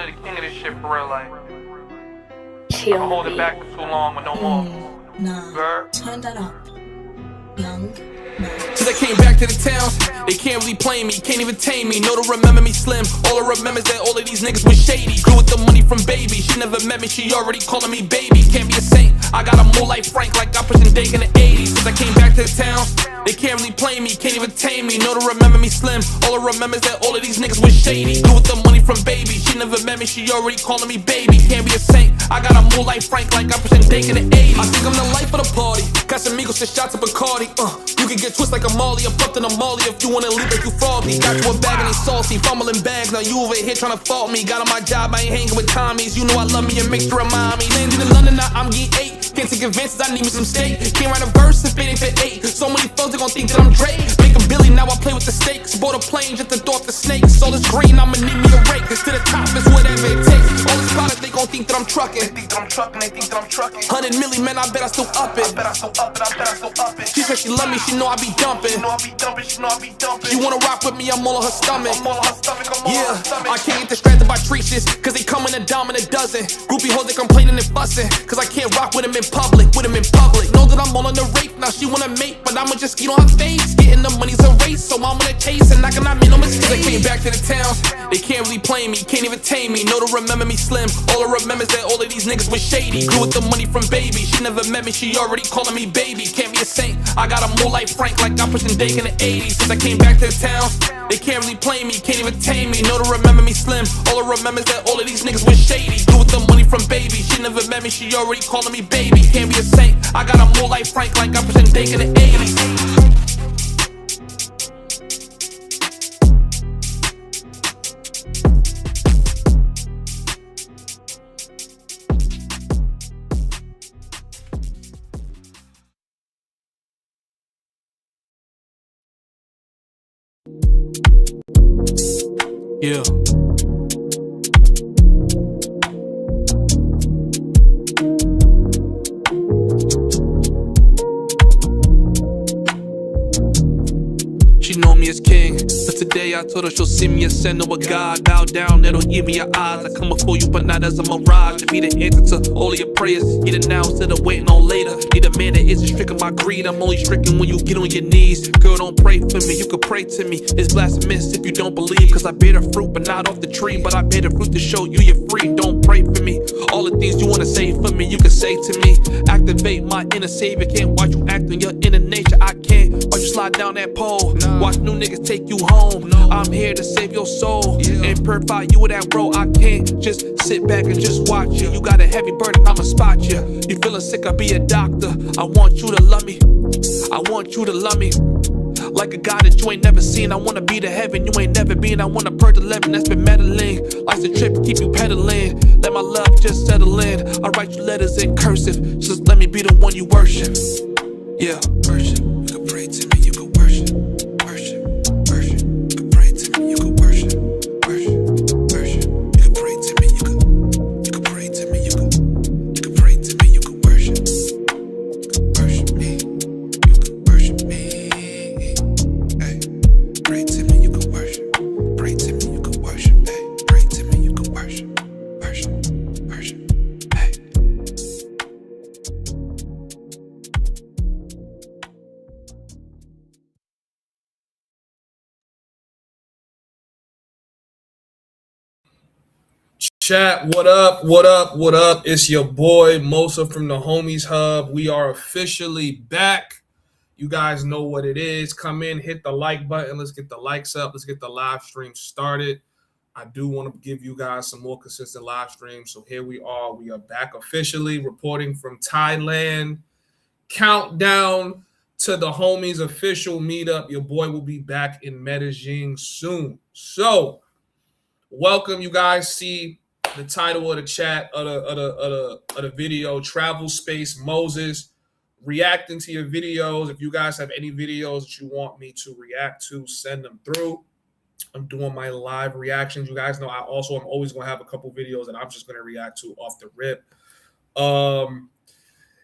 really the king of this shit for real life. Kill I'm holding me. back for too long with no more. Nah, Verb. turn that up. Young man. Since I came back to the town, they can't really play me, can't even tame me. No to remember me slim. All I remember is that all of these niggas was shady. Grew with the money from baby. She never met me, she already calling me baby. Can't be a saint. I got a move like Frank, like I pushing Dake in the 80s. Since I came back to the town, they can't really play me, can't even tame me. No to remember me slim. All I remember is that all of these niggas was shady. Grew with the money from baby. She never met me, she already calling me baby. Can't be a saint. I got a move like Frank, like I pushing Dake in the 80s. I think I'm the life of the party. Casamigos and shots of Bacardi. You can get twisted like a Molly. I'm fucked in a Molly if you wanna leave like you froggy. Got you a bag and they saucy, fumbling bags. Now you over here trying to fault me. Got on my job, I ain't hanging with Tommies. You know I love me and make sure remind me. Landed in London, now I'm getting 8. Can't take advances, I need me some steak. Can't write a verse if it ain't for 8. So many folks, they gon' think that I'm Drake. Make a Billy, now I play with the stakes. Bought a plane just to throw off the snakes. All this green, I'ma need me a rake. To the top is whatever it takes. All this product, they gon' think that I'm trucking. They think that I'm trucking, they think that I'm trucking. 100 million, man, I bet I still up it. I bet I still up it, I bet I still up it. She said she love me, she know I be dumping. She know I be dumping, she know I be dumping. She wanna rock with me, I'm all on her stomach. I'm all on her stomach, I'm all on her stomach. I can't get distracted by treaches, cause they come in a dime and a dozen. Groupie hoes, they complaining and fussing, cause I can't rock with them in public, Know that I'm all on the rape, now she wanna mate, but I'ma just eat on her face. Getting the money's a race, so I'm gonna chase, and I cannot make no mistakes. I came back to the town, they can't really play me, can't even tame me. Know to remember me slim, all I remember is that all of these niggas was shady. Grew with the money from baby, she never met me, she already calling me baby. Can't be a saint, I got a move like Frank, like I pushing Dake in the 80s. Since I came back to the town, they can't really play me, can't even tame me. Know to remember me slim, all I remember is that all of these niggas was shady. Grew with the money from baby, she never met me, she already calling me baby. Can't be a saint, I got a move like Frank, like I pushing Dake in the 80s. Yeah. She know me as king, but today I told her she'll see me as sin or a god. Bow down, it'll give me your eyes. I come before you, but not as a mirage. To be the answer to all of your prayers. Get it now instead of waiting on later. Need a man that isn't stricken by greed. I'm only stricken when you get on your knees. Girl, don't pray for me, you could pray to me. It's blasphemous if you don't believe, cause I bear the fruit, but not off the tree. But I bear the fruit to show you you're free. Don't pray for me. All the things you wanna say for me, you can say to me. Activate my inner savior. Can't watch you act on your inner nature. I can't watch you slide down that pole. Watch new niggas take you home. I'm here to save your soul and purify you with that role. I can't just sit back and just watch you. You got a heavy burden, I'ma spot you. You feeling sick, I'll be a doctor. I want you to love me. I want you to love me like a God that you ain't never seen. I wanna be the heaven you ain't never been. I wanna purge 11 that's been meddling. Life's a trip, keep you pedaling. Let my love just settle in. I write you letters in cursive. Just let me be the one you worship. Yeah, worship. You can pray to me, you can worship. Worship, worship. You can pray to me, you can worship. Worship, worship. You can pray to me, you can pray to me, you can pray to me, you can worship. Worship me, you can worship me. Hey, pray to me, you can worship. Pray to me, you can worship. Hey, pray to me, you can worship. Worship, worship. Hey. Chat, what up, what up, what up? It's your boy Mosa from the Homies Hub. We are officially back. You guys know what it is. Come in, hit the like button. Let's get the likes up. Let's get the live stream started. I do want to give you guys some more consistent live streams. So here we are. We are back officially reporting from Thailand. Countdown to the Homies official meetup. Your boy will be back in Medellin soon. So welcome, you guys. See the title of the chat of the video, Travel Space Moses, reacting to your videos. If you guys have any videos that you want me to react to, send them through. I'm doing my live reactions. You guys know I'm always going to have a couple videos that I'm just going to react to off the rip.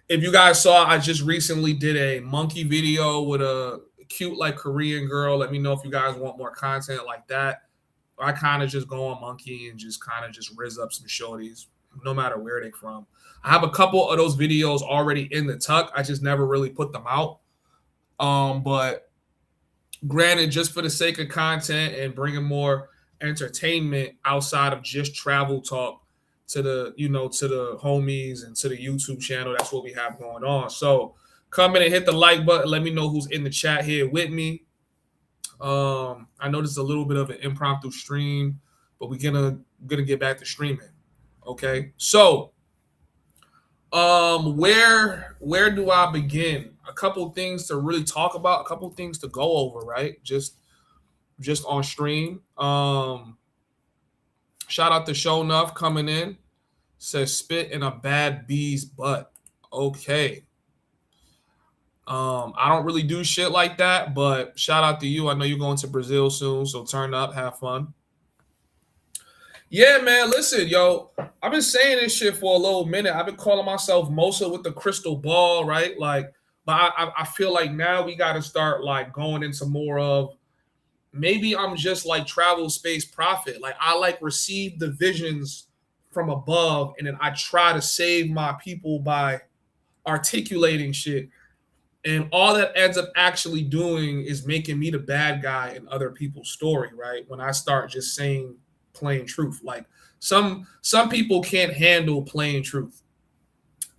If you guys saw, I just recently did a monkey video with a cute, like, Korean girl. Let me know if you guys want more content like that. I kind of just go on Monkey and just kind of just rizz up some shorties, no matter where they from. I have a couple of those videos already in the tuck. I just never really put them out. But granted, just for the sake of content and bringing more entertainment outside of just travel talk to the, to the homies and to the YouTube channel, that's what we have going on. So come in and hit the like button. Let me know who's in the chat here with me. I know this is a little bit of an impromptu stream, but we're gonna get back to streaming. Okay, so where do I begin? A couple things to really talk about, a couple things to go over, right? Just on stream. Shout out to Show Enough coming in. Says spit in a bad bee's butt. Okay. I don't really do shit like that, but shout out to you. I know you're going to Brazil soon, so turn up, have fun. Yeah, man, listen, yo, I've been saying this shit for a little minute. I've been calling myself Mosa with the crystal ball, right? Like, but I feel like now we got to start like going into more of maybe I'm just like travel space prophet. Like I like receive the visions from above, and then I try to save my people by articulating shit. And all that ends up actually doing is making me the bad guy in other people's story, right? When I start just saying plain truth. Like some people can't handle plain truth.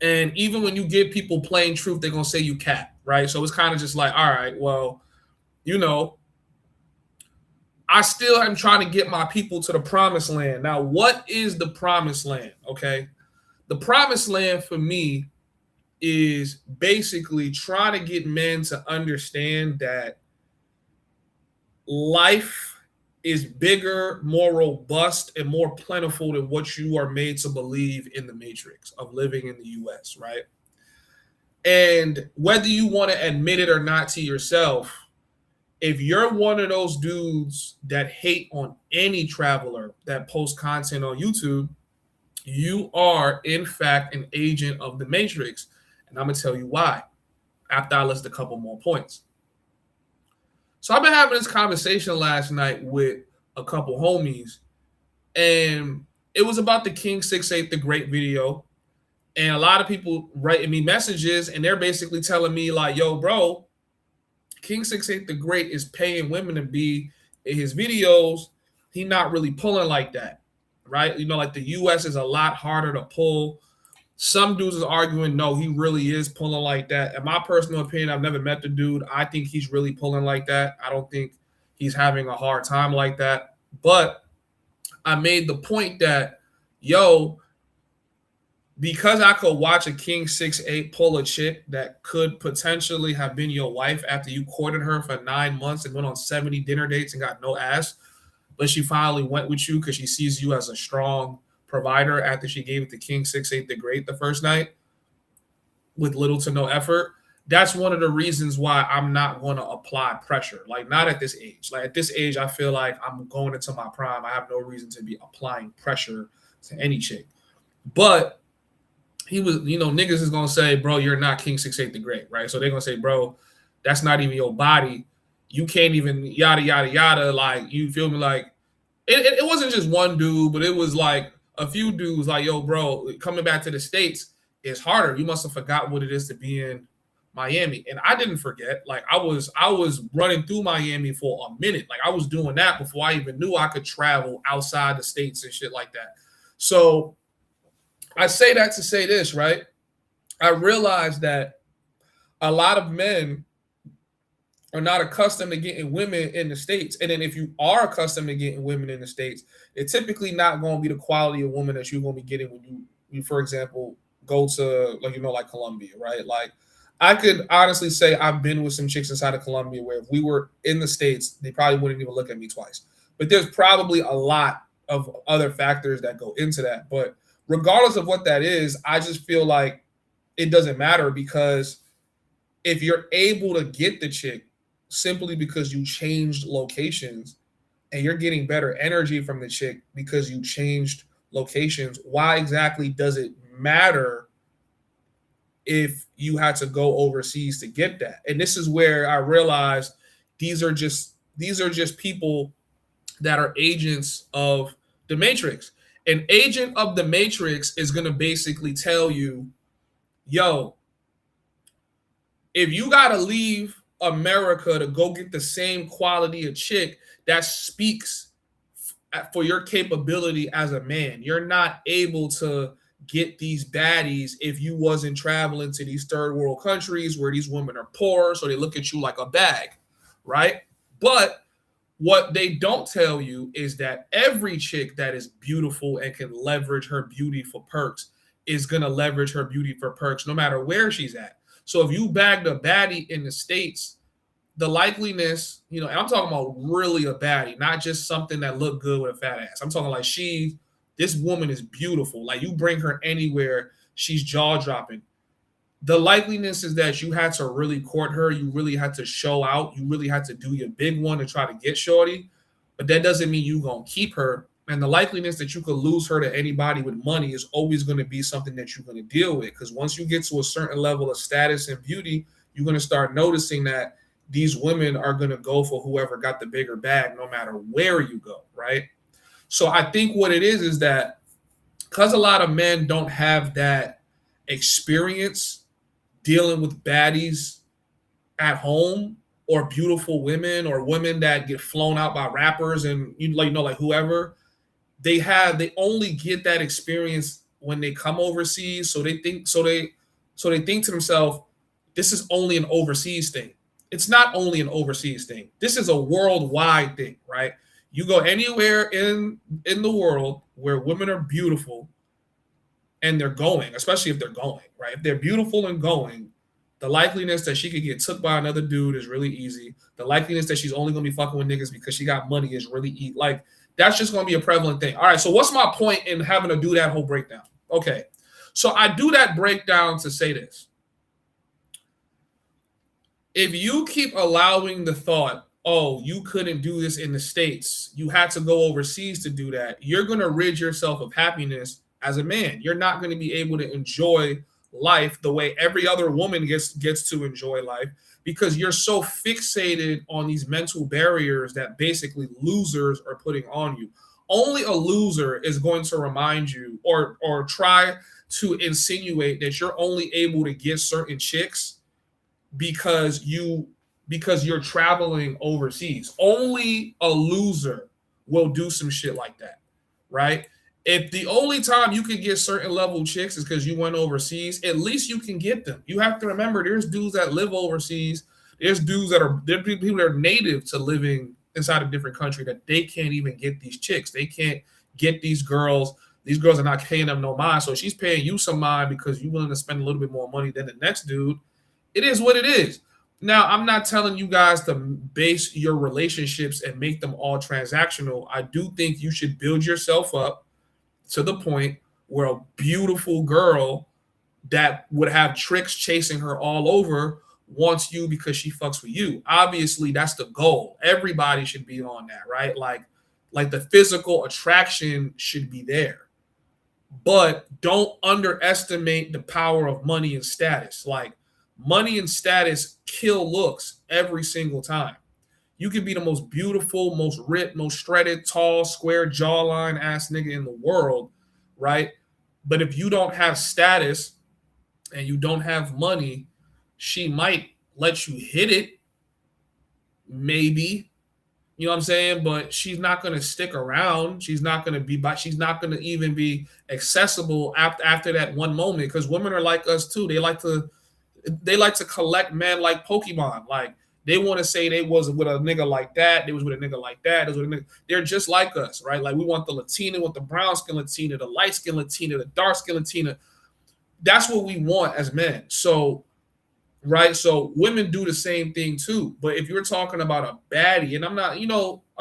And even when you give people plain truth, they're going to say you cap, right? So it's kind of just like, all right, well, I still am trying to get my people to the promised land. Now, what is the promised land? Okay. The promised land for me is basically trying to get men to understand that life is bigger, more robust, and more plentiful than what you are made to believe in the matrix of living in the US, right? And whether you want to admit it or not to yourself, if you're one of those dudes that hate on any traveler that posts content on YouTube, you are, in fact, an agent of the matrix. And I'm going to tell you why after I list a couple more points. So I've been having this conversation last night with a couple homies, and it was about the King 6'8", the Great video. And a lot of people writing me messages, and they're basically telling me like, yo, bro, King 6'8", the Great is paying women to be in his videos. He not really pulling like that, right? Like the US is a lot harder to pull. Some dudes is arguing, no, he really is pulling like that. In my personal opinion, I've never met the dude. I think he's really pulling like that. I don't think he's having a hard time like that. But I made the point that, yo, because I could watch a King 6'8" pull a chick that could potentially have been your wife after you courted her for 9 months and went on 70 dinner dates and got no ass, but she finally went with you because she sees you as a strong provider after she gave it to King 6'8" the Great the first night with little to no effort. That's one of the reasons why I'm not going to apply pressure. Like, not at this age. Like, at this age, I feel like I'm going into my prime. I have no reason to be applying pressure to any chick. But he was, niggas is going to say, bro, you're not King 6'8" the Great, right? So they're going to say, bro, that's not even your body. You can't even yada, yada, yada. Like, you feel me? Like, it wasn't just one dude, but it was like a few dudes like, yo, bro, coming back to the States is harder. You must have forgot what it is to be in Miami. And I didn't forget. Like, I was running through Miami for a minute. Like, I was doing that before I even knew I could travel outside the States and shit like that. So I say that to say this, right? I realized that a lot of men are not accustomed to getting women in the States. And then if you are accustomed to getting women in the States, it's typically not going to be the quality of woman that you're going to be getting when you for example, go to, like Colombia, right? Like, I could honestly say I've been with some chicks inside of Colombia where if we were in the States, they probably wouldn't even look at me twice. But there's probably a lot of other factors that go into that. But regardless of what that is, I just feel like it doesn't matter, because if you're able to get the chick simply because you changed locations and you're getting better energy from the chick because you changed locations, why exactly does it matter if you had to go overseas to get that? And this is where I realized these are just people that are agents of the Matrix. An agent of the Matrix is going to basically tell you, yo, if you got to leave America to go get the same quality of chick that speaks for your capability as a man, you're not able to get these baddies if you wasn't traveling to these third world countries where these women are poor, so they look at you like a bag, right? But what they don't tell you is that every chick that is beautiful and can leverage her beauty for perks is going to leverage her beauty for perks no matter where she's at. So if you bagged a baddie in the States, the likeliness, and I'm talking about really a baddie, not just something that looked good with a fat ass. I'm talking like this woman is beautiful. Like you bring her anywhere, she's jaw dropping. The likeliness is that you had to really court her. You really had to show out. You really had to do your big one to try to get shorty. But that doesn't mean you're going to keep her. And the likeliness that you could lose her to anybody with money is always going to be something that you're going to deal with. Because once you get to a certain level of status and beauty, you're going to start noticing that these women are going to go for whoever got the bigger bag no matter where you go, right? So I think what it is that because a lot of men don't have that experience dealing with baddies at home or beautiful women or women that get flown out by rappers and like whoever, they only get that experience when they come overseas. So they think to themselves, this is only an overseas thing. It's not only an overseas thing. This is a worldwide thing, right? You go anywhere in the world where women are beautiful and they're going, especially if they're going, right? If they're beautiful and going, the likeliness that she could get took by another dude is really easy. The likeliness that she's only going to be fucking with niggas because she got money is really easy. Like, that's just going to be a prevalent thing. All right, so what's my point in having to do that whole breakdown? Okay, so I do that breakdown to say this. If you keep allowing the thought, oh, you couldn't do this in the States, you had to go overseas to do that, you're going to rid yourself of happiness as a man. You're not going to be able to enjoy life the way every other woman gets to enjoy life because you're so fixated on these mental barriers that basically losers are putting on you. Only a loser is going to remind you or try to insinuate that you're only able to get certain chicks because you're traveling overseas. Only a loser will do some shit like that, right? If the only time you can get certain level chicks is because you went overseas, at least you can get them. You have to remember there's dudes that live overseas. There's people that are native to living inside a different country that they can't even get these chicks. They can't get these girls. These girls are not paying them no mind. So she's paying you some mind because you're willing to spend a little bit more money than the next dude. It is what it is. Now, I'm not telling you guys to base your relationships and make them all transactional. I do think you should build yourself up to the point where a beautiful girl that would have tricks chasing her all over wants you because she fucks with you. Obviously, that's the goal. Everybody should be on that, right? Like the physical attraction should be there. But don't underestimate the power of money and status. Like, money and status kill looks every single time. You can be the most beautiful, most ripped, most shredded, tall, square jawline ass nigga in the world, right? But if you don't have status and you don't have money, she might let you hit it, maybe. You know what I'm saying? But she's not going to stick around. She's not going to even be accessible after that one moment because women are like us too. They like to collect men like Pokemon. Like, they want to say they was with a nigga like that. They was with a nigga like that. They're just like us, right? Like, we want the Latina, with the brown skin Latina, the light skin Latina, the dark skin Latina. That's what we want as men. So, right? So women do the same thing too. But if you're talking about a baddie, and I'm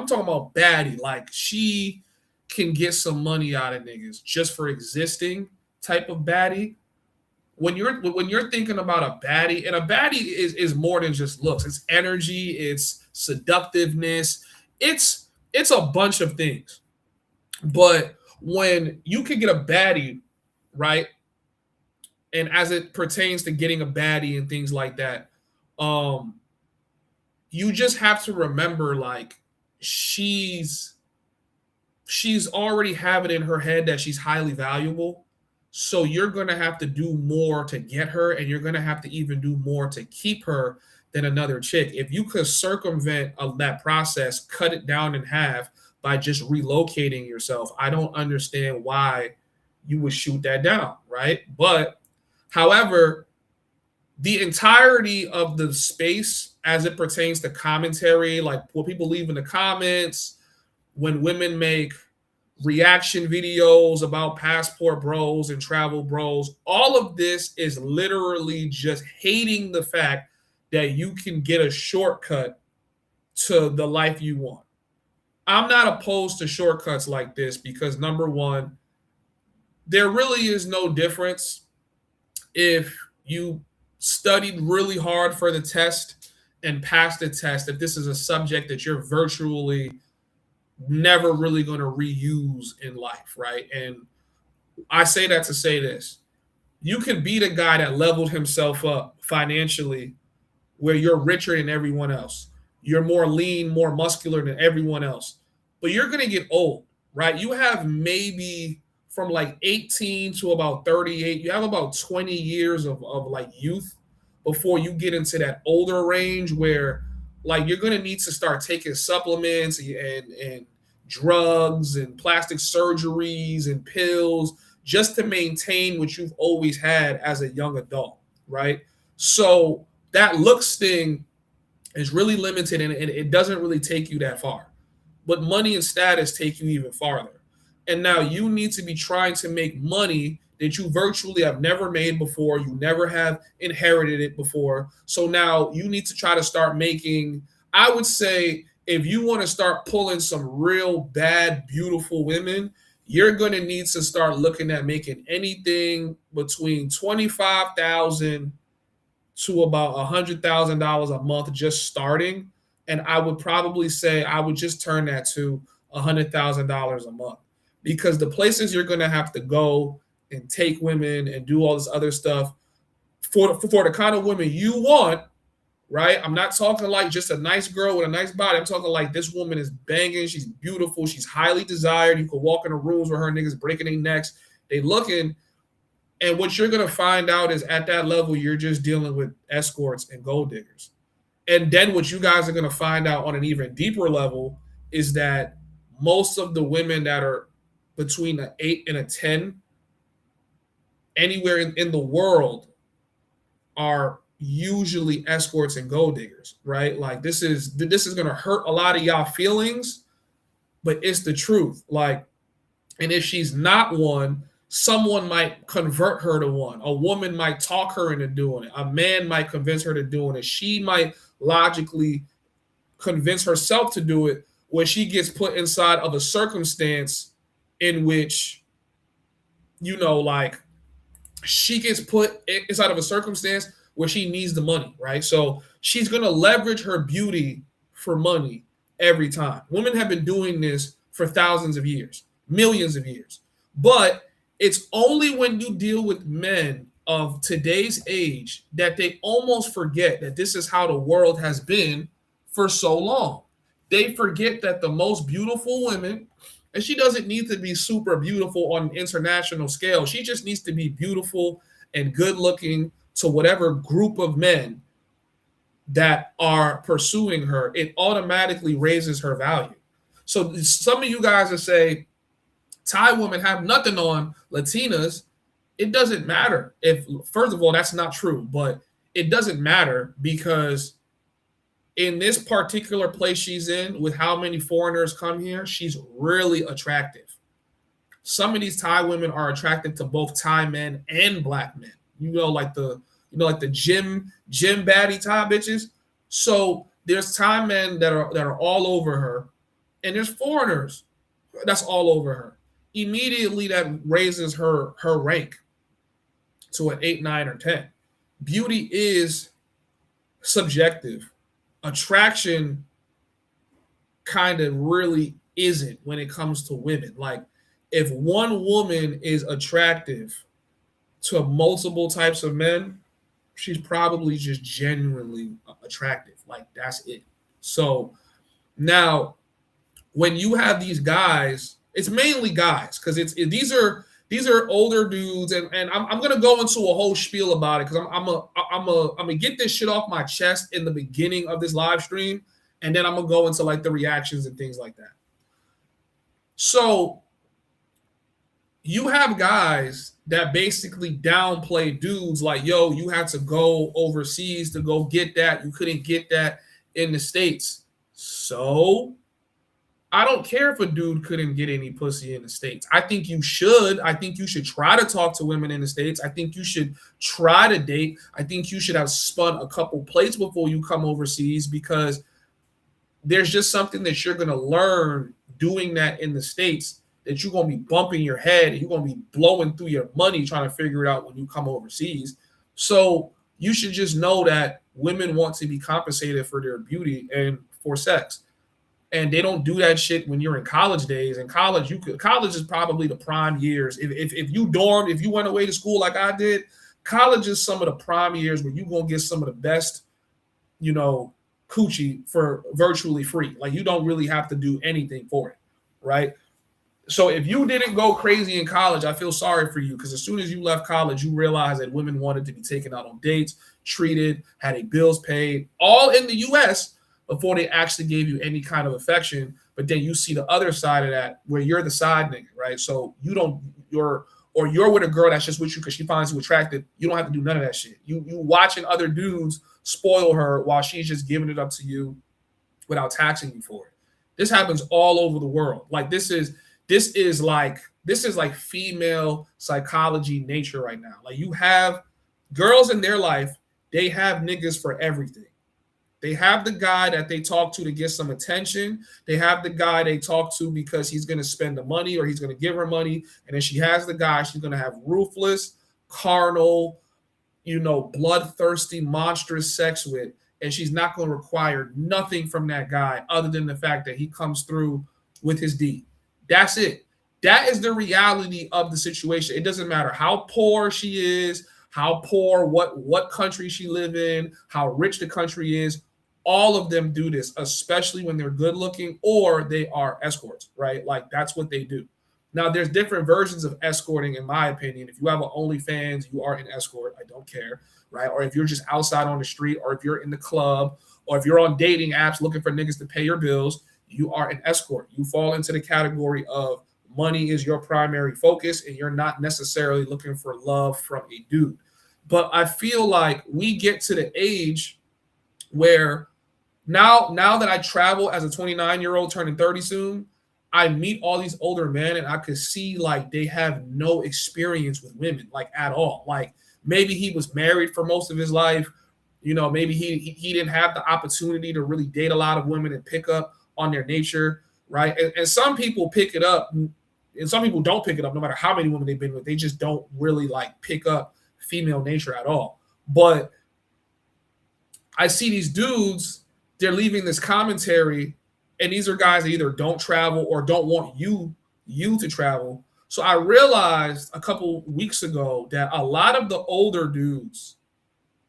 talking about baddie, like she can get some money out of niggas just for existing type of baddie. When you're thinking about a baddie, and a baddie is more than just looks. It's energy, it's seductiveness, it's a bunch of things. But when you can get a baddie, right? And as it pertains to getting a baddie and things like that, you just have to remember, like, she's she's already have it in her head that she's highly valuable. So you're going to have to do more to get her, and you're going to have to even do more to keep her than another chick. If you could circumvent that process, cut it down in half by just relocating yourself, I don't understand why you would shoot that down, right? But however, the entirety of the space as it pertains to commentary, like what people leave in the comments, when women make reaction videos about passport bros and travel bros, all of this is literally just hating the fact that you can get a shortcut to the life you want. I'm not opposed to shortcuts like this because, number one, there really is no difference if you studied really hard for the test and passed the test, if this is a subject that you're virtually never really going to reuse in life, right? And I say that to say this. You could be the guy that leveled himself up financially where you're richer than everyone else. You're more lean, more muscular than everyone else. But you're going to get old, right? You have maybe from like 18 to about 38, you have about 20 years of like youth before you get into that older range where like you're going to need to start taking supplements and drugs and plastic surgeries and pills just to maintain what you've always had as a young adult, right? So that looks thing is really limited and it doesn't really take you that far. But money and status take you even farther. And now you need to be trying to make money that you virtually have never made before. You never have inherited it before. So now you need to try to start making, I would say, if you want to start pulling some real bad, beautiful women, you're going to need to start looking at making anything between $25,000 to about $100,000 a month just starting. And I would probably say I would just turn that to $100,000 a month. Because the places you're going to have to go and take women and do all this other stuff for the kind of women you want, right? I'm not talking like just a nice girl with a nice body. I'm talking like this woman is banging. She's beautiful. She's highly desired. You can walk in the rooms where her niggas breaking their necks. They looking. And what you're going to find out is at that level, you're just dealing with escorts and gold diggers. And then what you guys are going to find out on an even deeper level is that most of the women that are between an 8 and a 10 anywhere in the world are usually escorts and gold diggers, right? Like this is going to hurt a lot of y'all feelings, but it's the truth. Like, and if she's not one, someone might convert her to one. A woman might talk her into doing it. A man might convince her to doing it. She might logically convince herself to do it when she gets put inside of a circumstance in which, you know, like she gets put inside of a circumstance where she needs the money, right? So she's going to leverage her beauty for money every time. Women have been doing this for thousands of years, millions of years. But it's only when you deal with men of today's age that they almost forget that this is how the world has been for so long. They forget that the most beautiful women, and she doesn't need to be super beautiful on an international scale. She just needs to be beautiful and good looking to whatever group of men that are pursuing her. It automatically raises her value. So some of you guys that say Thai women have nothing on Latinas, it doesn't matter. If, first of all, that's not true, but it doesn't matter because in this particular place she's in, with how many foreigners come here, she's really attractive. Some of these Thai women are attracted to both Thai men and black men. Like the gym baddie Thai bitches. So there's Thai men that are all over her, and there's foreigners that's all over her. Immediately that raises her rank to an 8, 9, or 10. Beauty is subjective. Attraction kind of really isn't when it comes to women. Like if one woman is attractive to multiple types of men, she's probably just genuinely attractive. Like that's it. So now when you have these guys It's mainly guys because these are older dudes, and I'm gonna go into a whole spiel about it because I'm gonna get this shit off my chest in the beginning of this live stream, and then I'm gonna go into like the reactions and things like that. So you have guys that basically downplay dudes like, yo, you had to go overseas to go get that. You couldn't get that in the States. So I don't care if a dude couldn't get any pussy in the States. I think you should. I think you should try to talk to women in the States. I think you should try to date. I think you should have spun a couple plates before you come overseas because there's just something that you're going to learn doing that in the States that you're going to be bumping your head and you're going to be blowing through your money trying to figure it out when you come overseas. So you should just know that women want to be compensated for their beauty and for sex. And they don't do that shit when you're in college days. In college, college is probably the prime years. If you dormed, if you went away to school like I did, college is some of the prime years where you're going to get some of the best, coochie for virtually free. Like you don't really have to do anything for it, right? So if you didn't go crazy in college, I feel sorry for you because as soon as you left college, you realized that women wanted to be taken out on dates, treated, had their bills paid, all in the U.S. before they actually gave you any kind of affection. But then you see the other side of that where you're the side nigga, right? So you're with a girl that's just with you because she finds you attractive. You don't have to do none of that shit. You watching other dudes spoil her while she's just giving it up to you without taxing you for it. This happens all over the world. Like this is like female psychology nature right now. Like you have girls in their life, they have niggas for everything. They have the guy that they talk to get some attention. They have the guy they talk to because he's going to spend the money or he's going to give her money. And then she has the guy she's going to have ruthless, carnal, bloodthirsty, monstrous sex with. And she's not going to require nothing from that guy other than the fact that he comes through with his deed. That's it. That is the reality of the situation. It doesn't matter how poor she is, how poor, what country she live in, how rich the country is. All of them do this, especially when they're good looking or they are escorts, right? Like that's what they do. Now, there's different versions of escorting, in my opinion. If you have an OnlyFans, you are an escort. I don't care, right? Or if you're just outside on the street, or if you're in the club, or if you're on dating apps looking for niggas to pay your bills, you are an escort. You fall into the category of money is your primary focus, and you're not necessarily looking for love from a dude. But I feel like we get to the age where now that I travel as a 29-year-old turning 30 soon, I meet all these older men and I could see like they have no experience with women, like at all. Like maybe he was married for most of his life. Maybe he didn't have the opportunity to really date a lot of women and pick up on their nature, right? And some people pick it up and some people don't pick it up no matter how many women they've been with. They just don't really like pick up female nature at all. But I see these dudes, they're leaving this commentary, and these are guys that either don't travel or don't want you to travel. So I realized a couple weeks ago that a lot of the older dudes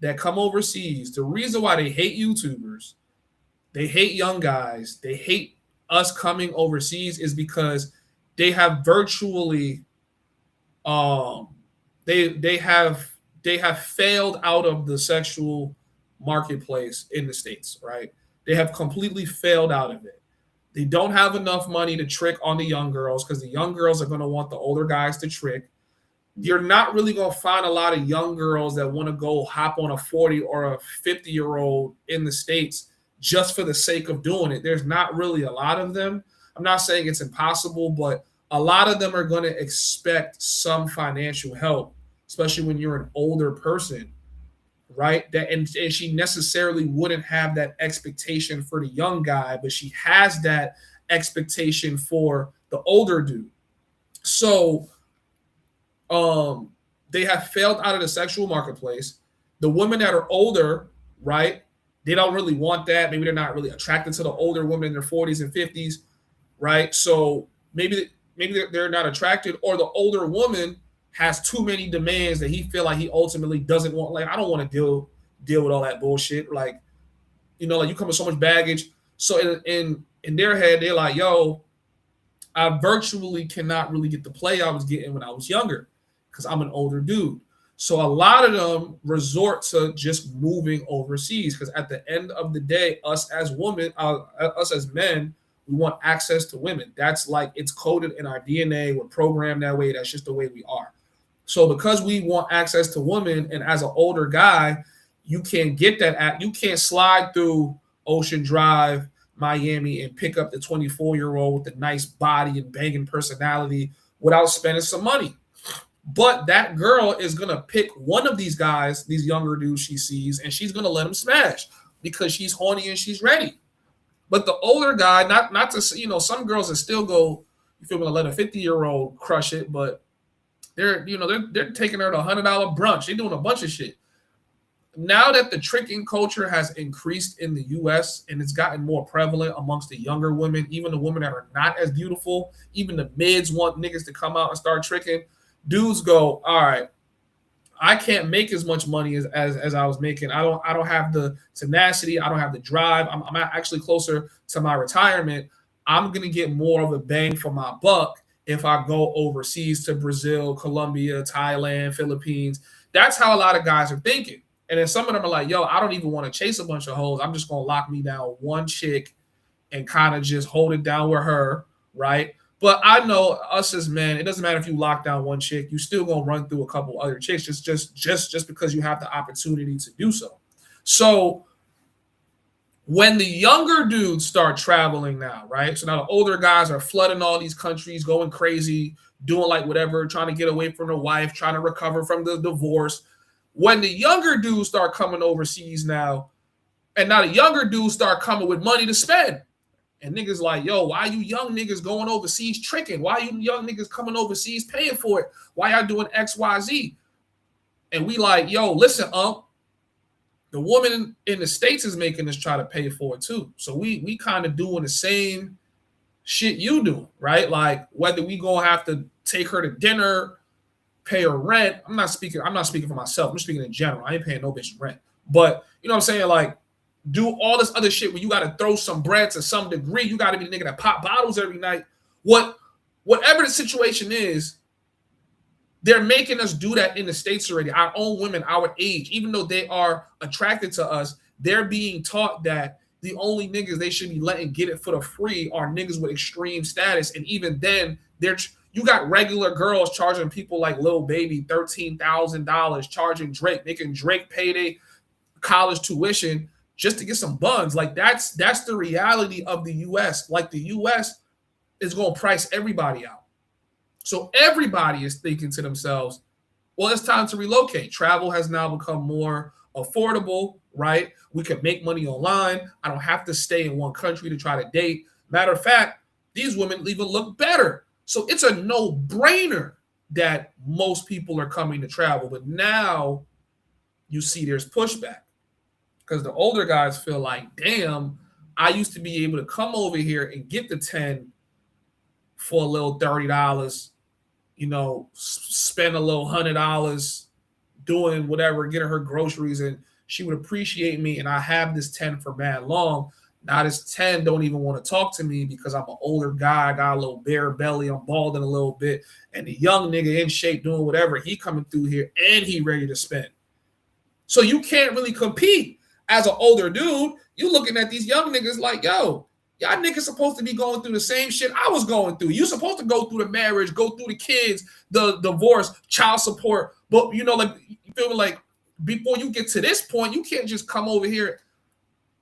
that come overseas, the reason why they hate YouTubers, they hate young guys, they hate us coming overseas is because they have virtually they have failed out of the sexual marketplace in the States, right? They have completely failed out of it. They don't have enough money to trick on the young girls because the young girls are going to want the older guys to trick. You're not really going to find a lot of young girls that want to go hop on a 40 or a 50-year-old in the States just for the sake of doing it. There's not really a lot of them. I'm not saying it's impossible, but a lot of them are going to expect some financial help, especially when you're an older person, right? And she necessarily wouldn't have that expectation for the young guy, but she has that expectation for the older dude. So they have failed out of the sexual marketplace. The women that are older, right, they don't really want that. Maybe they're not really attracted to the older women in their 40s and 50s, right? So maybe they're not attracted, or the older woman has too many demands that he feel like he ultimately doesn't want. Like, I don't want to deal with all that bullshit. Like, like you come with so much baggage. So in their head, they're like, yo, I virtually cannot really get the play I was getting when I was younger because I'm an older dude. So a lot of them resort to just moving overseas because at the end of the day, us as men, we want access to women. That's like it's coded in our DNA. We're programmed that way. That's just the way we are. So because we want access to women, and as an older guy, you can't get that. You can't slide through Ocean Drive, Miami, and pick up the 24-year-old with the nice body and banging personality without spending some money. But that girl is going to pick one of these guys, these younger dudes she sees, and she's going to let him smash because she's horny and she's ready. But the older guy, not to, some girls that still go, you feel me, to let a 50-year-old crush it, but they're taking her to $100 brunch. They're doing a bunch of shit. Now that the tricking culture has increased in the U.S. and it's gotten more prevalent amongst the younger women, even the women that are not as beautiful, even the mids want niggas to come out and start tricking. Dudes go, all right, I can't make as much money as I was making. I don't have the tenacity. I don't have the drive. I'm actually closer to my retirement. I'm gonna get more of a bang for my buck if I go overseas to Brazil, Colombia, Thailand, Philippines. That's how a lot of guys are thinking. And then some of them are like, yo, I don't even want to chase a bunch of hoes. I'm just gonna lock me down one chick and kind of just hold it down with her, right? But I know us as men, it doesn't matter if you lock down one chick, you still gonna run through a couple other chicks just because you have the opportunity to do so. So when the younger dudes start traveling now, right? So now the older guys are flooding all these countries, going crazy, doing like whatever, trying to get away from their wife, trying to recover from the divorce. When the younger dudes start coming overseas now, and now the younger dudes start coming with money to spend. And niggas like, yo, why you young niggas going overseas tricking? Why you young niggas coming overseas paying for it? Why y'all doing X, Y, Z? And we like, yo, listen, the woman in the States is making us try to pay for it too. So we kind of doing the same shit you doing, right? Like whether we gonna have to take her to dinner, pay her rent. I'm not speaking for myself. I'm speaking in general. I ain't paying no bitch rent. But you know what I'm saying? Like, do all this other shit where you got to throw some bread to some degree. You got to be the nigga that pop bottles every night. Whatever the situation is, they're making us do that in the States already. Our own women, our age, even though they are attracted to us, they're being taught that the only niggas they should be letting get it for the free are niggas with extreme status. And even then, you got regular girls charging people like Lil Baby $13,000, charging Drake, making Drake pay their college tuition just to get some buns. Like that's the reality of the US. Like the US is going to price everybody out. So everybody is thinking to themselves, well, it's time to relocate. Travel has now become more affordable, right? We can make money online. I don't have to stay in one country to try to date. Matter of fact, these women even look better. So it's a no-brainer that most people are coming to travel. But now you see there's pushback. Because the older guys feel like, damn, I used to be able to come over here and get the 10 for a little $30, spend a little $100 doing whatever, getting her groceries, and she would appreciate me, and I have this 10 for mad long. Now this 10 don't even want to talk to me because I'm an older guy, I got a little bare belly, I'm balding a little bit, and the young nigga in shape doing whatever, he coming through here, and he ready to spend. So you can't really compete. As an older dude, you looking at these young niggas like, yo, y'all niggas supposed to be going through the same shit I was going through. You supposed to go through the marriage, go through the kids, the divorce, child support. But, you feel me, like before you get to this point, you can't just come over here.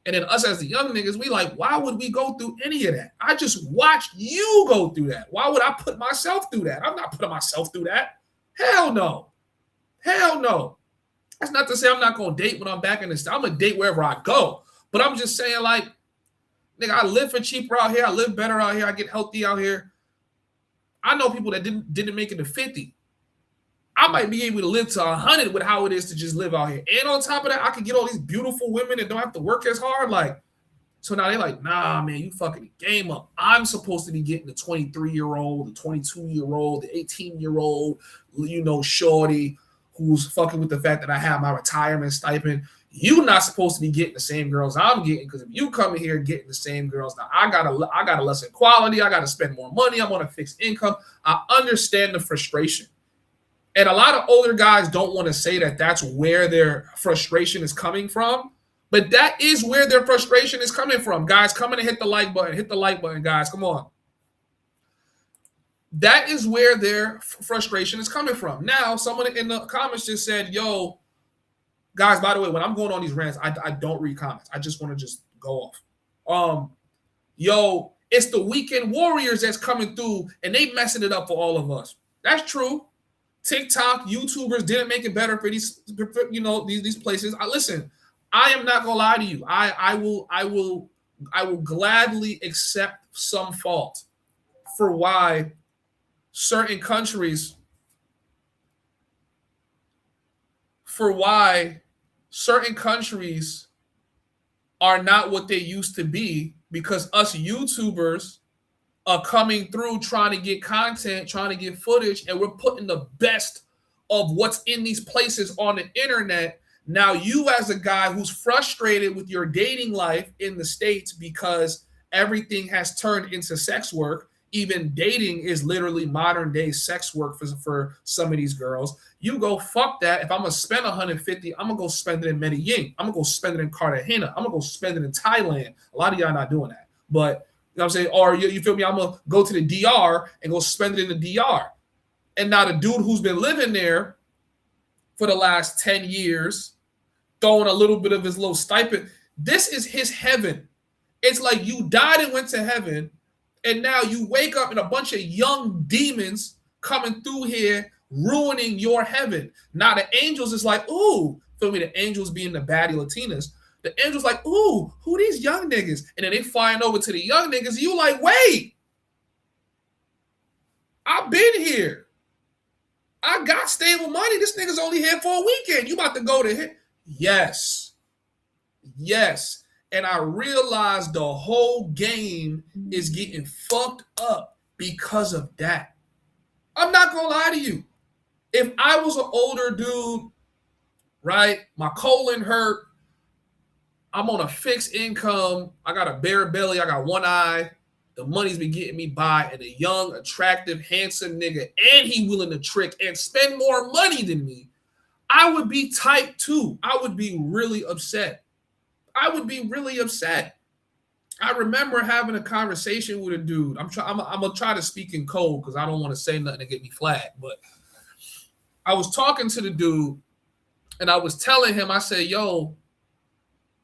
And then us as the young niggas, we like, why would we go through any of that? I just watched you go through that. Why would I put myself through that? I'm not putting myself through that. Hell no. Hell no. That's not to say I'm not going to date when I'm back in the States. I'm going to date wherever I go. But I'm just saying, like, nigga, I live for cheaper out here. I live better out here. I get healthy out here. I know people that didn't make it to 50. I might be able to live to 100 with how it is to just live out here. And on top of that, I can get all these beautiful women that don't have to work as hard. Like, so now they're like, nah, man, you fucking the game up. I'm supposed to be getting the 23-year-old, the 22-year-old, the 18-year-old, shorty, who's fucking with the fact that I have my retirement stipend. you're not supposed to be getting the same girls I'm getting, because if you come in here getting the same girls, now I gotta lessen quality, I gotta spend more money, I'm on a fixed income. I understand the frustration. And a lot of older guys don't want to say that that's where their frustration is coming from, but that is where their frustration is coming from. Guys, come in and hit the like button. Hit the like button, guys. Come on. That is where their frustration is coming from. Now, someone in the comments just said, yo, guys, by the way, when I'm going on these rants, I don't read comments. I just want to just go off. Yo, it's the weekend warriors that's coming through, and they messing it up for all of us. That's true. TikTok, YouTubers didn't make it better for these, these places. Listen, I am not gonna lie to you. I will gladly accept some fault for why certain countries are not what they used to be, because us YouTubers are coming through trying to get content, trying to get footage, and we're putting the best of what's in these places on the internet. Now, you as a guy who's frustrated with your dating life in the States because everything has turned into sex work, even dating is literally modern day sex work for some of these girls. You go, fuck that. If I'm going to spend $150, I'm going to go spend it in Medellin. I'm going to go spend it in Cartagena. I'm going to go spend it in Thailand. A lot of y'all not doing that. But you know what I'm saying? Or you feel me? I'm going to go to the DR and go spend it in the DR. And now the dude who's been living there for the last 10 years, throwing a little bit of his little stipend, this is his heaven. It's like you died and went to heaven, and now you wake up and a bunch of young demons coming through here ruining your heaven. Now the angels is like, ooh, feel me? The angels being the baddie Latinas. The angels like, ooh, who these young niggas? And then they flying over to the young niggas. And you like, wait, I've been here. I got stable money. This nigga's only here for a weekend. You about to go to him? Yes. Yes. And I realized the whole game is getting fucked up because of that. I'm not going to lie to you. If I was an older dude, right, my colon hurt, I'm on a fixed income, I got a bare belly, I got one eye, the money's been getting me by, and a young, attractive, handsome nigga, and he willing to trick and spend more money than me, I would be type 2. I would be really upset. I remember having a conversation with a dude. I'm gonna try to speak in code because I don't want to say nothing to get me flagged. But I was talking to the dude, and I was telling him, I said, yo,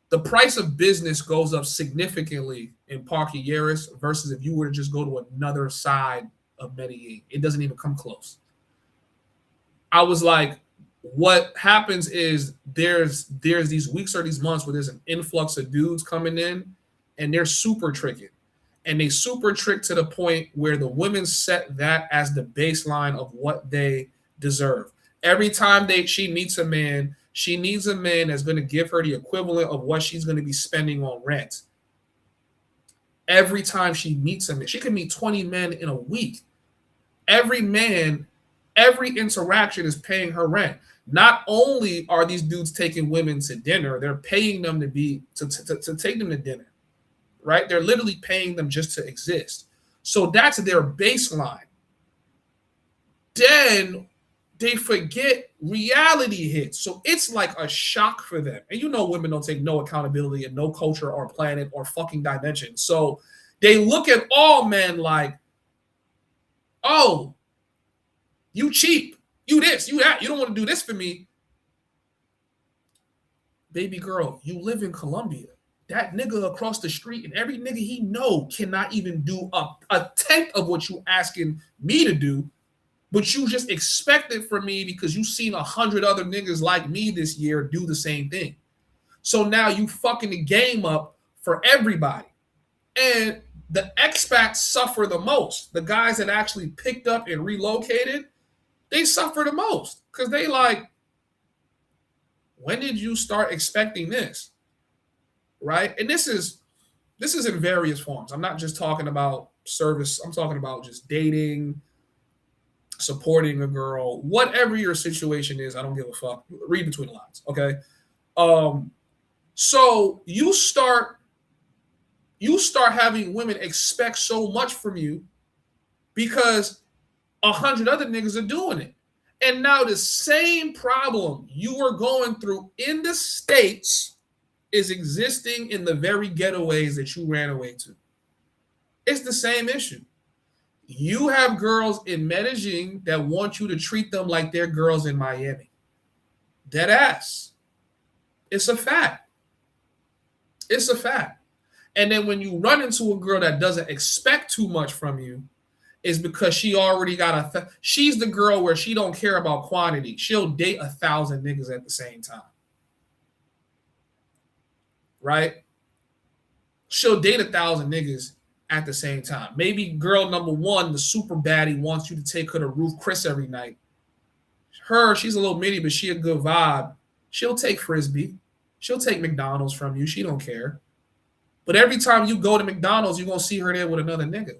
the price of business goes up significantly in Parque Yeris versus if you were to just go to another side of Medellin. It doesn't even come close. I was like, what happens is there's these weeks or these months where there's an influx of dudes coming in, and they're super tricking. And they super trick to the point where the women set that as the baseline of what they deserve. Every time she meets a man, she needs a man that's going to give her the equivalent of what she's going to be spending on rent. Every time she meets a man, she can meet 20 men in a week. Every man, every interaction is paying her rent. Not only are these dudes taking women to dinner, they're paying them to take them to dinner, right? They're literally paying them just to exist. So that's their baseline. Then they forget reality hits. So it's like a shock for them. And you know women don't take no accountability in no culture or planet or fucking dimension. So they look at all men like, oh, you cheap. You this, you that. You don't want to do this for me. Baby girl, you live in Colombia. That nigga across the street and every nigga he know cannot even do a tenth of what you asking me to do. But you just expect it from me because you seen 100 other niggas like me this year do the same thing. So now you fucking the game up for everybody. And the expats suffer the most. The guys that actually picked up and relocated, they suffer the most because they like, when did you start expecting this? Right? And this is in various forms. I'm not just talking about service. I'm talking about just dating, supporting a girl, whatever your situation is. I don't give a fuck. Read between the lines. Okay. So you start having women expect so much from you because 100 other niggas are doing it. And now the same problem you were going through in the States is existing in the very getaways that you ran away to. It's the same issue. You have girls in Medellin that want you to treat them like they're girls in Miami. Dead ass. It's a fact. It's a fact. And then when you run into a girl that doesn't expect too much from you, is because she already got she's the girl where she don't care about quantity. She'll date 1,000 niggas at the same time. Right? She'll date 1,000 niggas at the same time. Maybe girl number one, the super baddie, wants you to take her to Ruth Chris every night. She's a little mini, but she a good vibe. She'll take Frisbee. She'll take McDonald's from you. She don't care. But every time you go to McDonald's, you're going to see her there with another nigga.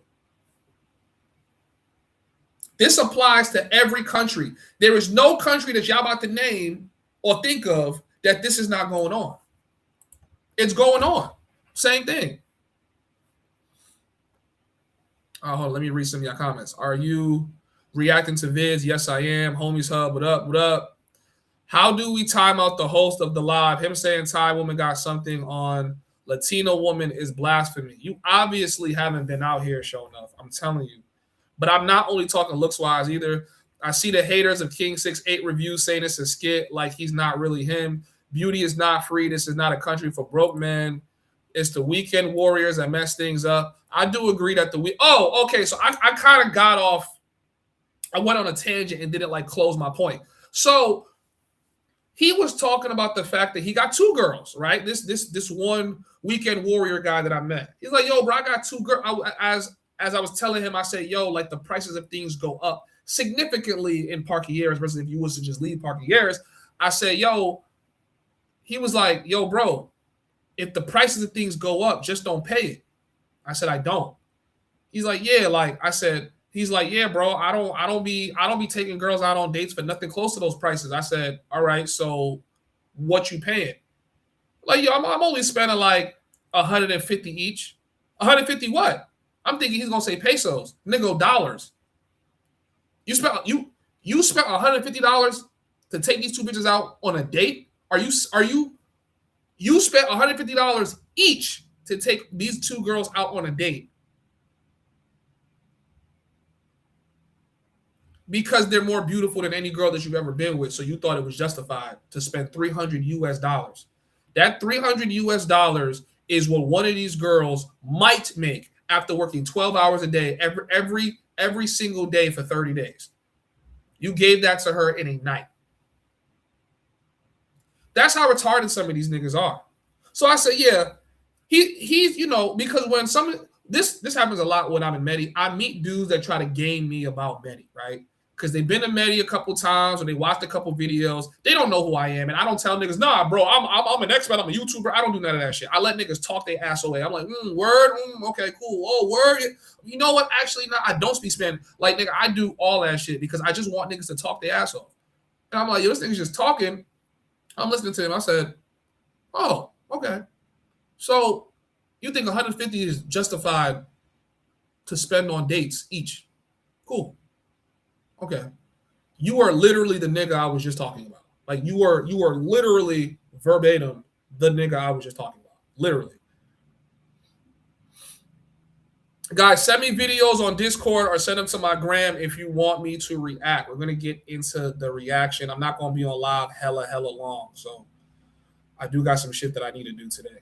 This applies to every country. There is no country that y'all about to name or think of that this is not going on. It's going on. Same thing. Hold on, let me read some of your comments. Are you reacting to vids? Yes, I am. Homies Hub, what up? What up? How do we time out the host of the live? Him saying Thai woman got something on Latino woman is blasphemy. You obviously haven't been out here showing enough. I'm telling you. But I'm not only talking looks-wise either. I see the haters of King 6'8" reviews saying it's a skit, like he's not really him. Beauty is not free. This is not a country for broke men. It's the weekend warriors that mess things up. I do agree that okay. So I kind of got off. I went on a tangent and didn't like close my point. So he was talking about the fact that he got two girls, right? This one weekend warrior guy that I met. He's like, yo, bro, I got two girls. As I was telling him, I said, yo, like the prices of things go up significantly in Parquilleras versus if you was to just leave Parquilleras. I said, yo, he was like, yo, bro, if the prices of things go up, just don't pay it. I said, I don't. He's like, yeah, like I said, he's like, yeah, bro, I don't be taking girls out on dates for nothing close to those prices. I said, all right, so what you paying? Like, yo, I'm only spending like 150 each. 150 what? I'm thinking he's gonna say pesos. Nigga, dollars. You spent $150 to take these two bitches out on a date? You spent $150 each to take these two girls out on a date because they're more beautiful than any girl that you've ever been with. So you thought it was justified to spend $300 US. That $300 US is what one of these girls might make after working 12 hours a day every single day for 30 days. You gave that to her in a night. That's how retarded some of these niggas are. So I said, yeah, he's, because when this happens a lot when I'm in Medi, I meet dudes that try to game me about Medi, right? Because they've been to Medi a couple times or they watched a couple videos. They don't know who I am. And I don't tell niggas, nah, bro, I'm an expert. I'm a YouTuber. I don't do none of that shit. I let niggas talk their ass away. I'm like, word, okay, cool. Oh, word. You know what? Actually, no, I don't speak Spanish. Like, nigga, I do all that shit because I just want niggas to talk their ass off. And I'm like, yo, this nigga's just talking. I'm listening to him. I said, oh, okay. So you think 150 is justified to spend on dates each? Cool. Okay. You are literally the nigga I was just talking about. Like you are literally verbatim the nigga I was just talking about. Literally. Guys, send me videos on Discord or send them to my gram if you want me to react. We're going to get into the reaction. I'm not going to be on live hella long. So I do got some shit that I need to do today.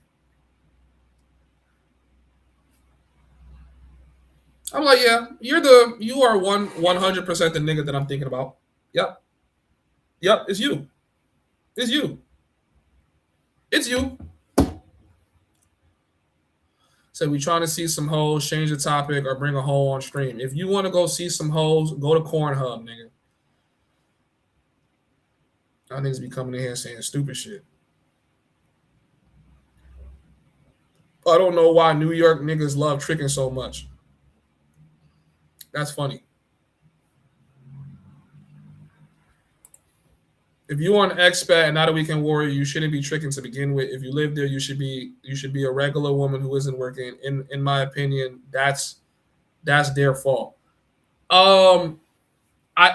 I'm like, yeah, you are 100% the nigga that I'm thinking about. Yep, it's you. It's you. So we trying to see some hoes, change the topic, or bring a hoe on stream. If you want to go see some hoes, go to Cornhub, nigga. I niggas be coming in here saying stupid shit. I don't know why New York niggas love tricking so much. That's funny. If you are an expat and not a weekend warrior, you shouldn't be tricking to begin with. If you live there, you should be a regular woman who isn't working. In my opinion, that's their fault. I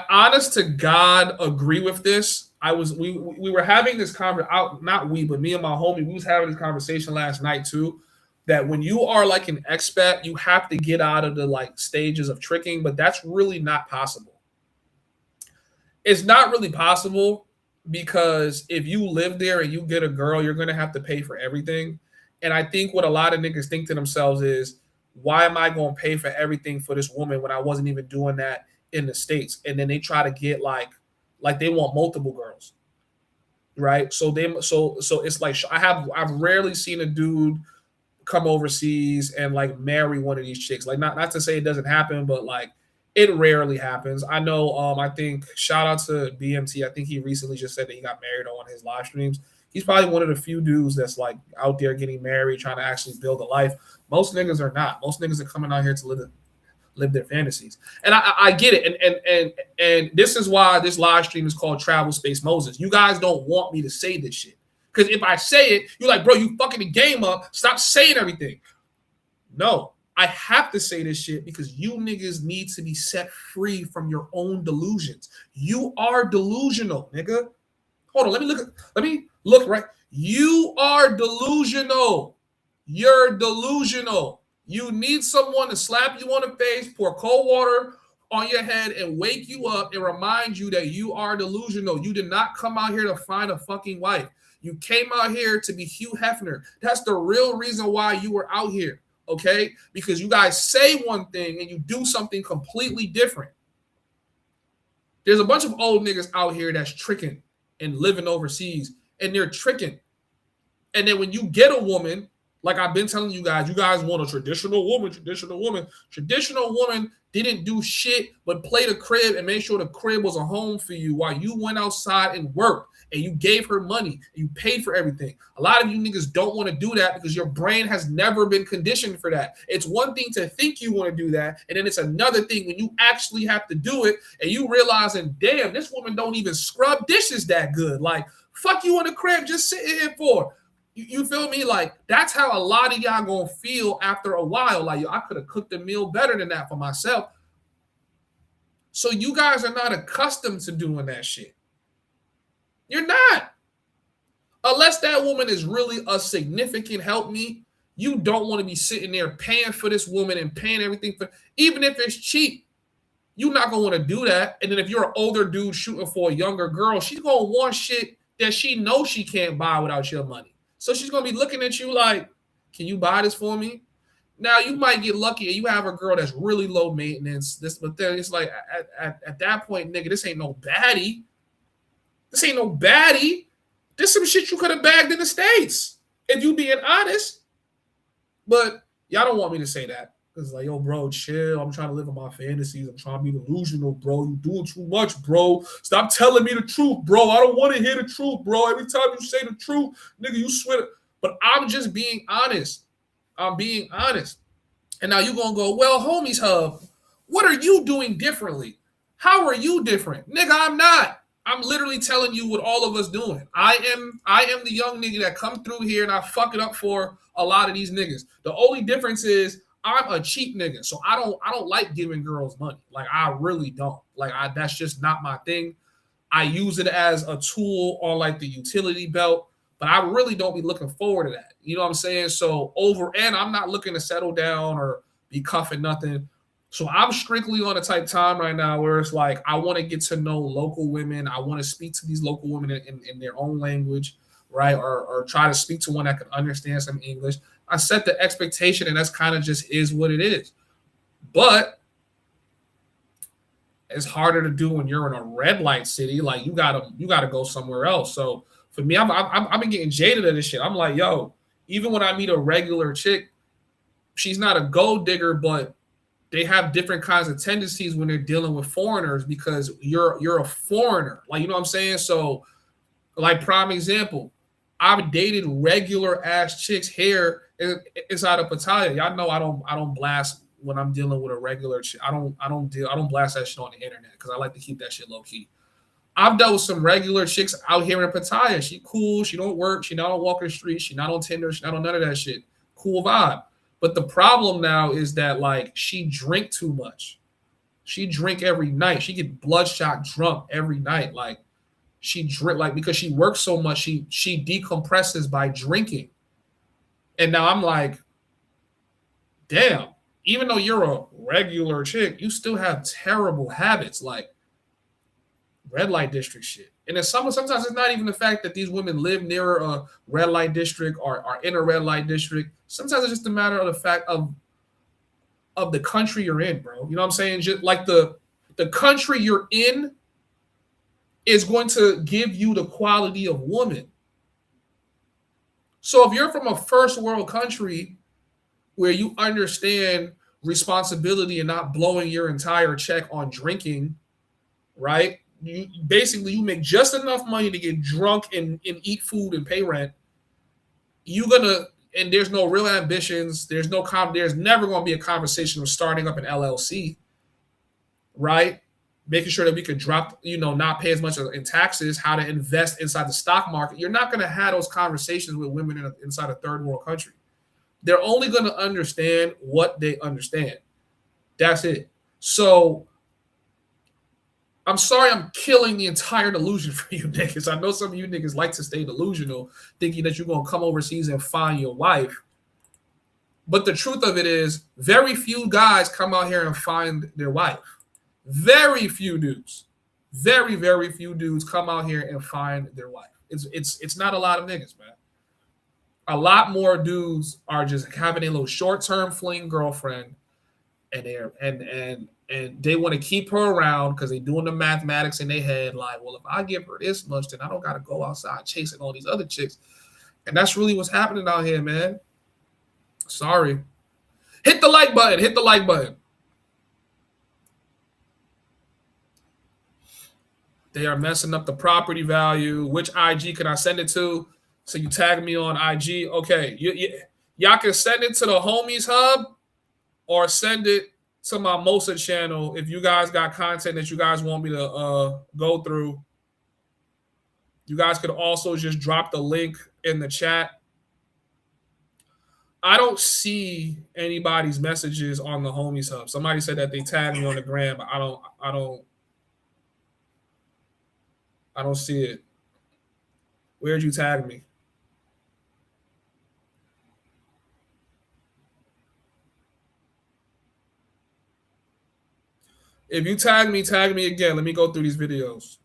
honest to God agree with this. We were having this conversation, not we, but me and my homie, we was having this conversation last night too, that when you are like an expat, you have to get out of the like stages of tricking, but that's really not possible. It's not really possible because if you live there and you get a girl, you're going to have to pay for everything. And I think what a lot of niggas think to themselves is, why am I going to pay for everything for this woman when I wasn't even doing that in the States? And then they try to get like they want multiple girls, right? So it's like I've rarely seen a dude come overseas and like marry one of these chicks. Like not to say it doesn't happen, but like it rarely happens. I know. I think shout out to BMT. I think he recently just said that he got married on one of his live streams. He's probably one of the few dudes that's like out there getting married, trying to actually build a life. Most niggas are not. Most niggas are coming out here to live their fantasies. And I get it. And this is why this live stream is called Travel Space Moses. You guys don't want me to say this shit. Because if I say it, you're like, bro, you fucking the game up. Stop saying everything. No, I have to say this shit because you niggas need to be set free from your own delusions. You are delusional, nigga. Hold on, let me look right. You are delusional. You're delusional. You need someone to slap you on the face, pour cold water on your head, and wake you up and remind you that you are delusional. You did not come out here to find a fucking wife. You came out here to be Hugh Hefner. That's the real reason why you were out here, okay? Because you guys say one thing and you do something completely different. There's a bunch of old niggas out here that's tricking and living overseas, and they're tricking. And then when you get a woman, like I've been telling you guys want a traditional woman. Traditional woman didn't do shit but play the crib and make sure the crib was a home for you while you went outside and worked and you gave her money and you paid for everything. A lot of you niggas don't want to do that because your brain has never been conditioned for that. It's one thing to think you want to do that, and then it's another thing when you actually have to do it and you realizing, damn, this woman don't even scrub dishes that good. Like, fuck you in the crib just sitting here for. You feel me? Like, that's how a lot of y'all gonna feel after a while. Like, yo, I could have cooked a meal better than that for myself. So you guys are not accustomed to doing that shit. You're not. Unless that woman is really a significant help me, you don't want to be sitting there paying for this woman and paying everything for, even if it's cheap. You're not gonna want to do that. And then if you're an older dude shooting for a younger girl, she's gonna want shit that she knows she can't buy without your money. So she's going to be looking at you like, can you buy this for me? Now, you might get lucky and you have a girl that's really low maintenance. But then it's like, at that point, nigga, this ain't no baddie. This ain't no baddie. This some shit you could have bagged in the States, if you being honest. But y'all don't want me to say that. It's like, yo, bro, chill. I'm trying to live in my fantasies. I'm trying to be delusional, bro. You doing too much, bro. Stop telling me the truth, bro. I don't want to hear the truth, bro. Every time you say the truth, nigga, you swear. But I'm just being honest. I'm being honest. And now you're going to go, well, homies hub, what are you doing differently? How are you different? Nigga, I'm not. I'm literally telling you what all of us doing. I am the young nigga that come through here and I fuck it up for a lot of these niggas. The only difference is I'm a cheap nigga, so I don't like giving girls money. Like, I really don't. Like, that's just not my thing. I use it as a tool on like the utility belt, but I really don't be looking forward to that. You know what I'm saying? So and I'm not looking to settle down or be cuffing nothing. So I'm strictly on a type time right now where it's like I want to get to know local women. I want to speak to these local women in their own language, right? Or try to speak to one that can understand some English. I set the expectation, and that's kind of just is what it is. But it's harder to do when you're in a red light city. Like, you gotta go somewhere else. So for me, I've been getting jaded at this shit. I'm like, yo, even when I meet a regular chick, she's not a gold digger, but they have different kinds of tendencies when they're dealing with foreigners because you're a foreigner. Like, you know what I'm saying? So, like, prime example, I've dated regular ass chicks here inside of Pattaya. Y'all know I don't blast when I'm dealing with a regular chick. I don't blast that shit on the internet because I like to keep that shit low key. I've dealt with some regular chicks out here in Pattaya. She cool. She don't work. She not on Walker Street. She not on Tinder. She not on none of that shit. Cool vibe. But the problem now is that like she drink too much. She drink every night. She get bloodshot drunk every night. Like she drink like because she works so much. She decompresses by drinking. And now I'm like, damn. Even though you're a regular chick, you still have terrible habits like red light district shit. And then sometimes it's not even the fact that these women live near a red light district or are in a red light district. Sometimes it's just a matter of the fact of the country you're in, bro. You know what I'm saying? Just like the country you're in is going to give you the quality of woman. So if you're from a first world country where you understand responsibility and not blowing your entire check on drinking, right? You make just enough money to get drunk and eat food and pay rent. And there's no real ambitions. There's never going to be a conversation of starting up an LLC, right? Making sure that we could drop, not pay as much in taxes, how to invest inside the stock market. You're not going to have those conversations with women inside a third world country. They're only going to understand what they understand. That's it. So I'm sorry I'm killing the entire delusion for you niggas. I know some of you niggas like to stay delusional, thinking that you're going to come overseas and find your wife. But the truth of it is, very few guys come out here and find their wife. Very few dudes. Very, very few dudes come out here and find their wife. It's not a lot of niggas, man. A lot more dudes are just having a little short-term fling girlfriend, and they want to keep her around because they're doing the mathematics in their head. Like, well, if I give her this much, then I don't got to go outside chasing all these other chicks. And that's really what's happening out here, man. Sorry. Hit the like button. Hit the like button. They are messing up the property value. Which IG can I send it to? So you tag me on IG. Okay. Y'all can send it to the Homies Hub or send it to my Mosa channel if you guys got content that you guys want me to go through. You guys could also just drop the link in the chat. I don't see anybody's messages on the Homies Hub. Somebody said that they tagged me on the gram, but I don't see it. Where'd you tag me? If you tag me again. Let me go through these videos.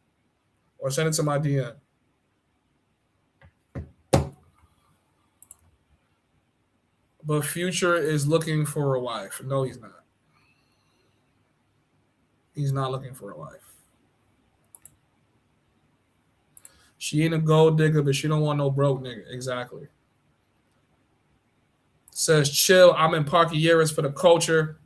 Or send it to my DM. But Future is looking for a wife. No, he's not. He's not looking for a wife. She ain't a gold digger, but she don't want no broke nigga. Exactly. Says, chill. I'm in Parquilleras for the culture.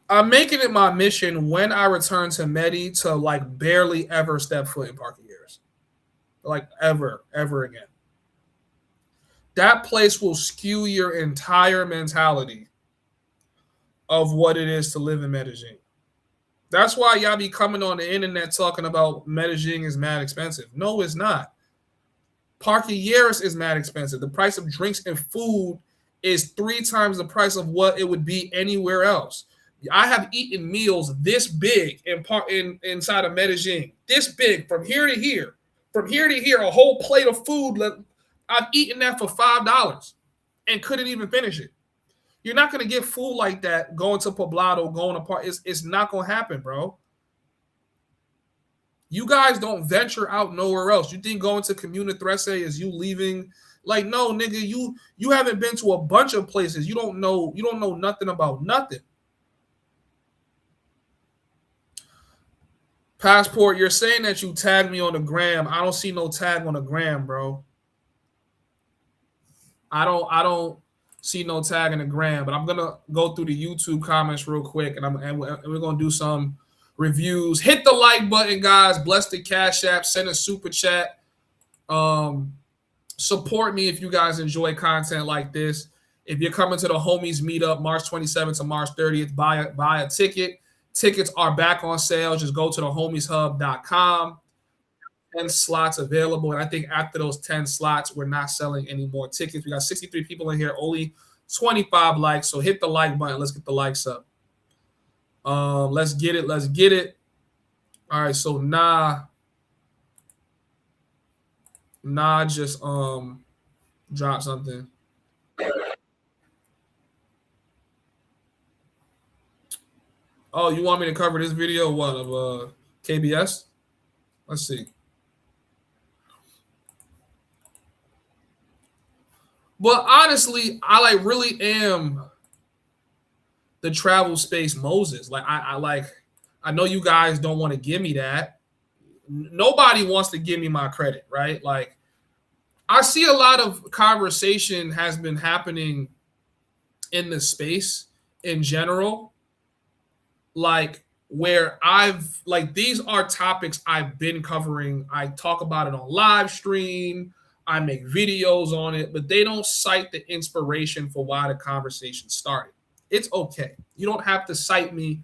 I'm making it my mission when I return to Medi to like barely ever step foot in Parquilleras. Like ever again. That place will skew your entire mentality of what it is to live in Medellin. That's why y'all be coming on the internet talking about Medellin is mad expensive. No, it's not. Parquilleras is mad expensive. The price of drinks and food is 3 times the price of what it would be anywhere else. I have eaten meals this big inside of Medellin, this big from here to here, a whole plate of food. I've eaten that for $5 and couldn't even finish it. You're not going to get food like that going to Poblado, going apart. It's not going to happen, bro. You guys don't venture out nowhere else. You think going to Comuna Trece is you leaving? Like, no, nigga, you haven't been to a bunch of places. You don't know nothing about nothing. Passport, you're saying that you tagged me on the gram. I don't see no tag on the gram, bro. I don't see no tag in the gram, but I'm gonna go through the YouTube comments real quick, and we're gonna do some reviews. Hit the like button, guys. Bless the Cash App. Send a super chat. Support me if you guys enjoy content like this. If you're coming to the homies meetup March 27th to March 30th, buy a ticket. Tickets are back on sale. Just go to thehomishub.com. 10 slots available. And I think after those 10 slots, we're not selling any more tickets. We got 63 people in here, only 25 likes. So hit the like button. Let's get the likes up. Let's get it. Let's get it. All right. So Nah just dropped something. Oh, you want me to cover this video? What of KBS? Let's see. But honestly, I really am the travel space Moses. Like I know you guys don't want to give me that. Nobody wants to give me my credit, right? Like I see a lot of conversation has been happening in the space in general, like where these are topics I've been covering. I talk about it on live stream. I make videos on it, but they don't cite the inspiration for why the conversation started. It's okay. You don't have to cite me,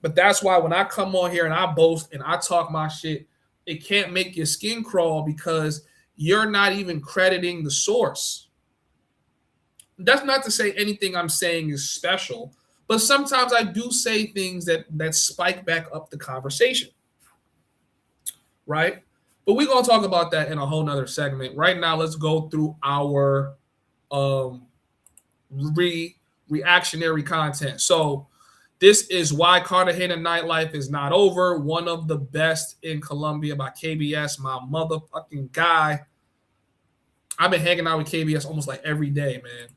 but that's why when I come on here and I boast and I talk my shit, it can't make your skin crawl because you're not even crediting the source. That's not to say anything I'm saying is special, but sometimes I do say things that spike back up the conversation, right? But we're going to talk about that in a whole nother segment. Right now, let's go through our reactionary content. So this is Why Cartagena Nightlife is Not Over, one of the best in Colombia by KBS, my motherfucking guy. I've been hanging out with KBS almost like every day, man.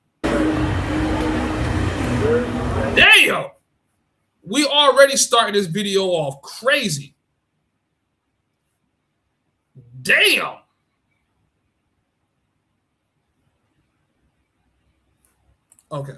Damn! We already started this video off crazy. Damn! Okay.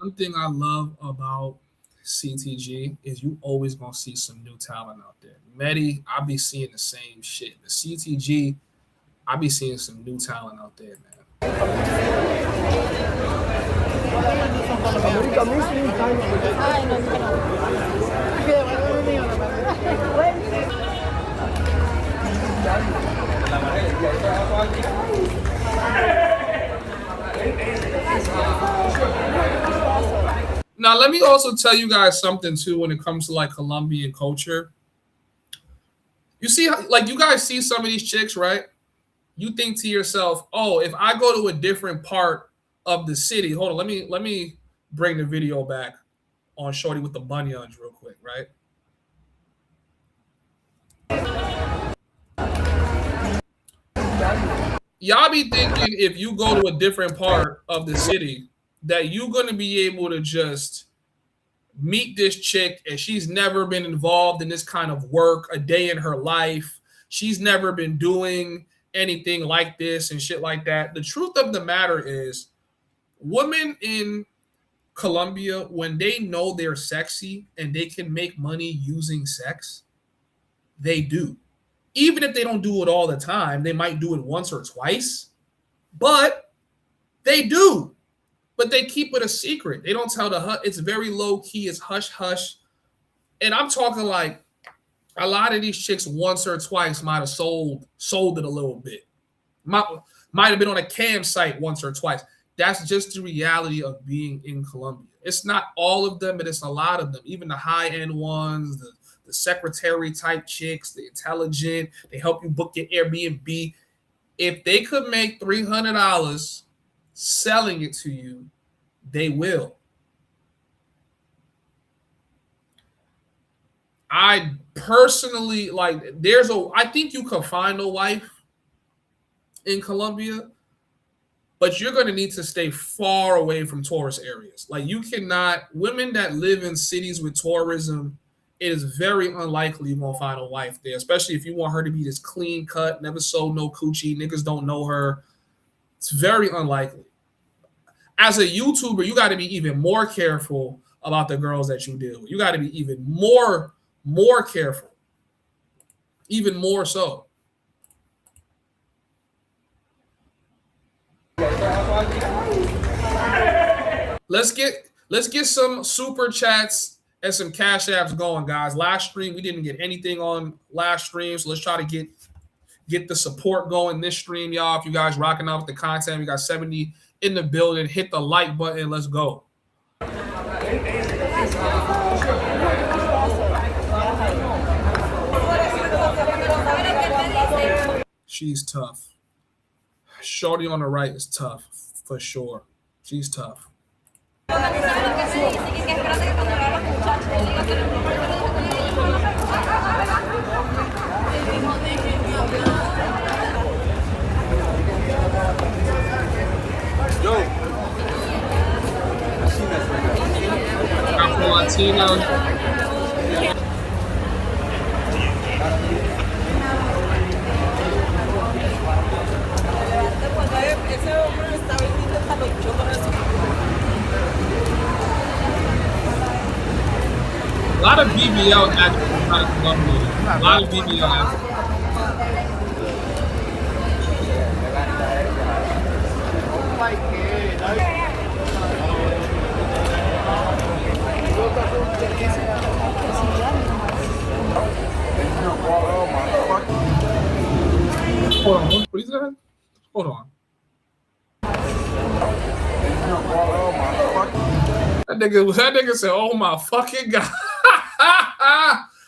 One thing I love about CTG is you always gonna see some new talent out there. Medi, I be seeing the same shit. The CTG, I be seeing some new talent out there, man. Now, let me also tell you guys something too when it comes to like Colombian culture. You see, like you guys see some of these chicks, right? You think to yourself, oh, if I go to a different part of the city, hold on, let me bring the video back on Shorty with the bunions real quick, right? Y'all be thinking if you go to a different part of the city that you're going to be able to just meet this chick and she's never been involved in this kind of work a day in her life. She's never been doing anything like this and shit like that. The truth of the matter is women in Colombia, when they know they're sexy and they can make money using sex, they do. Even if they don't do it all the time, they might do it once or twice, but they do. But they keep it a secret. They don't tell it's very low key. It's hush hush. And I'm talking like a lot of these chicks once or twice might have sold it a little bit. Might have been on a cam site once or twice. That's just the reality of being in Colombia. It's not all of them, but it's a lot of them. Even the high-end ones, the secretary type chicks, the intelligent, they help you book your Airbnb. If they could make $300 selling it to you, they will. I personally I think you can find a wife in Colombia, but you're going to need to stay far away from tourist areas. Like you cannot, women that live in cities with tourism, it is very unlikely you're gonna find a wife there, especially if you want her to be this clean cut, never sold no coochie, niggas don't know her. It's very unlikely. As a YouTuber, you got to be even more careful about the girls that you deal with. You got to be even more careful, even more so. Let's get some super chats and some cash apps going, guys. Last stream we didn't get anything on last stream, so let's try to get the support going this stream, y'all. If you guys rocking out with the content, we got 70 in the building. Hit the like button. Let's go. She's tough. Shorty on the right is tough for sure. She's tough. Yo. Afro Latino. A lot of BBL actors out of Colombia. A lot of BBL actors. Hold on, what is that? Hold on. That nigga said, "Oh my fucking God."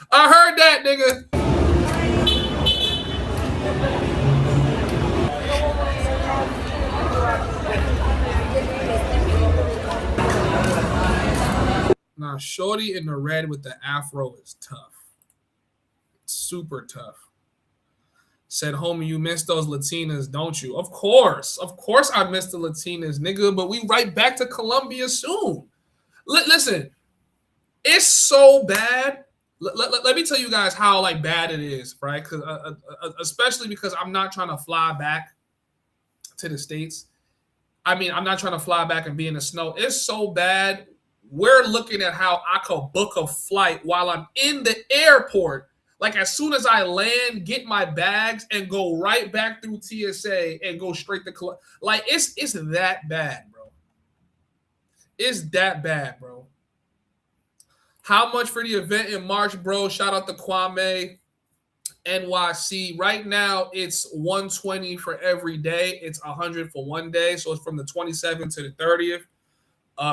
I heard that, nigga. Now, shorty in the red with the afro is tough. Super tough. Said, homie, you miss those Latinas, don't you? Of course I miss the Latinas, nigga, but we right back to Colombia soon. Listen, it's so bad. Let me tell you guys how like bad it is, right? Because especially because I'm not trying to fly back to the States. I mean, I'm not trying to fly back and be in the snow. It's so bad. We're looking at how I could book a flight while I'm in the airport. Like as soon as I land, get my bags and go right back through TSA and go straight to like it's that bad, bro. It's that bad, bro. How much for the event in March, bro? Shout out to Kwame NYC. Right now, it's $120 for every day. It's $100 for one day. So it's from the 27th to the 30th.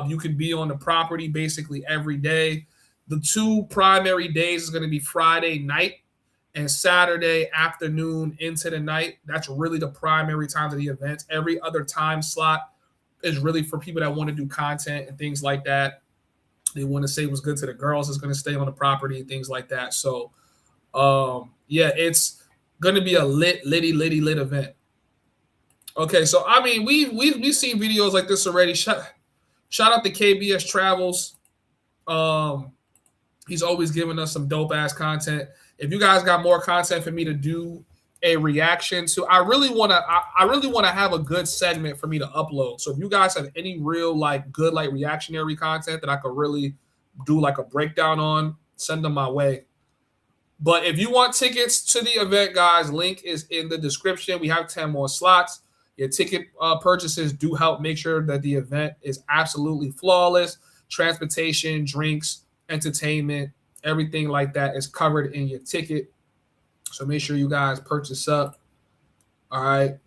You can be on the property basically every day. The two primary days is going to be Friday night and Saturday afternoon into the night. That's really the primary times of the event. Every other time slot is really for people that want to do content and things like that. They want to say what's good to the girls that's going to stay on the property, things like that. So, yeah, it's going to be a lit event. Okay, so I mean, we've seen videos like this already. Shout out to KBS Travels. He's always giving us some dope ass content. If you guys got more content for me to do a reaction to, I really want to have a good segment for me to upload. So if you guys have any real like good like reactionary content that I could really do like a breakdown on, send them my way. But if you want tickets to the event, guys, link is in the description. We have 10 more slots. Your ticket purchases do help make sure that the event is absolutely flawless. Transportation, drinks, entertainment, everything like that is covered in your ticket. So make sure you guys purchase up. All right.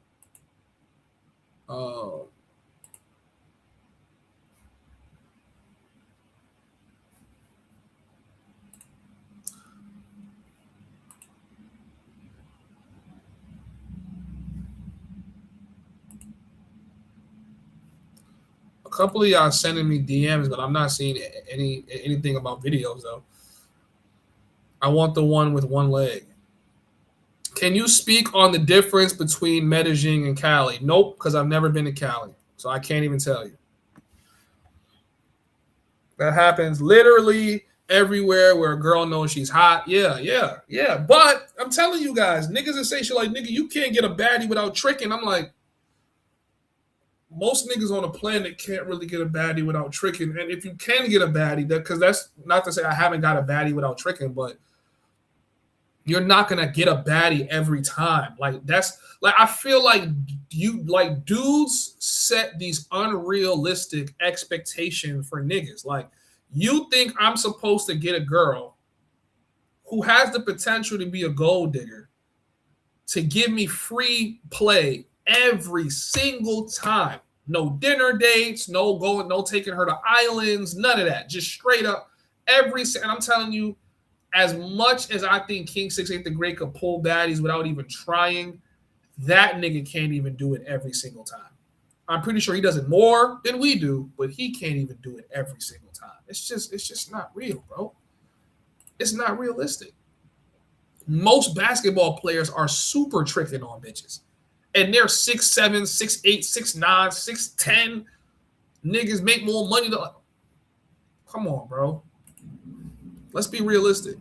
A couple of y'all sending me DMs, but I'm not seeing anything about videos though. I want the one with one leg. Can you speak on the difference between Medellin and Cali? Nope, because I've never been to Cali, so I can't even tell you. That happens literally everywhere where a girl knows she's hot. Yeah. But I'm telling you guys, niggas that say shit like, nigga, you can't get a baddie without tricking. I'm like, most niggas on the planet can't really get a baddie without tricking. And if you can get a baddie, because that's not to say I haven't got a baddie without tricking, but you're not gonna get a baddie every time. Like that's like I feel like you like dudes set these unrealistic expectations for niggas. Like you think I'm supposed to get a girl who has the potential to be a gold digger to give me free play every single time. No dinner dates, no going, no taking her to islands, none of that. Just straight up and I'm telling you, as much as I think King 6 8 the Great could pull baddies without even trying, that nigga can't even do it every single time. I'm pretty sure he does it more than we do, but he can't even do it every single time. It's just not real, bro. It's not realistic. Most basketball players are super tricking on bitches. And they're 6'7", 6'8", 6'9", 6'10". Niggas make more money than. Come on, bro. Let's be realistic.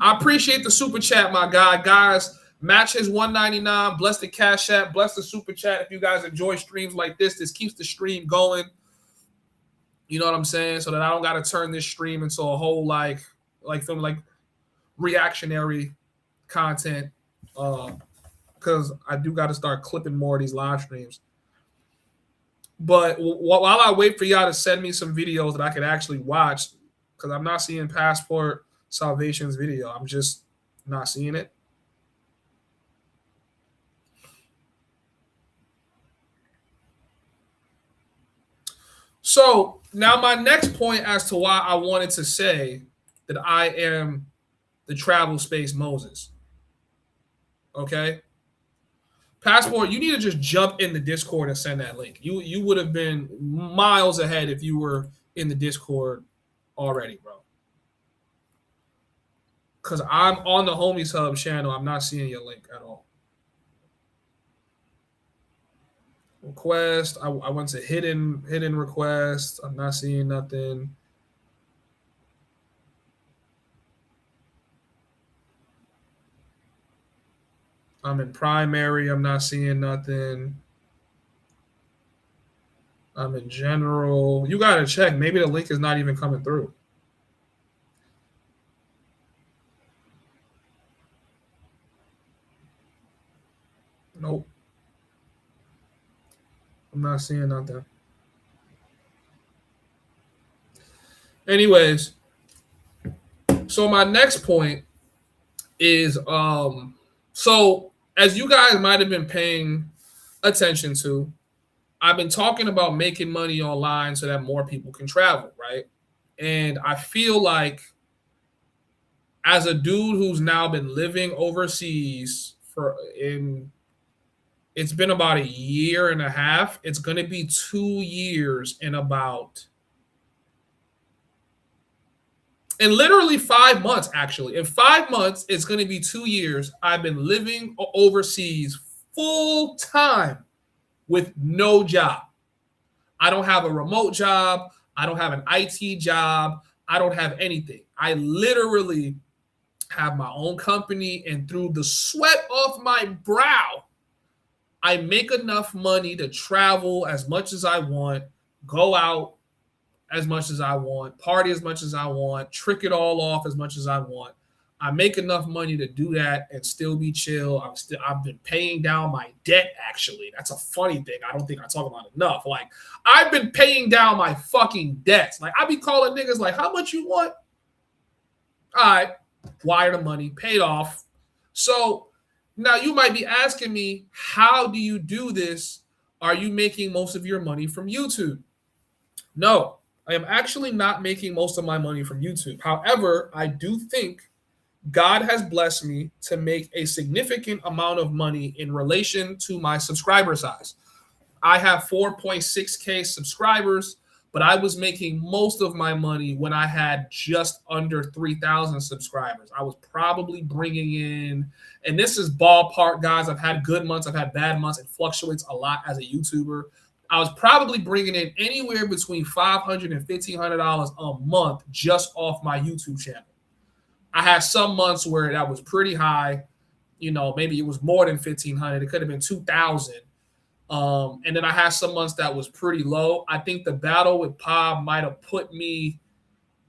I appreciate the super chat, my guy. Guys, match his $1.99. Bless the Cash App. Bless the super chat. If you guys enjoy streams like this keeps the stream going. You know what I'm saying? So that I don't got to turn this stream into a whole like reactionary content. Because I do got to start clipping more of these live streams. But while I wait for y'all to send me some videos that I can actually watch, because I'm not seeing Passport Salvation's video. I'm just not seeing it. So now my next point as to why I wanted to say that I am the travel space Moses. Okay? Passport, you need to just jump in the Discord and send that link. You would have been miles ahead if you were in the Discord already, bro. Because I'm on the Homies Hub channel. I'm not seeing your link at all. Request. I went to hidden request. I'm not seeing nothing. I'm in primary. I'm not seeing nothing. I'm in general. You got to check. Maybe the link is not even coming through. Nope. I'm not seeing nothing. Anyways, so my next point is so as you guys might have been paying attention to, I've been talking about making money online so that more people can travel, right? And I feel like as a dude who's now been living overseas it's been about a year and a half. It's going to be 2 years in literally 5 months, actually. In 5 months, it's going to be 2 years. I've been living overseas full time with no job. I don't have a remote job. I don't have an IT job. I don't have anything. I literally have my own company, and through the sweat off my brow, I make enough money to travel as much as I want, go out as much as I want, party as much as I want, trick it all off as much as I want. I make enough money to do that and still be chill. I've been paying down my debt, actually. That's a funny thing. I don't think I talk about enough. Like, I've been paying down my fucking debts. Like, I be calling niggas like, how much you want? All right, wire the money, paid off. So now you might be asking me, how do you do this? Are you making most of your money from YouTube? No, I am actually not making most of my money from YouTube. However, I do think God has blessed me to make a significant amount of money in relation to my subscriber size. I have 4.6K subscribers, but I was making most of my money when I had just under 3,000 subscribers. I was probably bringing in, and this is ballpark, guys. I've had good months. I've had bad months. It fluctuates a lot as a YouTuber. I was probably bringing in anywhere between $500 and $1,500 a month just off my YouTube channel. I had some months where that was pretty high. You know, maybe it was more than 1,500. It could have been 2,000. And then I had some months that was pretty low. I think the battle with Pop might have put me,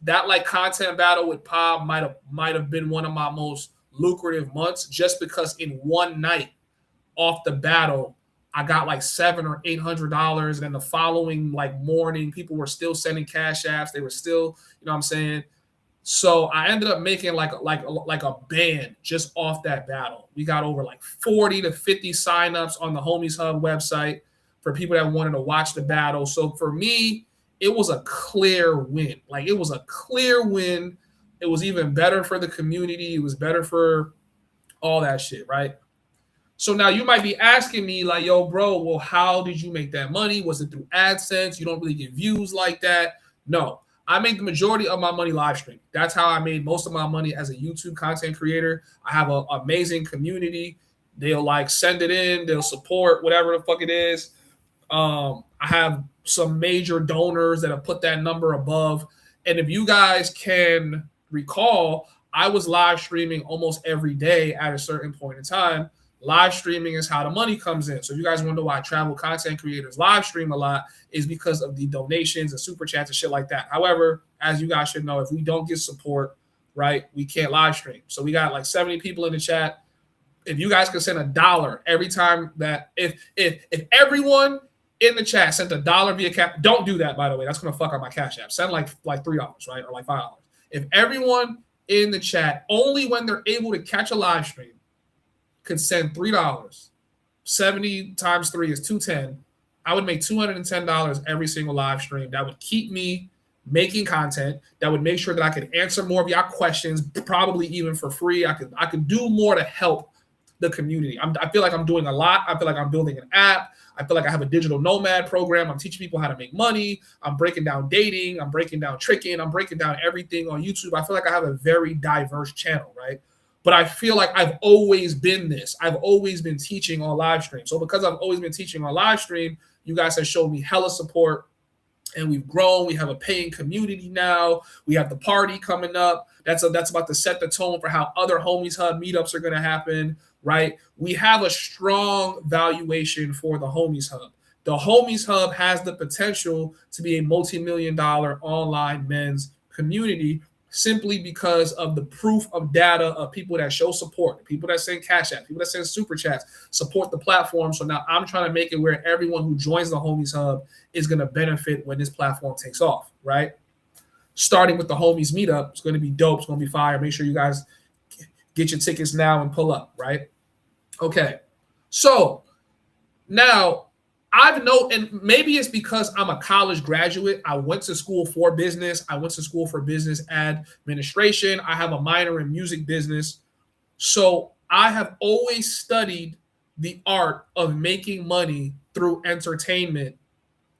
that like content battle with Pop might have been one of my most lucrative months, just because in one night off the battle, I got like $700 or $800, and then the following like morning, people were still sending cash apps. They were still, you know what I'm saying? So I ended up making like a band just off that battle. We got over like 40 to 50 signups on the Homies Hub website for people that wanted to watch the battle. So for me, it was a clear win. Like, it was a clear win. It was even better for the community. It was better for all that shit, right? So now you might be asking me like, yo, bro, well, how did you make that money? Was it through AdSense? You don't really get views like that. No, I made the majority of my money live streaming. That's how I made most of my money as a YouTube content creator. I have an amazing community. They'll like send it in. They'll support whatever the fuck it is. I have some major donors that have put that number above. And if you guys can recall, I was live streaming almost every day at a certain point in time. Live streaming is how the money comes in. So if you guys wonder why travel content creators live stream a lot, is because of the donations and super chats and shit like that. However, as you guys should know, if we don't get support, right, we can't live stream. So we got like 70 people in the chat. If you guys could send $1 every time that, if everyone in the chat sent $1 via cap, don't do that, by the way. That's gonna fuck up my Cash App. Send like $3, right, or like $5. If everyone in the chat, only when they're able to catch a live stream, could send $3, 70 times 3 is 210. I would make $210 every single live stream. That would keep me making content. That would make sure that I could answer more of your questions, probably even for free. I could do more to help the community. I feel like I'm doing a lot. I feel like I'm building an app. I feel like I have a digital nomad program. I'm teaching people how to make money. I'm breaking down dating. I'm breaking down tricking. I'm breaking down everything on YouTube. I feel like I have a very diverse channel, right? But I feel like I've always been this. I've always been teaching on live stream. So because I've always been teaching on live stream, you guys have shown me hella support, and we've grown. We have a paying community now. We have the party coming up. That's about to set the tone for how other Homies Hub meetups are going to happen, right? We have a strong valuation for the Homies Hub. The Homies Hub has the potential to be a multi-million-dollar online men's community, simply because of the proof of data of people that show support, people that send cash apps, people that send super chats, support the platform. So now I'm trying to make it where everyone who joins the Homies Hub is going to benefit when this platform takes off, right? Starting with the Homies Meetup, it's going to be dope. It's going to be fire. Make sure you guys get your tickets now and pull up, right? Okay. So now I've known, and maybe it's because I'm a college graduate. I went to school for business. I went to school for business administration. I have a minor in music business. So I have always studied the art of making money through entertainment,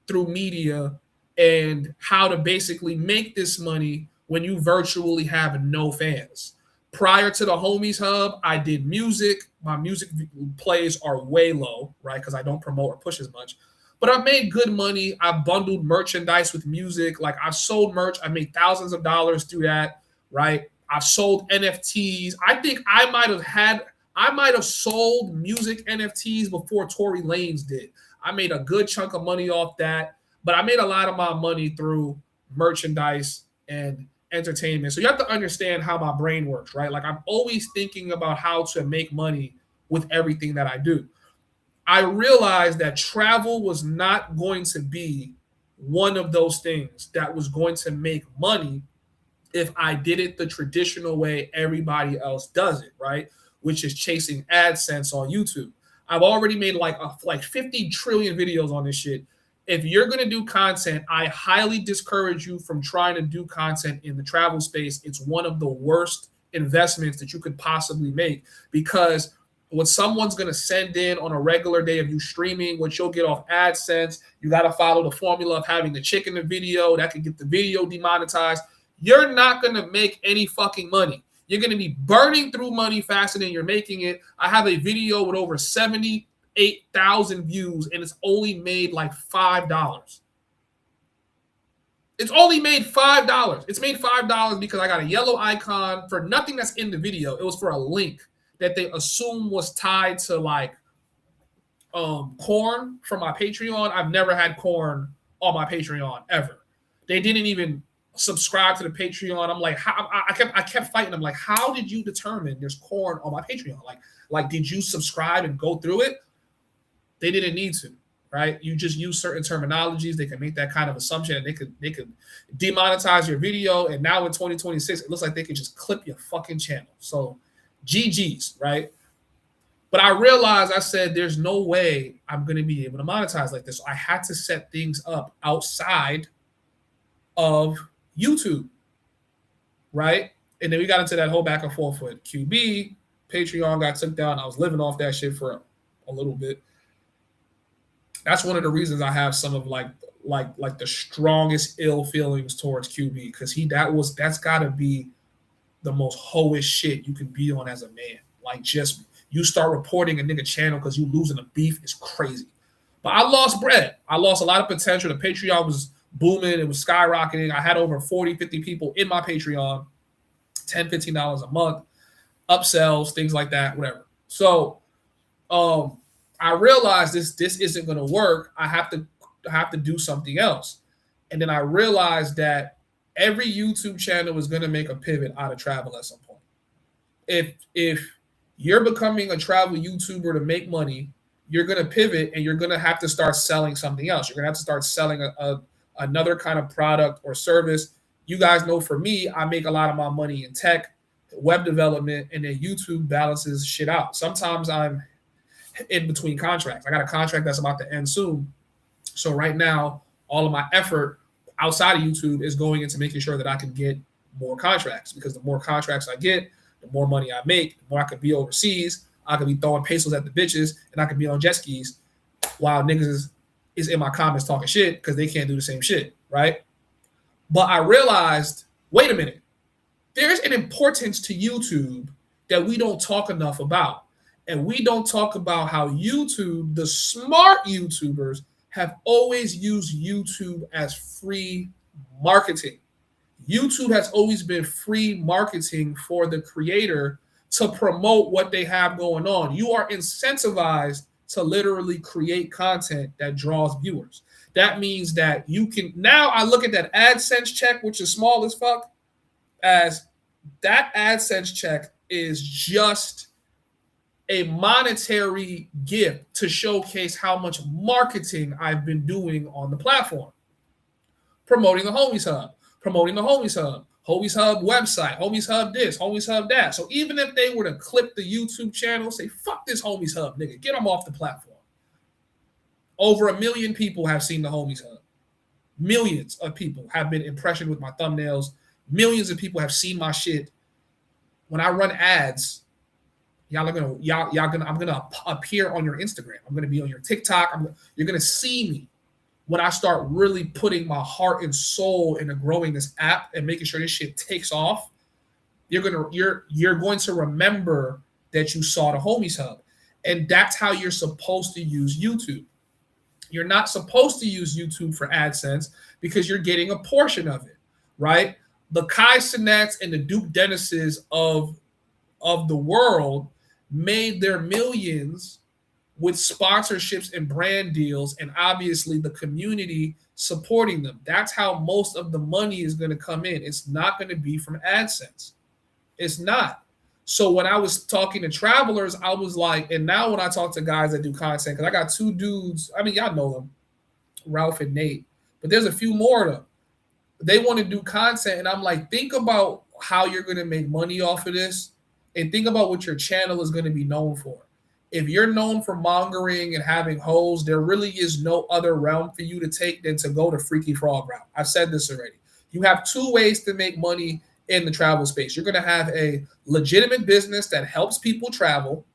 through media, and how to basically make this money when you virtually have no fans. Prior to the Homies Hub, I did music. My music plays are way low, right? Because I don't promote or push as much. But I made good money. I bundled merchandise with music. Like, I sold merch. I made thousands of dollars through that, right? I've sold NFTs. I think I might have sold music NFTs before Tory Lanez did. I made a good chunk of money off that. But I made a lot of my money through merchandise and entertainment. So you have to understand how my brain works, right? Like, I'm always thinking about how to make money with everything that I do. I realized that travel was not going to be one of those things that was going to make money if I did it the traditional way everybody else does it, right? Which is chasing AdSense on YouTube. I've already made like 50 trillion videos on this shit. If you're going to do content, I highly discourage you from trying to do content in the travel space. It's one of the worst investments that you could possibly make, because what someone's going to send in on a regular day of you streaming, what you'll get off AdSense, you got to follow the formula of having the chick in the video that can get the video demonetized. You're not going to make any fucking money. You're going to be burning through money faster than you're making it. I have a video with over 70 8,000 views and it's only made like $5. It's only made $5. It's made $5 because I got a yellow icon for nothing that's in the video. It was for a link that they assume was tied to like corn from my Patreon. I've never had corn on my Patreon ever. They didn't even subscribe to the Patreon. I'm like, how, I kept fighting them. Like, how did you determine there's corn on my Patreon? Like, did you subscribe and go through it? They didn't need to. Right? You just use certain terminologies. They can make that kind of assumption, and they could demonetize your video. And now in 2026, it looks like they could just clip your fucking channel. So, GG's, right? But I realized, I said, there's no way I'm going to be able to monetize like this. So I had to set things up outside of YouTube, right? And then we got into that whole back and forth with QB. Patreon got took down. I was living off that shit for a little bit. That's one of the reasons I have some of like the strongest ill feelings towards QB, because that's got to be the most hoish shit you can be on as a man. Like, just you start reporting a nigga channel because you losing a beef is crazy. But I lost bread. I lost a lot of potential. The Patreon was booming. It was skyrocketing. I had over 40, 50 people in my Patreon, $10, $15 a month, upsells, things like that, whatever. So, I realized this isn't going to work. I have to do something else. And then I realized that every YouTube channel is going to make a pivot out of travel at some point. If you're becoming a travel YouTuber to make money, you're going to pivot and you're going to have to start selling something else. You're going to have to start selling another kind of product or service. You guys know, for me, I make a lot of my money in tech, web development, and then YouTube balances shit out. Sometimes I'm in between contracts. I got a contract that's about to end soon. So right now, all of my effort outside of YouTube is going into making sure that I can get more contracts, because the more contracts I get, the more money I make, the more I could be overseas. I could be throwing pesos at the bitches, and I could be on jet skis while niggas is in my comments talking shit because they can't do the same shit, right? But I realized, wait a minute, there's an importance to YouTube that we don't talk enough about. And we don't talk about how YouTube, the smart YouTubers, have always used YouTube as free marketing. YouTube has always been free marketing for the creator to promote what they have going on. You are incentivized to literally create content that draws viewers. That means that you can, now I look at that AdSense check, which is small as fuck, as that AdSense check is just a monetary gift to showcase how much marketing I've been doing on the platform. Promoting the Homies Hub, promoting the Homies Hub website, Homies Hub this, Homies Hub that. So even if they were to clip the YouTube channel, say, fuck this Homies Hub, nigga, get them off the platform. Over 1 million people have seen the Homies Hub. Millions of people have been impressioned with my thumbnails. Millions of people have seen my shit. When I run ads, I'm gonna appear on your Instagram. I'm gonna be on your TikTok. You're gonna see me when I start really putting my heart and soul into growing this app and making sure this shit takes off. You're going to remember that you saw the Homies Hub, and that's how you're supposed to use YouTube. You're not supposed to use YouTube for AdSense because you're getting a portion of it, right? The Kai Cenats and the Duke Dennises of the world made their millions with sponsorships and brand deals, and obviously the community supporting them. That's how most of the money is going to come in. It's not going to be from AdSense. It's not. So when I was talking to travelers, I was like, and now when I talk to guys that do content, because I got 2 dudes, I mean, y'all know them, Ralph and Nate, but there's a few more of them. They want to do content, and I'm like, think about how you're going to make money off of this, and think about what your channel is going to be known for. If you're known for mongering and having hoes, there really is no other realm for you to take than to go the Freaky Frog route. I've said this already. You have 2 ways to make money in the travel space. You're going to have a legitimate business that helps people travel,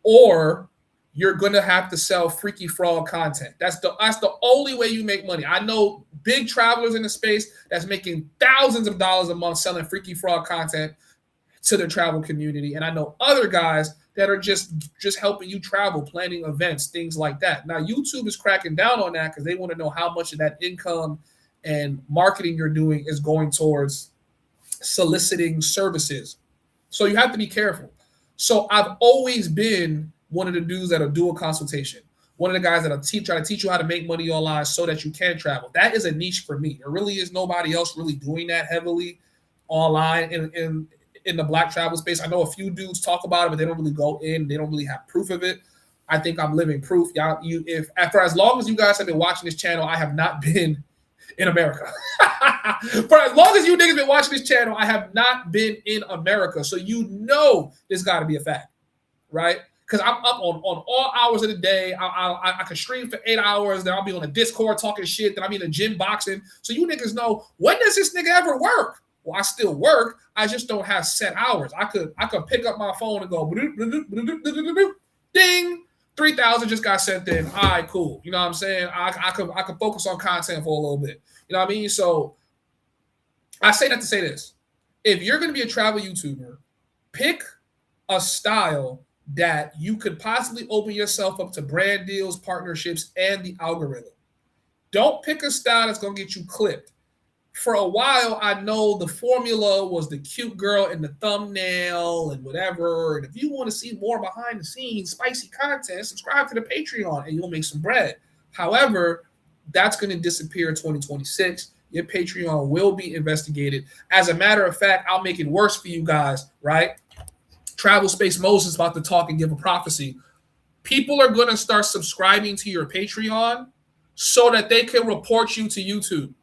or you're going to have to sell Freaky Frog content. That's the only way you make money. I know big travelers in the space that's making thousands of dollars a month selling Freaky Frog content to the travel community. And I know other guys that are just helping you travel, planning events, things like that. Now, YouTube is cracking down on that because they want to know how much of that income and marketing you're doing is going towards soliciting services. So you have to be careful. So I've always been one of the dudes that'll do a consultation. One of the guys that'll try to teach you how to make money online so that you can travel. That is a niche for me. There really is nobody else really doing that heavily online in the Black travel space. I know a few dudes talk about it, but they don't really go in. They don't really have proof of it. I think I'm living proof. Y'all, for as long as you guys have been watching this channel, I have not been in America. For as long as you niggas been watching this channel, I have not been in America. So you know this got to be a fact, right? Because I'm up on all hours of the day. I can stream for 8 hours. Then I'll be on a Discord talking shit. Then I'll be in the gym boxing. So you niggas know, when does this nigga ever work? Well, I still work. I just don't have set hours. I could pick up my phone and go, ding, 3,000 just got sent in. All right, cool. You know what I'm saying? I could focus on content for a little bit. You know what I mean? So I say that to say this. If you're going to be a travel YouTuber, pick a style that you could possibly open yourself up to brand deals, partnerships, and the algorithm. Don't pick a style that's going to get you clipped. For a while, I know the formula was the cute girl in the thumbnail and whatever. And if you want to see more behind the scenes, spicy content, subscribe to the Patreon and you'll make some bread. However, that's going to disappear in 2026. Your Patreon will be investigated. As a matter of fact, I'll make it worse for you guys, right? Travel Space Moses is about to talk and give a prophecy. People are going to start subscribing to your Patreon so that they can report you to YouTube.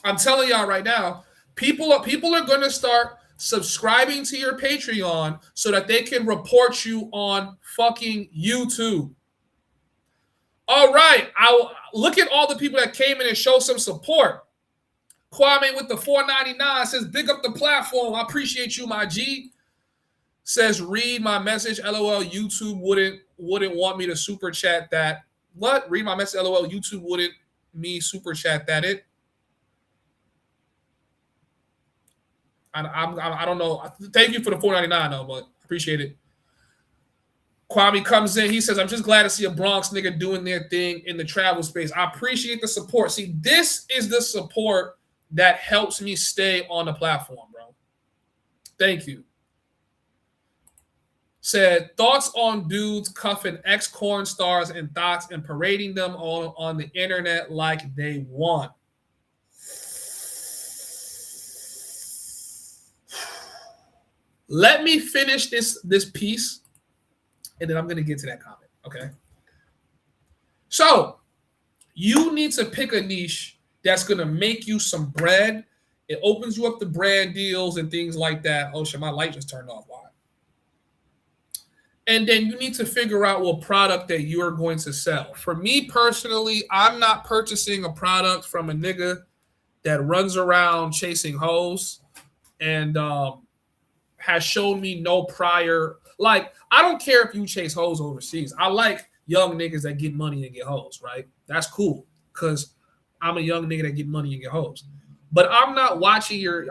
I'm telling y'all right now, people are going to start subscribing to your Patreon so that they can report you on fucking YouTube. All right, I'll look at all the people that came in and showed some support. Kwame with the $4.99 says, big up the platform. I appreciate you, my G. Says, read my message. LOL, YouTube wouldn't want me to super chat that. What? Read my message. LOL, YouTube wouldn't me super chat that it. I don't know. Thank you for the $4.99 though, but appreciate it. Kwame comes in. He says, I'm just glad to see a Bronx nigga doing their thing in the travel space. I appreciate the support. See, this is the support that helps me stay on the platform, bro. Thank you. Said, thoughts on dudes cuffing ex-corn stars and thoughts and parading them on the internet like they want. Let me finish this piece, and then I'm going to get to that comment, okay? So, you need to pick a niche that's going to make you some bread. It opens you up to brand deals and things like that. Oh, shit, my light just turned off. Why? And then you need to figure out what product that you are going to sell. For me personally, I'm not purchasing a product from a nigga that runs around chasing hoes and has shown me no prior. Like, I don't care if you chase hoes overseas. I like young niggas that get money and get hoes, right? That's cool because I'm a young nigga that get money and get hoes. But I'm not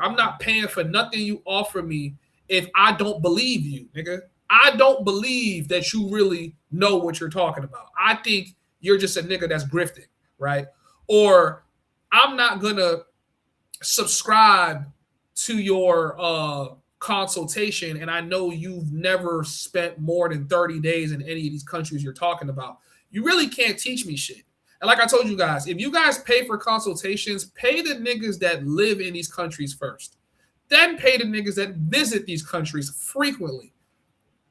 I'm not paying for nothing you offer me if I don't believe you, nigga. I don't believe that you really know what you're talking about. I think you're just a nigga that's grifting, right? Or I'm not going to subscribe to your consultation, and I know you've never spent more than 30 days in any of these countries you're talking about. You really can't teach me shit. And like I told you guys, if you guys pay for consultations, pay the niggas that live in these countries first. Then pay the niggas that visit these countries frequently.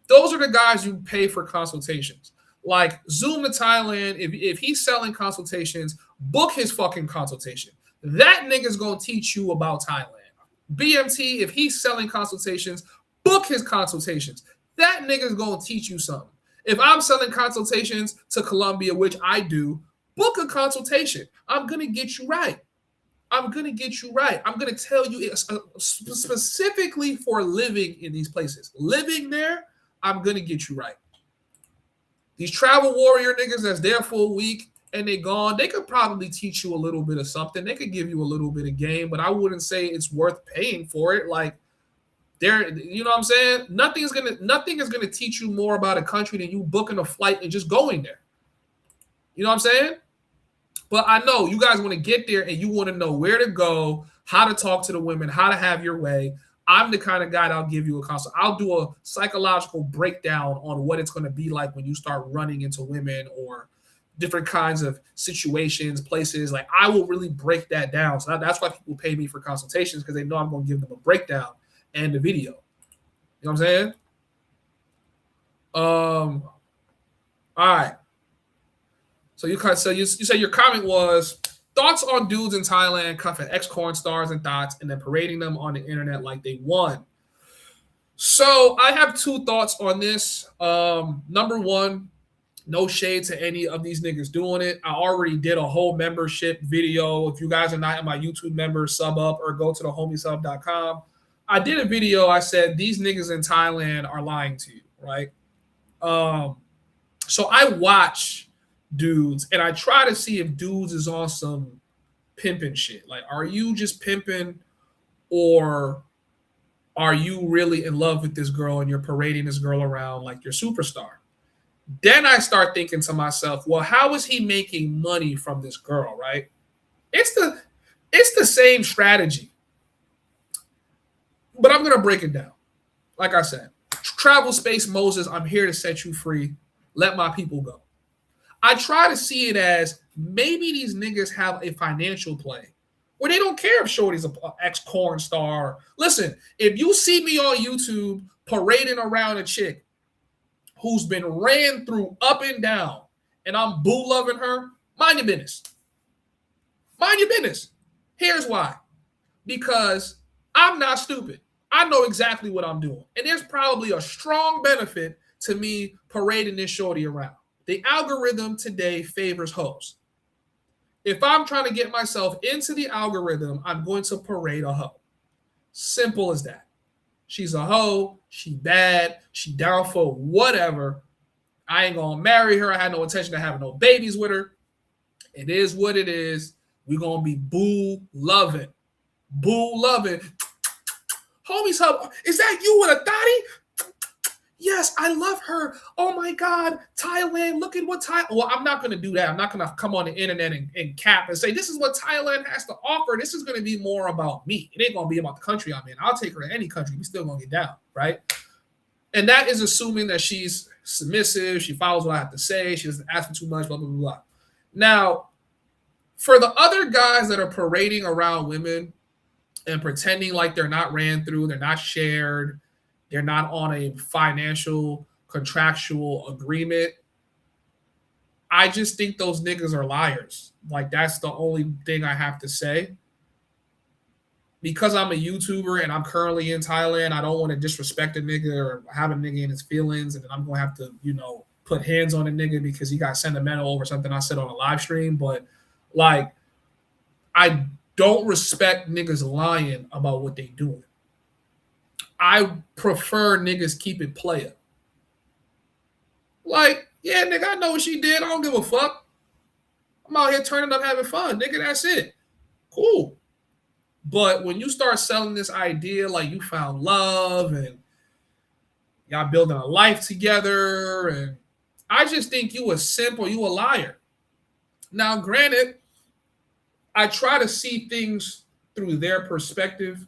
Those are the guys you pay for consultations. Like Zoom to Thailand, if he's selling consultations, book his fucking consultation. That nigga's going to teach you about Thailand. BMT, if he's selling consultations, book his consultations. That nigga's going to teach you something. If I'm selling consultations to Colombia, which I do, book a consultation. I'm going to get you right. I'm going to get you right. I'm going to tell you specifically for living in these places. Living there, I'm going to get you right. These travel warrior niggas that's there for a week and they gone, they could probably teach you a little bit of something. They could give you a little bit of game, but I wouldn't say it's worth paying for it. Like, There, you know what I'm saying? Nothing is gonna teach you more about a country than you booking a flight and just going there. You know what I'm saying? But I know you guys want to get there and you want to know where to go, how to talk to the women, how to have your way. I'm the kind of guy that'll give you a consult. I'll do a psychological breakdown on what it's going to be like when you start running into women or different kinds of situations, places. Like I will really break that down. So that's why people pay me for consultations, because they know I'm going to give them a breakdown and the video. You know what I'm saying? All right. So you say your comment was thoughts on dudes in Thailand cuffing ex-corn stars and thoughts and then parading them on the internet like they won. So I have two thoughts on this. Number one, no shade to any of these niggas doing it. I already did a whole membership video. If you guys are not in my YouTube members, sub up or go to thehomiesub.com. I did a video. I said these niggas in Thailand are lying to you, right? So I watch dudes and I try to see if dudes is on some pimping shit. Like, are you just pimping, or are you really in love with this girl and you're parading this girl around like your superstar? Then I start thinking to myself, well, how is he making money from this girl, right? It's the same strategy. But I'm going to break it down. Like I said, travel space Moses, I'm here to set you free. Let my people go. I try to see it as maybe these niggas have a financial play where they don't care if Shorty's an ex-corn star. Listen, if you see me on YouTube parading around a chick who's been ran through up and down and I'm boo loving her, mind your business. Mind your business. Here's why. Because I'm not stupid. I know exactly what I'm doing. And there's probably a strong benefit to me parading this shorty around. The algorithm today favors hoes. If I'm trying to get myself into the algorithm, I'm going to parade a hoe. Simple as that. She's a hoe. She bad. She down for whatever. I ain't going to marry her. I had no intention of having no babies with her. It is what it is. We're going to be boo loving. Boo loving. Homies hub, is that you with a thotty? Yes, I love her. Oh my God, Thailand, look at what Thailand. Well, I'm not going to do that. I'm not going to come on the internet and cap and say, this is what Thailand has to offer. This is going to be more about me. It ain't going to be about the country I'm in. I'll take her to any country. We still going to get down, right? And that is assuming that she's submissive. She follows what I have to say. She doesn't ask for too much, blah, blah, blah, blah. Now, for the other guys that are parading around women and pretending like they're not ran through, they're not shared, they're not on a financial, contractual agreement, I just think those niggas are liars. Like, that's the only thing I have to say. Because I'm a YouTuber and I'm currently in Thailand, I don't want to disrespect a nigga or have a nigga in his feelings, and then I'm going to have to, put hands on a nigga because he got sentimental over something I said on a live stream. But, like, I don't respect niggas lying about what they doing. I prefer niggas keep it player. Like, yeah, nigga, I know what she did. I don't give a fuck. I'm out here turning up having fun. Nigga, that's it. Cool. But when you start selling this idea like you found love and y'all building a life together, and I just think you a simp or you a liar. Now, granted, I try to see things through their perspective,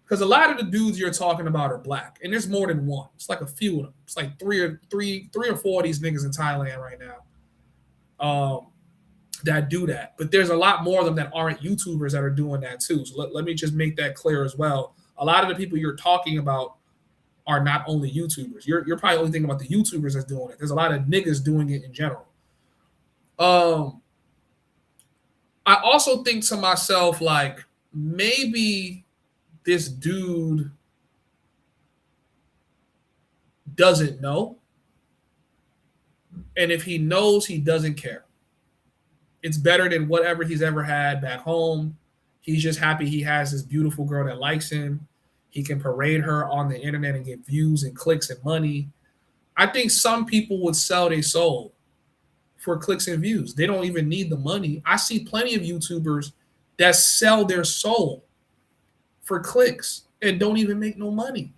because a lot of the dudes you're talking about are black, and there's more than one. It's like a few of them. It's like three or four of these niggas in Thailand right now that do that. But there's a lot more of them that aren't YouTubers that are doing that too. So let me just make that clear as well. A lot of the people you're talking about are not only YouTubers. You're probably only thinking about the YouTubers that's doing it. There's a lot of niggas doing it in general. I also think to myself, like, maybe this dude doesn't know. And if he knows, he doesn't care. It's better than whatever he's ever had back home. He's just happy he has this beautiful girl that likes him. He can parade her on the internet and get views and clicks and money. I think some people would sell their soul for clicks and views. They don't even need the money. I see plenty of YouTubers that sell their soul for clicks and don't even make no money.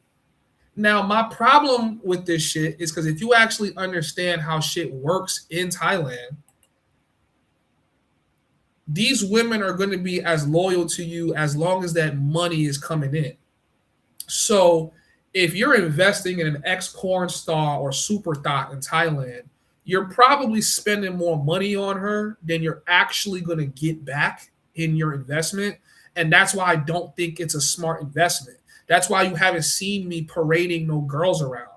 Now, my problem with this shit is because if you actually understand how shit works in Thailand, these women are going to be as loyal to you as long as that money is coming in. So if you're investing in an ex-porn star or super thought in Thailand, you're probably spending more money on her than you're actually going to get back in your investment. And that's why I don't think it's a smart investment. That's why you haven't seen me parading no girls around.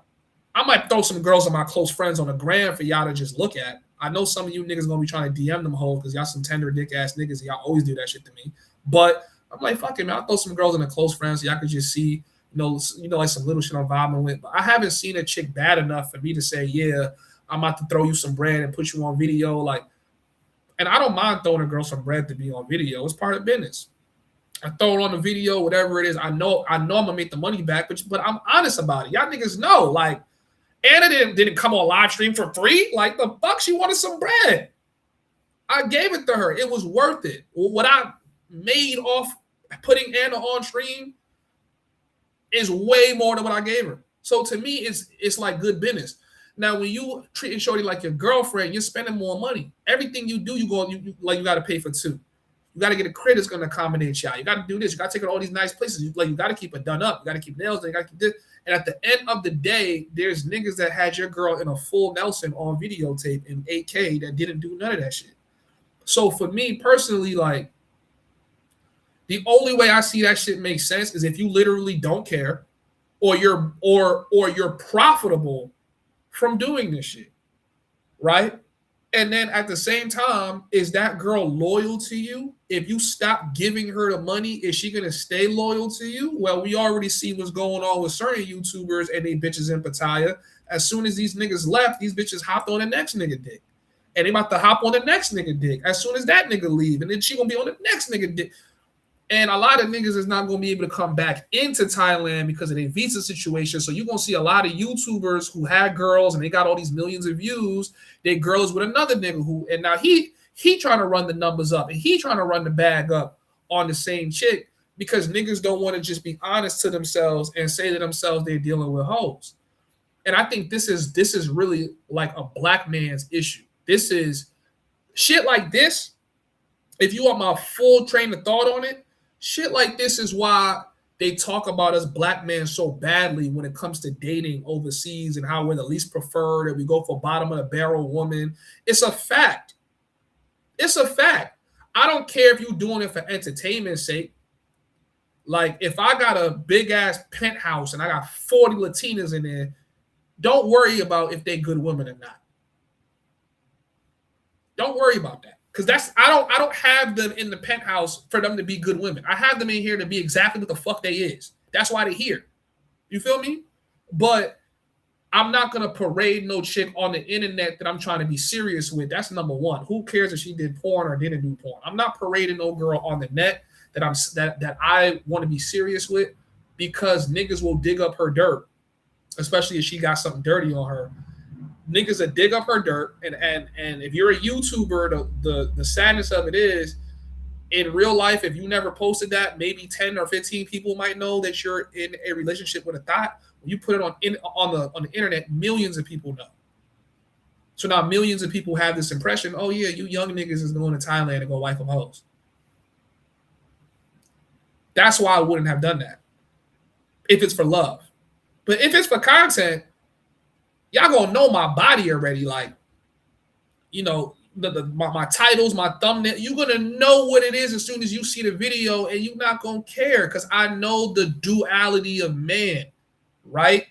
I might throw some girls of my close friends on the gram for y'all to just look at. I know some of you niggas gonna be trying to DM them hoes because y'all some tender dick ass niggas. Y'all always do that shit to me. But I'm like, fuck it, man. I'll throw some girls in the close friends so y'all could just see, like some little shit I'm vibing with. But I haven't seen a chick bad enough for me to say, yeah, I'm about to throw you some bread and put you on video. Like, and I don't mind throwing a girl some bread to be on video. It's part of the business. I throw it on the video, whatever it is. I know I'm gonna make the money back, but I'm honest about it. Y'all niggas know, like, Anna didn't come on live stream for free. Like, the fuck, she wanted some bread. I gave it to her. It was worth it. What I made off putting Anna on stream is way more than what I gave her. So to me, it's like good business. Now, when you treating shorty like your girlfriend, you're spending more money. Everything you do, you got to pay for two. You got to get a crib that's going to accommodate y'all. You got to do this. You got to take her to all these nice places. You got to keep it done up. You got to keep nails. You got to keep this. And at the end of the day, there's niggas that had your girl in a full Nelson on videotape in 8K that didn't do none of that shit. So for me personally, like, the only way I see that shit make sense is if you literally don't care, or you're profitable from doing this shit, right? And then at the same time, is that girl loyal to you? If you stop giving her the money, is she going to stay loyal to you? Well, we already see what's going on with certain YouTubers and they bitches in Pattaya. As soon as these niggas left, these bitches hopped on the next nigga dick. And they about to hop on the next nigga dick as soon as that nigga leave. And then she going to be on the next nigga dick. And a lot of niggas is not going to be able to come back into Thailand because of their visa situation. So you're going to see a lot of YouTubers who had girls and they got all these millions of views. They girls with another nigga who, and now he trying to run the numbers up and he trying to run the bag up on the same chick because niggas don't want to just be honest to themselves and say to themselves they're dealing with hoes. And I think this is really like a black man's issue. This is shit like this. If you want my full train of thought on it, shit like this is why they talk about us black men so badly when it comes to dating overseas and how we're the least preferred and we go for bottom of the barrel woman. It's a fact. It's a fact. I don't care if you're doing it for entertainment's sake. Like, if I got a big ass penthouse and I got 40 Latinas in there, don't worry about if they good women or not. Don't worry about that. Because I don't have them in the penthouse for them to be good women. I have them in here to be exactly what the fuck they is. That's why they're here. You feel me? But I'm not going to parade no chick on the internet that I'm trying to be serious with. That's number one. Who cares if she did porn or didn't do porn? I'm not parading no girl on the net that I want to be serious with because niggas will dig up her dirt, especially if she got something dirty on her. Niggas that dig up her dirt, and if you're a YouTuber, the sadness of it is, in real life, if you never posted that, maybe 10 or 15 people might know that you're in a relationship with a thought. When you put it on the internet, millions of people know. So now millions of people have this impression, oh yeah, you young niggas is going to Thailand and go wife them hoes. That's why I wouldn't have done that if it's for love. But if it's for content, y'all gonna know my body already. Like, you know, my titles, my thumbnail. You're gonna know what it is as soon as you see the video, and you're not gonna care because I know the duality of man, right?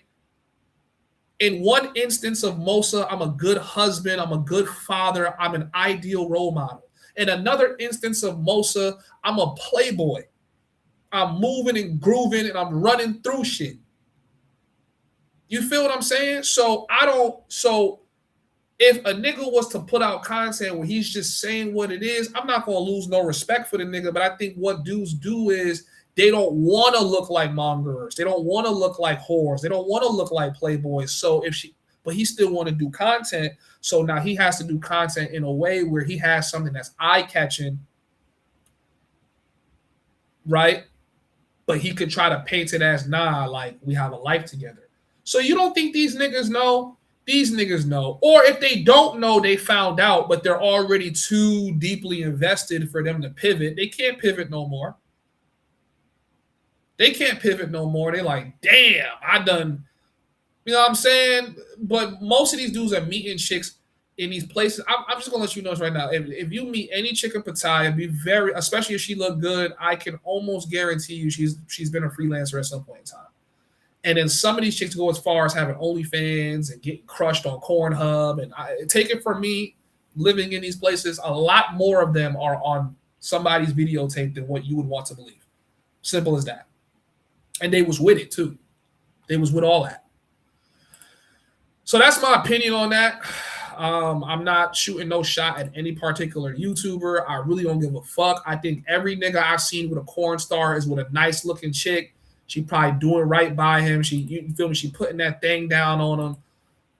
In one instance of Mosa, I'm a good husband, I'm a good father, I'm an ideal role model. In another instance of Mosa, I'm a playboy. I'm moving and grooving and I'm running through shit. You feel what I'm saying? So if a nigga was to put out content where he's just saying what it is, I'm not going to lose no respect for the nigga. But I think what dudes do is they don't want to look like mongers. They don't want to look like whores. They don't want to look like playboys. So but he still want to do content. So now he has to do content in a way where he has something that's eye-catching, right? But he could try to paint it as, nah, like we have a life together. So you don't think these niggas know? These niggas know. Or if they don't know, they found out, but they're already too deeply invested for them to pivot. They can't pivot no more. They can't pivot no more. They like, damn, I done, you know what I'm saying? But most of these dudes are meeting chicks in these places. I'm just gonna let you know this right now. If you meet any chick in Pattaya, be very, especially if she look good, I can almost guarantee you she's been a freelancer at some point in time. And then some of these chicks go as far as having OnlyFans and getting crushed on Pornhub. And take it from me, living in these places, a lot more of them are on somebody's videotape than what you would want to believe. Simple as that. And they was with it too. They was with all that. So that's my opinion on that. I'm not shooting no shot at any particular YouTuber. I really don't give a fuck. I think every nigga I've seen with a corn star is with a nice looking chick. She probably doing right by him. You feel me? She putting that thing down on him.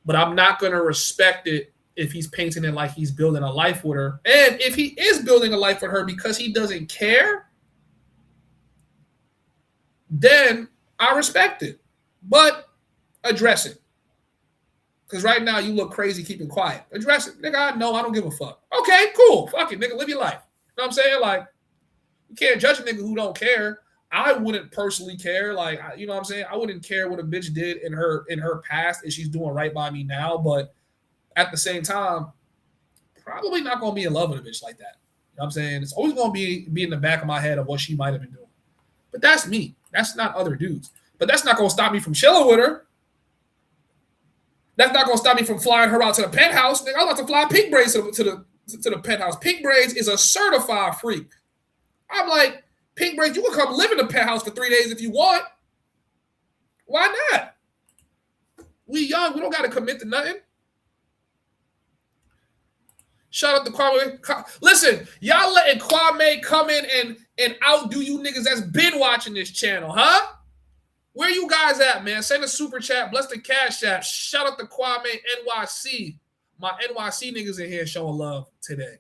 But I'm not going to respect it if he's painting it like he's building a life with her. And if he is building a life with her because he doesn't care, then I respect it. But address it. Because right now you look crazy keeping quiet. Address it. Nigga, I know I don't give a fuck. Okay, cool. Fuck it, nigga. Live your life. You know what I'm saying? Like, you can't judge a nigga who don't care. I wouldn't personally care. Like, you know what I'm saying? I wouldn't care what a bitch did in her past if she's doing right by me now. But at the same time, probably not going to be in love with a bitch like that. You know what I'm saying? It's always going to be in the back of my head of what she might have been doing. But that's me. That's not other dudes. But that's not going to stop me from chilling with her. That's not going to stop me from flying her out to the penthouse. Nigga, I'm about to fly Pink Braids to the penthouse. Pink Braids is a certified freak. I'm like, Pink Braids, you can come live in the penthouse for 3 days if you want. Why not? We young. We don't got to commit to nothing. Shout out to Kwame. Listen, y'all letting Kwame come in and outdo you niggas that's been watching this channel, huh? Where you guys at, man? Send a super chat. Bless the cash app. Shout out to Kwame NYC. My NYC niggas in here showing love today.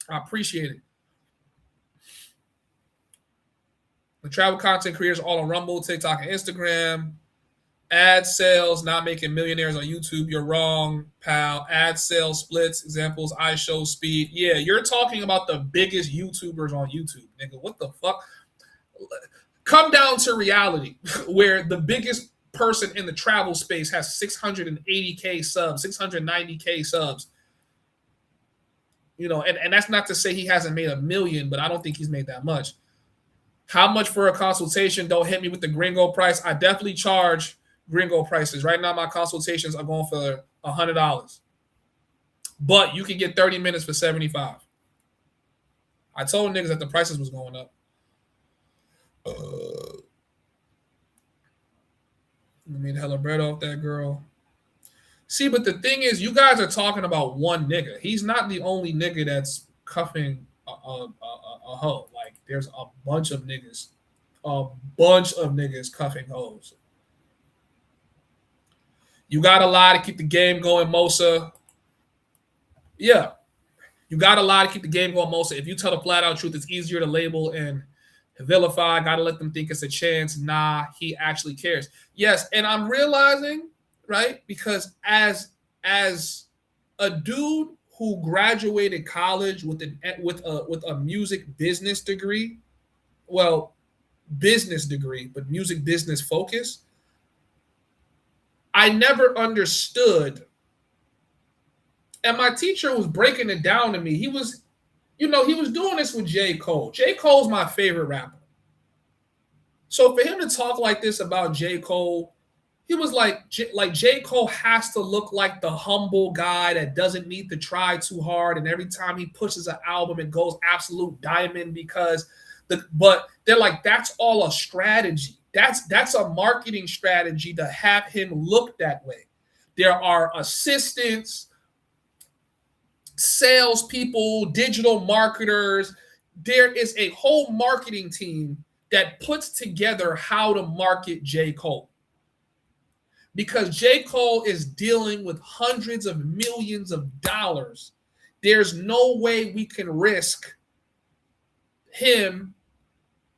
I appreciate it. The travel content creators all on Rumble, TikTok, and Instagram. Ad sales, not making millionaires on YouTube. You're wrong, pal. Ad sales splits, examples, iShow speed. Yeah, you're talking about the biggest YouTubers on YouTube, nigga. What the fuck? Come down to reality, where the biggest person in the travel space has 680K subs, 690K subs. You know, and that's not to say he hasn't made $1 million, but I don't think he's made that much. How much for a consultation? Don't hit me with the gringo price. I definitely charge gringo prices. Right now, my consultations are going for $100. But you can get 30 minutes for $75. I told niggas that the prices was going up. I made hella bread off that girl. See, but the thing is, you guys are talking about one nigga. He's not the only nigga that's cuffing a hoe. Like, there's a bunch of niggas cuffing hoes. You gotta lie to keep the game going, Mosa. Yeah, you gotta lie to keep the game going, Mosa. If you tell the flat out truth, it's easier to label and vilify. Gotta let them think it's a chance. Nah, he actually cares. Yes, and I'm realizing, right, because as a dude who graduated college with a music business degree, well, business degree, but music business focus, I never understood. And my teacher was breaking it down to me. He was doing this with J. Cole. J. Cole's my favorite rapper. So for him to talk like this about J. Cole, he was like J. Cole has to look like the humble guy that doesn't need to try too hard. And every time he pushes an album, it goes absolute diamond but they're like, that's all a strategy. That's a marketing strategy to have him look that way. There are assistants, salespeople, digital marketers. There is a whole marketing team that puts together how to market J. Cole. Because J. Cole is dealing with hundreds of millions of dollars. There's no way we can risk him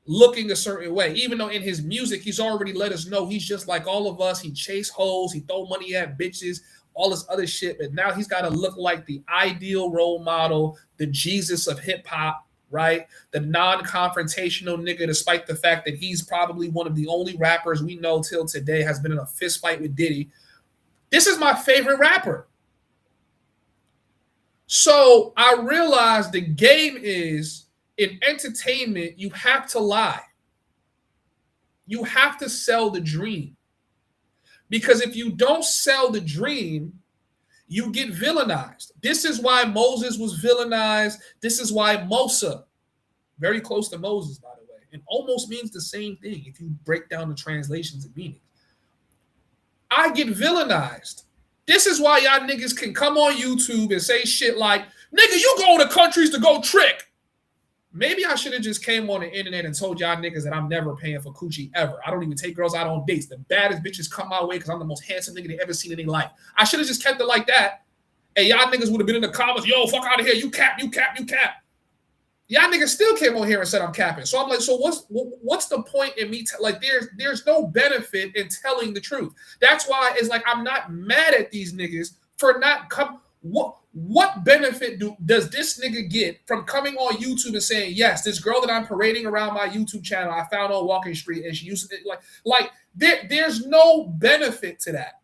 looking a certain way, even though in his music, he's already let us know he's just like all of us. He chase hoes, he throw money at bitches, all this other shit. But now he's got to look like the ideal role model, the Jesus of hip hop, right? The non-confrontational nigga, despite the fact that he's probably one of the only rappers we know till today has been in a fist fight with Diddy. This is my favorite rapper. So I realized the game is, in entertainment, you have to lie. You have to sell the dream. Because if you don't sell the dream, you get villainized. This is why Moses was villainized. This is why Mosa, very close to Moses, by the way, and almost means the same thing if you break down the translations and meanings. I get villainized. This is why y'all niggas can come on YouTube and say shit like, nigga, you go to countries to go trick. Maybe I should have just came on the internet and told y'all niggas that I'm never paying for coochie ever. I don't even take girls out on dates. The baddest bitches come my way because I'm the most handsome nigga they ever seen in their life. I should have just kept it like that. And y'all niggas would have been in the comments, yo, fuck out of here. You cap, you cap, you cap. Y'all niggas still came on here and said I'm capping. So I'm like, so what's the point in me? Like, there's no benefit in telling the truth. That's why it's like I'm not mad at these niggas for not come. What benefit does this nigga get from coming on YouTube and saying, yes, this girl that I'm parading around my YouTube channel, I found on Walking Street, and she used to, there's no benefit to that.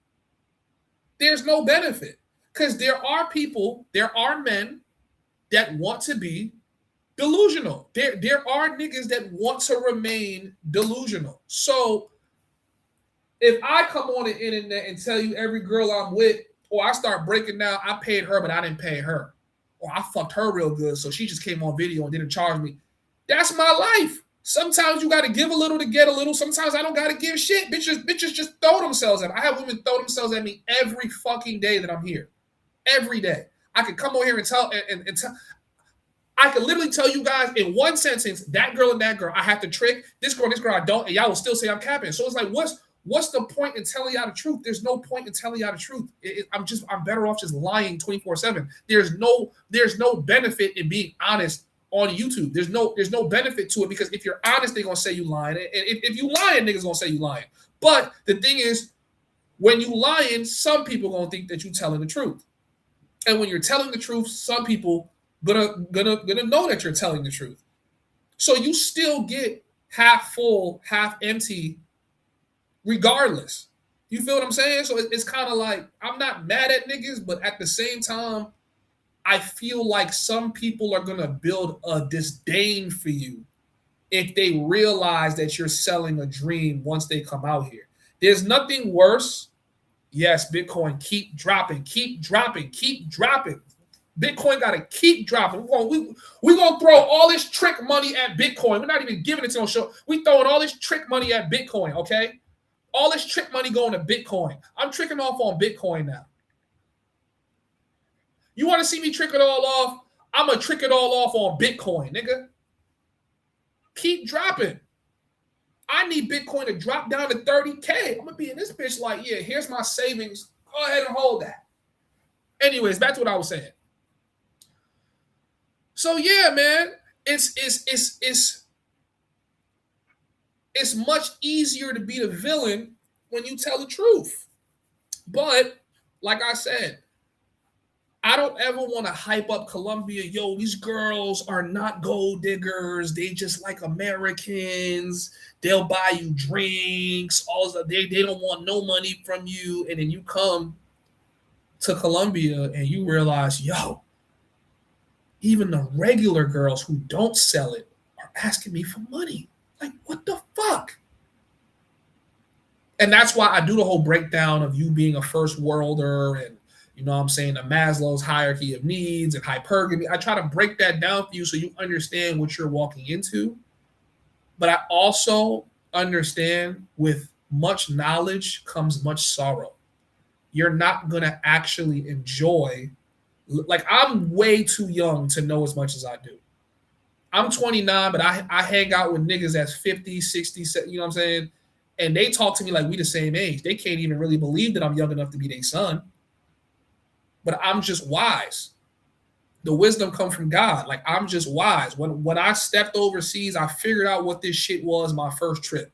There's no benefit. Because there are men that want to be delusional. There are niggas that want to remain delusional. So if I come on the internet and tell you every girl I'm with, or I start breaking down, I paid her, but I didn't pay her. Or I fucked her real good, so she just came on video and didn't charge me. That's my life. Sometimes you got to give a little to get a little. Sometimes I don't got to give shit. Bitches just throw themselves at me. I have women throw themselves at me every fucking day that I'm here. Every day. I could come on here and tell, I could literally tell you guys in one sentence, that girl and that girl, I have to trick. This girl I don't, and y'all will still say I'm capping. So it's like, what's the point in telling y'all the truth? There's no point in telling y'all the truth. I'm better off just lying 24/7. There's no benefit in being honest on YouTube. There's no benefit to it, because if you're honest, they're gonna say you lying. And if you lying, niggas gonna say you lying. But the thing is, when you lying, some people gonna think that you telling the truth. And when you're telling the truth, some people gonna know that you're telling the truth. So you still get half full, half empty, regardless. You feel what I'm saying? So it's kind of like, I'm not mad at niggas, but at the same time, I feel like some people are going to build a disdain for you if they realize that you're selling a dream once they come out here. There's nothing worse. Yes, Bitcoin, keep dropping, keep dropping, keep dropping. Bitcoin got to keep dropping. We're going to throw all this trick money at Bitcoin. We're not even giving it to them. Show. We're throwing all this trick money at Bitcoin, okay? All this trick money going to Bitcoin. I'm tricking off on Bitcoin now. You want to see me trick it all off? I'm going to trick it all off on Bitcoin, nigga. Keep dropping. I need Bitcoin to drop down to 30K. I'm going to be in this bitch like, yeah, here's my savings. Go ahead and hold that. Anyways, back to what I was saying. So, yeah, man, it's much easier to be the villain when you tell the truth. But like I said, I don't ever want to hype up Colombia. Yo, these girls are not gold diggers. They just like Americans. They'll buy you drinks. They don't want no money from you. And then you come to Colombia and you realize, yo, even the regular girls who don't sell it are asking me for money. Like, what the fuck? And that's why I do the whole breakdown of you being a first worlder and, you know what I'm saying, the Maslow's hierarchy of needs and hypergamy. I try to break that down for you so you understand what you're walking into. But I also understand with much knowledge comes much sorrow. You're not going to actually enjoy. Like, I'm way too young to know as much as I do. I'm 29, but I hang out with niggas that's 50, 60, you know what I'm saying? And they talk to me like we the same age. They can't even really believe that I'm young enough to be their son. But I'm just wise. The wisdom comes from God. Like, I'm just wise. When I stepped overseas, I figured out what this shit was my first trip.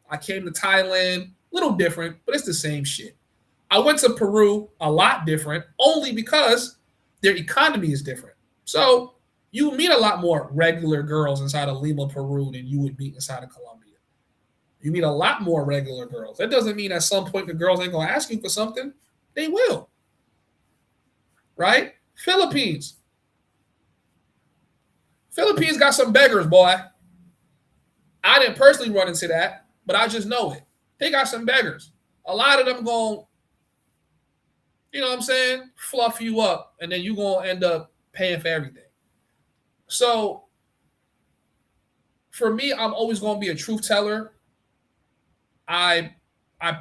I came to Thailand, a little different, but it's the same shit. I went to Peru, a lot different, only because their economy is different. So you meet a lot more regular girls inside of Lima, Peru than you would meet inside of Colombia. You meet a lot more regular girls. That doesn't mean at some point the girls ain't going to ask you for something. They will. Right? Philippines got some beggars, boy. I didn't personally run into that, but I just know it. They got some beggars. A lot of them going, you know what I'm saying, fluff you up, and then you're going to end up paying for everything. So for me, I'm always going to be a truth teller. I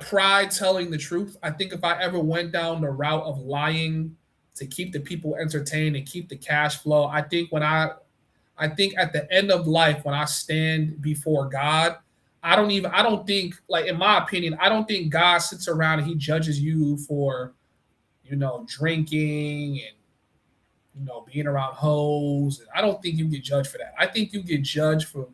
pride telling the truth. I think if I ever went down the route of lying to keep the people entertained and keep the cash flow, I think at the end of life, when I stand before God, I don't think, like, in my opinion, I don't think God sits around and he judges you for, you know, drinking and, you know, being around hoes. And I don't think you get judged for that. I think you get judged for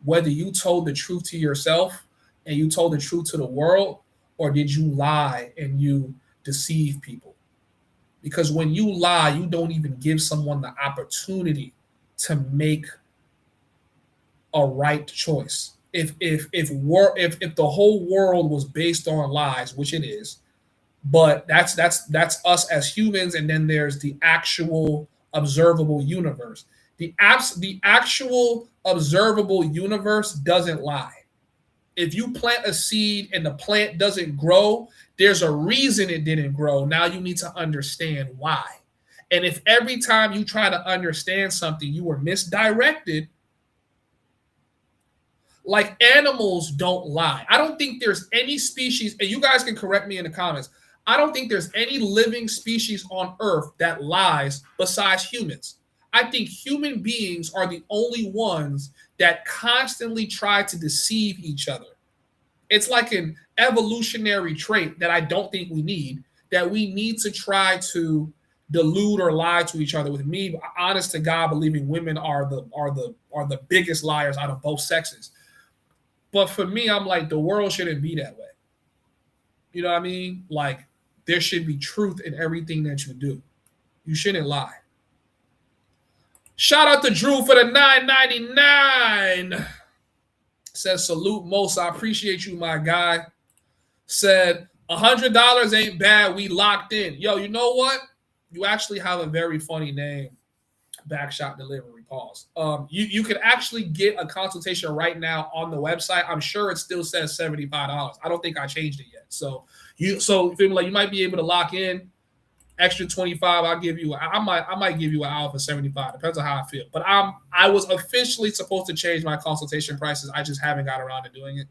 whether you told the truth to yourself and you told the truth to the world, or did you lie and you deceive people? Because when you lie, you don't even give someone the opportunity to make a right choice. If the whole world was based on lies, which it is, but that's us as humans, and then there's the actual observable universe. The actual observable universe doesn't lie. If you plant a seed and the plant doesn't grow, there's a reason it didn't grow. Now you need to understand why. And if every time you try to understand something, you were misdirected, like, animals don't lie. I don't think there's any species, and you guys can correct me in the comments, I don't think there's any living species on Earth that lies besides humans. I think human beings are the only ones that constantly try to deceive each other. It's like an evolutionary trait that I don't think we need, that we need to try to delude or lie to each other. With me, honest to God, believing women are the biggest liars out of both sexes. But for me, I'm like, the world shouldn't be that way. You know what I mean? Like, there should be truth in everything that you do. You shouldn't lie. Shout out to Drew for the $9.99. Says, salute Mos. I appreciate you, my guy. Said, $100 ain't bad. We locked in. Yo, you know what? You actually have a very funny name. Backshot Delivery. Pause. You can actually get a consultation right now on the website. I'm sure it still says $75. I don't think I changed it yet. So you might be able to lock in extra 25. I'll give you. I might give you an hour for 75. Depends on how I feel. But I was officially supposed to change my consultation prices. I just haven't got around to doing it.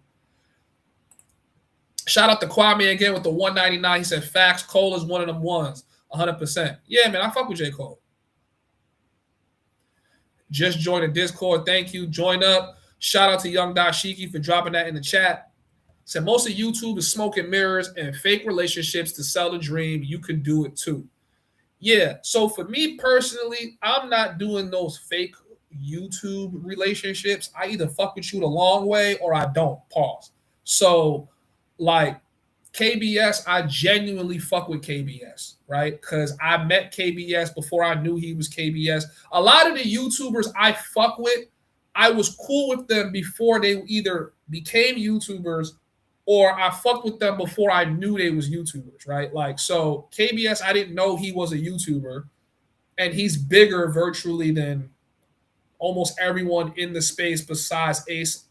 Shout out to Kwame again with the $199. He said, facts. Cole is one of them ones. 100%. Yeah, man, I fuck with J. Cole. Just join the Discord. Thank you. Join up. Shout out to Young Dashiki for dropping that in the chat. Said, most of YouTube is smoke and mirrors and fake relationships to sell the dream. You can do it too. Yeah. So for me personally, I'm not doing those fake YouTube relationships. I either fuck with you the long way or I don't. Pause. So, like, KBS, I genuinely fuck with KBS, right? Because I met KBS before I knew he was KBS. A lot of the YouTubers I fuck with, I was cool with them before they either became YouTubers or I fucked with them before I knew they was YouTubers, right? Like, so KBS, I didn't know he was a YouTuber, and he's bigger virtually than almost everyone in the space besides Ace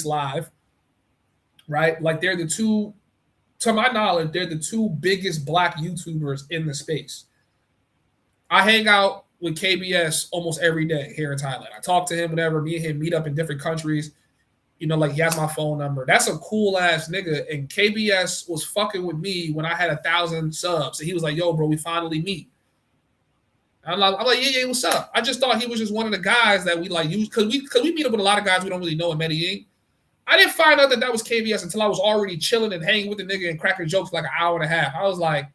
Live, right? Like, they're the two, to my knowledge, they're the two biggest Black YouTubers in the space. I hang out with KBS almost every day here in Thailand. I talk to him, whatever. Me and him meet up in different countries. You know, like, he has my phone number. That's a cool ass nigga. And KBS was fucking with me when I had 1,000 subs. And he was like, yo, bro, we finally meet. I'm like, yeah, what's up? I just thought he was just one of the guys that we like use because we meet up with a lot of guys we don't really know in Medellin. I didn't find out that was KBS until I was already chilling and hanging with the nigga and cracking jokes for like an hour and a half. I was like,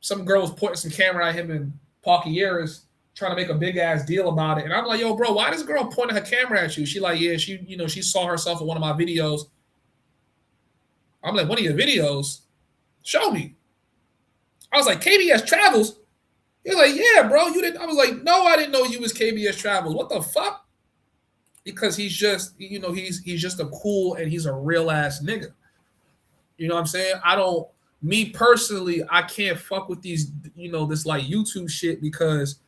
some girl was pointing some camera at him in Parkieras, trying to make a big ass deal about it. And I'm like, yo, bro, why this girl pointing her camera at you? She like, yeah, she saw herself in one of my videos. I'm like, one of your videos? Show me. I was like, KBS Travels? He was like, yeah, bro, you didn't. I was like, no, I didn't know you was KBS Travels. What the fuck? Because he's just, he's just a cool and he's a real ass nigga. You know what I'm saying? Me personally, I can't fuck with these, this like YouTube shit because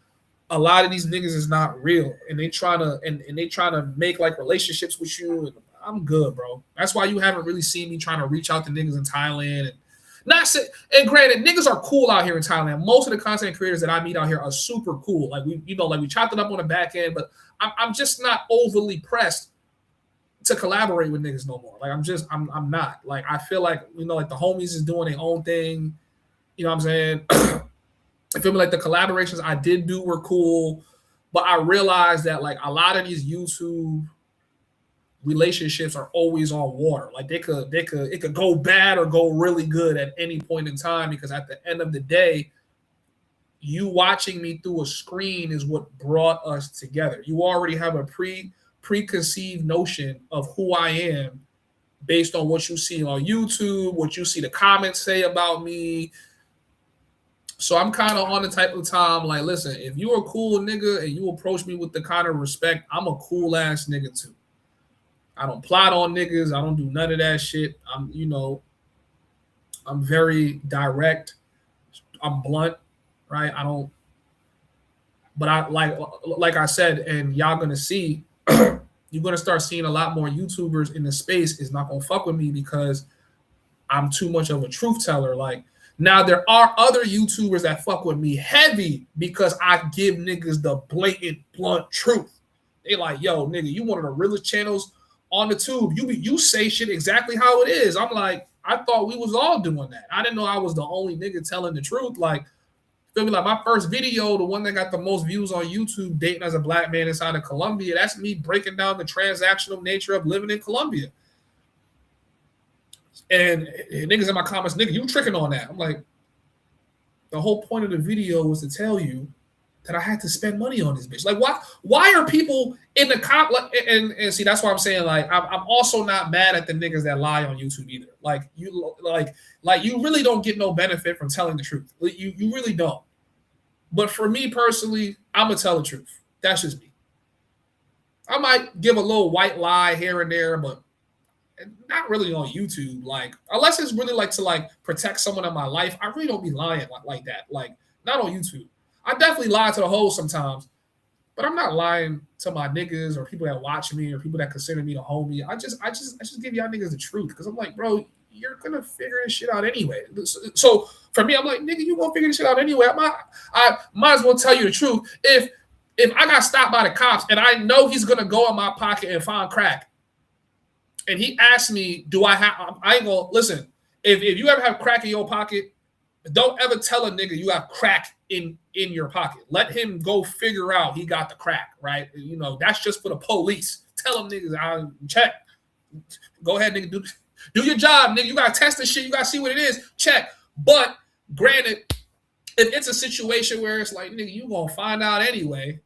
a lot of these niggas is not real and they try to make like relationships with you. And I'm good, bro. That's why you haven't really seen me trying to reach out to niggas in Thailand and granted, niggas are cool out here in Thailand. Most of the content creators that I meet out here are super cool. Like we chopped it up on the back end, but I'm just not overly pressed to collaborate with niggas no more. Like I'm not. Like I feel like like the homies is doing their own thing. You know what I'm saying? I feel like the collaborations I did do were cool, but I realized that like a lot of these YouTube relationships are always on water. Like it could go bad or go really good at any point in time because at the end of the day, you watching me through a screen is what brought us together. You already have a preconceived notion of who I am based on what you see on YouTube, what you see the comments say about me. So I'm kind of on the type of time like, listen, if you're a cool nigga and you approach me with the kind of respect, I'm a cool ass nigga too. I don't plot on niggas. I don't do none of that shit. I'm very direct. I'm blunt, right? But I like I said, and y'all gonna see, you're gonna start seeing a lot more YouTubers in the space is not gonna fuck with me because I'm too much of a truth teller. Like now there are other YouTubers that fuck with me heavy because I give niggas the blatant, blunt truth. They like, yo, nigga, you one of the realest channels on the tube. You say shit exactly how it is. I'm like, I thought we was all doing that. I didn't know I was the only nigga telling the truth. Like, feel me? Like my first video, the one that got the most views on YouTube, dating as a black man inside of Colombia, that's me breaking down the transactional nature of living in Colombia. And niggas in my comments, nigga, you tricking on that. I'm like, the whole point of the video was to tell you that I had to spend money on this bitch. Like, why are people in the and see, that's why I'm saying, like, I'm also not mad at the niggas that lie on YouTube either. Like, you really don't get no benefit from telling the truth. You really don't. But for me personally, I'm gonna tell the truth. That's just me. I might give a little white lie here and there, but not really on YouTube. Like, unless it's really like to like protect someone in my life, I really don't be lying like that. Like, not on YouTube. I definitely lie to the hoes sometimes, but I'm not lying to my niggas or people that watch me or people that consider me the homie. I just give y'all niggas the truth because I'm like, bro, you're gonna figure this shit out anyway. So for me, I'm like, nigga, you gonna figure this shit out anyway. I might as well tell you the truth. If I got stopped by the cops and I know he's gonna go in my pocket and find crack, and he asked me, do I have? I ain't gonna listen. If you ever have crack in your pocket, don't ever tell a nigga you have crack in your pocket. Let him go figure out he got the crack, right? That's just for the police. Tell them niggas, I check. Go ahead, nigga, do your job, nigga. You gotta test this shit. You gotta see what it is. Check. But granted, if it's a situation where it's like, nigga, you gonna find out anyway.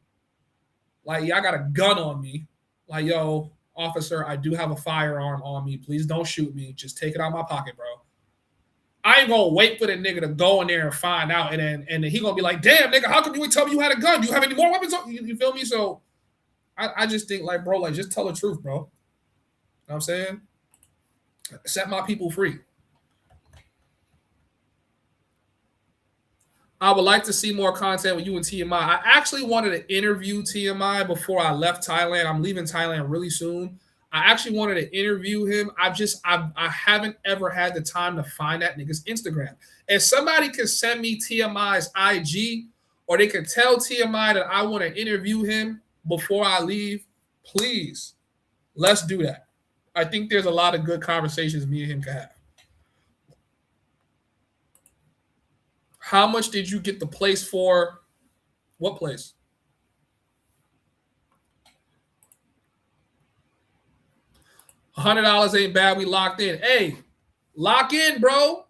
Like, yeah, I got a gun on me. Like, yo, officer, I do have a firearm on me. Please don't shoot me. Just take it out of my pocket, bro. I ain't gonna wait for the nigga to go in there and find out, and then he gonna be like, damn, nigga, how come you would tell me you had a gun? Do you have any more weapons? You feel me? So I just think, like, bro, like, just tell the truth, bro. You know what I'm saying? Set my people free. I would like to see more content with you and TMI. I actually wanted to interview TMI before I left Thailand. I'm leaving Thailand really soon. I actually wanted to interview him. I haven't ever had the time to find that nigga's Instagram. If somebody could send me TMI's IG, or they could tell TMI that I want to interview him before I leave, please, let's do that. I think there's a lot of good conversations me and him can have. How much did you get the place for? What place? $100 ain't bad. We locked in. Hey, lock in, bro.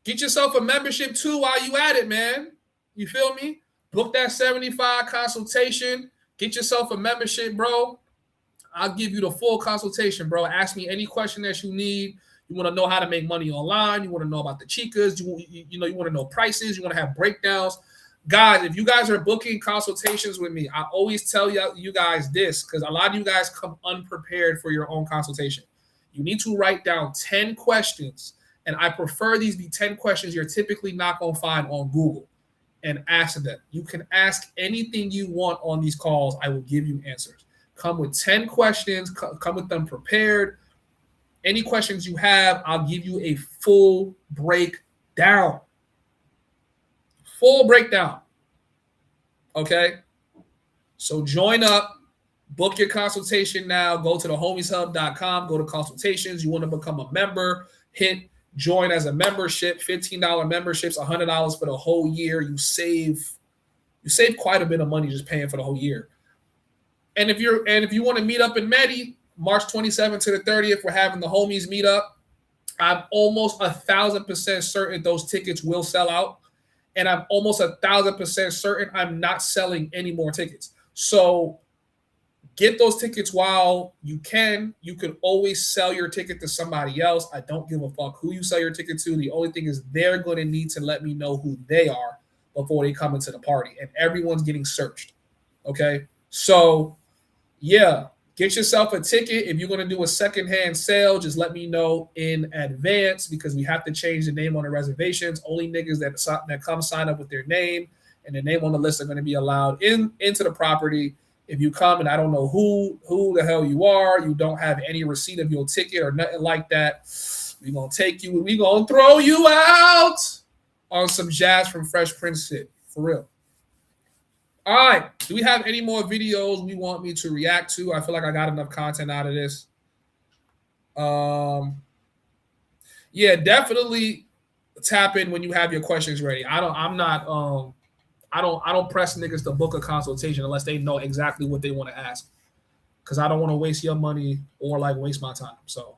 Get yourself a membership too while you at it, man. You feel me? Book that 75 consultation. Get yourself a membership, bro. I'll give you the full consultation, bro. Ask me any question that you need. You want to know how to make money online. You want to know about the chicas. You want to know prices. You want to have breakdowns. Guys, if you guys are booking consultations with me, I always tell you guys this because a lot of you guys come unprepared for your own consultation. You need to write down 10 questions, and I prefer these be 10 questions you're typically not going to find on Google, and ask them. You can ask anything you want on these calls. I will give you answers. Come with 10 questions. Come with them prepared. Any questions you have, I'll give you a full breakdown. Full breakdown. Okay? So join up. Book your consultation now. Go to thehomieshub.com. Go to consultations. You want to become a member. Hit join as a membership. $15 memberships, $100 for the whole year. You save quite a bit of money just paying for the whole year. And if you want to meet up in Medi, March 27th to the 30th, we're having the homies meet up. I'm almost 1,000% certain those tickets will sell out. And I'm almost 1,000% certain I'm not selling any more tickets. So get those tickets while you can. You can always sell your ticket to somebody else. I don't give a fuck who you sell your ticket to. The only thing is they're going to need to let me know who they are before they come into the party. And everyone's getting searched. Okay? So, yeah. Get yourself a ticket. If you're going to do a secondhand sale, just let me know in advance because we have to change the name on the reservations. Only niggas that come sign up with their name and their name on the list are going to be allowed into the property. If you come and I don't know who the hell you are, you don't have any receipt of your ticket or nothing like that, we're going to take you and we're going to throw you out on some jazz from Fresh Prince shit. For real. All right. Do we have any more videos we want me to react to? I feel like I got enough content out of this. Yeah, definitely tap in when you have your questions ready. I don't press niggas to book a consultation unless they know exactly what they want to ask. Because I don't want to waste your money or like waste my time. So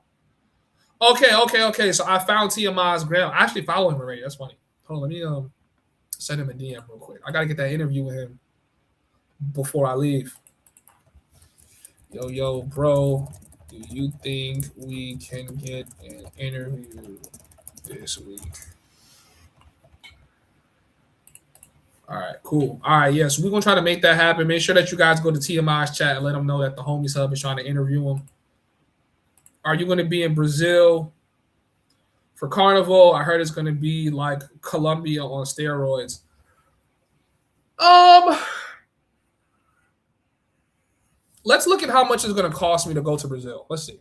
okay. So I found TMI's gram. I actually follow him already. That's funny. Hold on, let me send him a DM real quick. I gotta get that interview with him before I leave. Yo, bro, do you think we can get an interview this week? All right, cool. All right, yeah, so we're going to try to make that happen. Make sure that you guys go to TMI's chat and let them know that the Homies Hub is trying to interview him. Are you going to be in Brazil for Carnival? I heard it's going to be like Colombia on steroids. Let's look at how much it's going to cost me to go to Brazil. Let's see.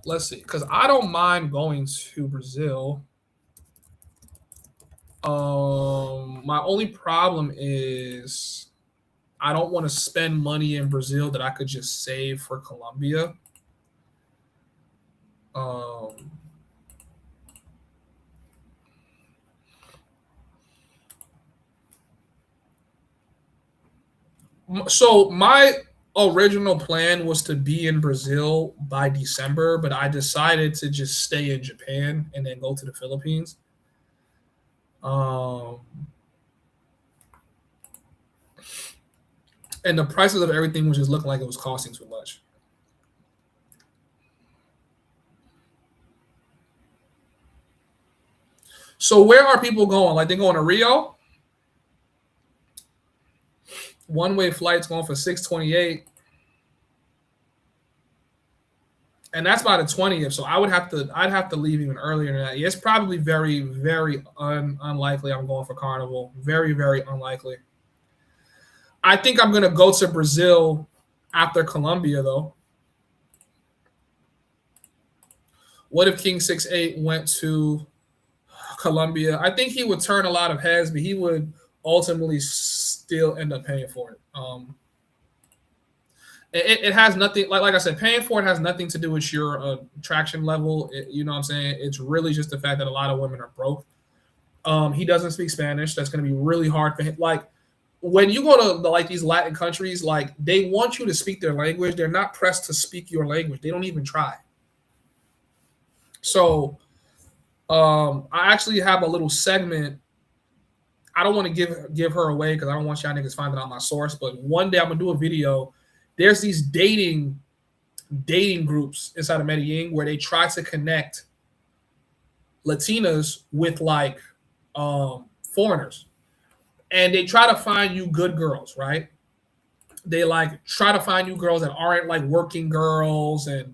Because I don't mind going to Brazil. My only problem is I don't want to spend money in Brazil that I could just save for Colombia. So my original plan was to be in Brazil by December, but I decided to just stay in Japan and then go to the Philippines. And the prices of everything was just looking like it was costing too much. So where are people going? Like they're going to Rio? One-way flights going for $628. And that's by the 20th. So I'd have to leave even earlier than that. It's probably very, very unlikely I'm going for Carnival. Very, very unlikely. I think I'm going to go to Brazil after Colombia, though. What if King 6'8" went to Colombia? I think he would turn a lot of heads, but he would ultimately still end up paying for it. It has nothing, like I said, paying for it has nothing to do with your attraction level. You know what I'm saying? It's really just the fact that a lot of women are broke. He doesn't speak Spanish. That's going to be really hard for him. Like when you go to like these Latin countries, like they want you to speak their language. They're not pressed to speak your language. They don't even try. So I actually have a little segment. I don't want to give her away because I don't want y'all niggas finding out my source. But one day I'm gonna do a video. There's these dating groups inside of Medellin where they try to connect Latinas with like foreigners, and they try to find you good girls, right? They like try to find you girls that aren't like working girls, and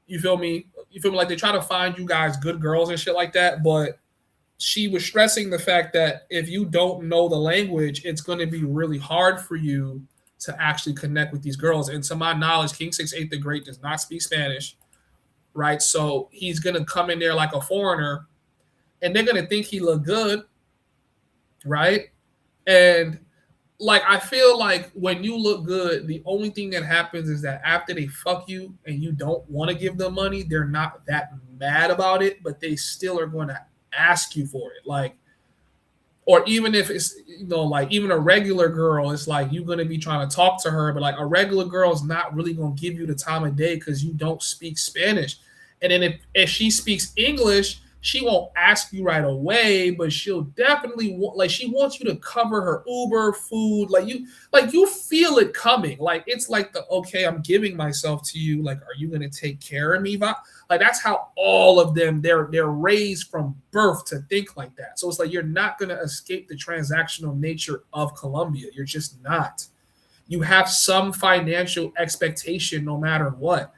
you feel me? You feel me? Like they try to find you guys good girls and shit like that. But she was stressing the fact that if you don't know the language, it's going to be really hard for you to actually connect with these girls. And to my knowledge, King 6'8" the Great does not speak Spanish, right? So he's going to come in there like a foreigner, and they're going to think he look good, right? And like, I feel like when you look good, the only thing that happens is that after they fuck you and you don't want to give them money, they're not that mad about it, but they still are going to ask you for it. Like, or even if it's, you know, like even a regular girl, it's like you're going to be trying to talk to her, but like a regular girl is not really going to give you the time of day because you don't speak Spanish. And then if she speaks English, she won't ask you right away, but she'll definitely like she wants you to cover her Uber, food, like you feel it coming. Like it's like the okay, I'm giving myself to you. Like, are you gonna take care of me? Like that's how all of them they're raised from birth to think like that. So it's like you're not gonna escape the transactional nature of Colombia. You're just not. You have some financial expectation no matter what.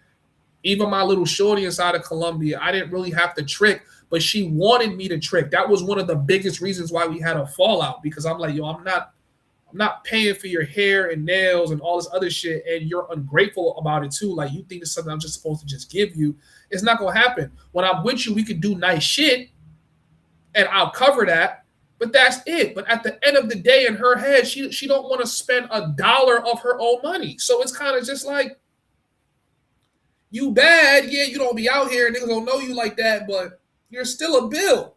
Even my little shorty inside of Colombia, I didn't really have to trick, but she wanted me to trick. That was one of the biggest reasons why we had a fallout, because I'm like, yo, I'm not paying for your hair and nails and all this other shit, and you're ungrateful about it too. Like you think it's something I'm just supposed to just give you. It's not gonna happen. When I'm with you, we could do nice shit, and I'll cover that. But that's it. But at the end of the day, in her head, she don't want to spend $1 of her own money. So it's kind of just like, you bad, yeah, you don't be out here and niggas don't know you like that, but you're still a bill.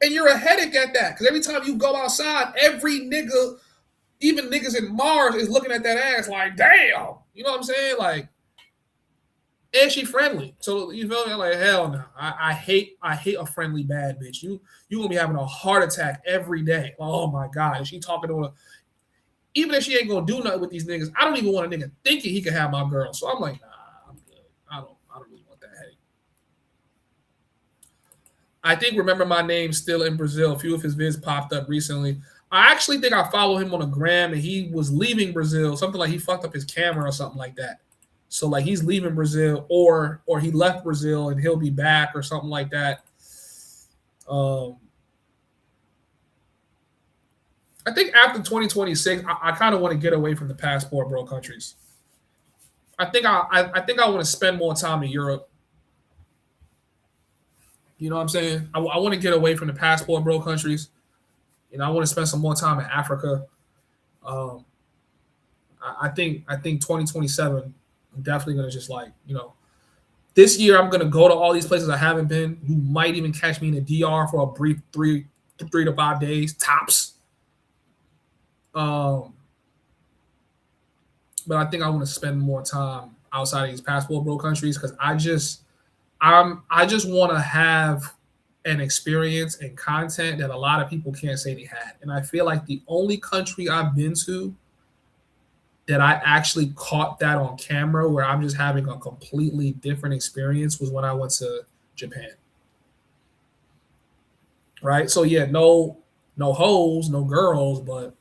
And you're a headache at that. Because every time you go outside, every nigga, even niggas in Mars, is looking at that ass like, damn. You know what I'm saying? Like, and she friendly. So you feel me? I'm like, hell no. I hate a friendly bad bitch. You gonna be having a heart attack every day. Oh my God. And she talking to her. Even if she ain't gonna do nothing with these niggas, I don't even want a nigga thinking he can have my girl. So I'm like, nah. I don't really want that headache. I think Remember My Name still in Brazil. A few of his vids popped up recently. I actually think I follow him on a gram, and he was leaving Brazil. Something like he fucked up his camera or something like that. So like he's leaving Brazil, or he left Brazil and he'll be back or something like that. I think after 2026, I kind of want to get away from the passport bro countries. I think I want to spend more time in Europe. You know what I'm saying? I want to get away from the passport bro countries. You know, I want to spend some more time in Africa. I think 2027, I'm definitely gonna just like, you know, this year I'm gonna go to all these places I haven't been. You might even catch me in the DR for a brief 3 to 5 days tops. But I think I want to spend more time outside of these passport bro countries because I just want to have an experience and content that a lot of people can't say they had. And I feel like the only country I've been to that I actually caught that on camera where I'm just having a completely different experience was when I went to Japan. Right? So yeah, no hoes, no girls, but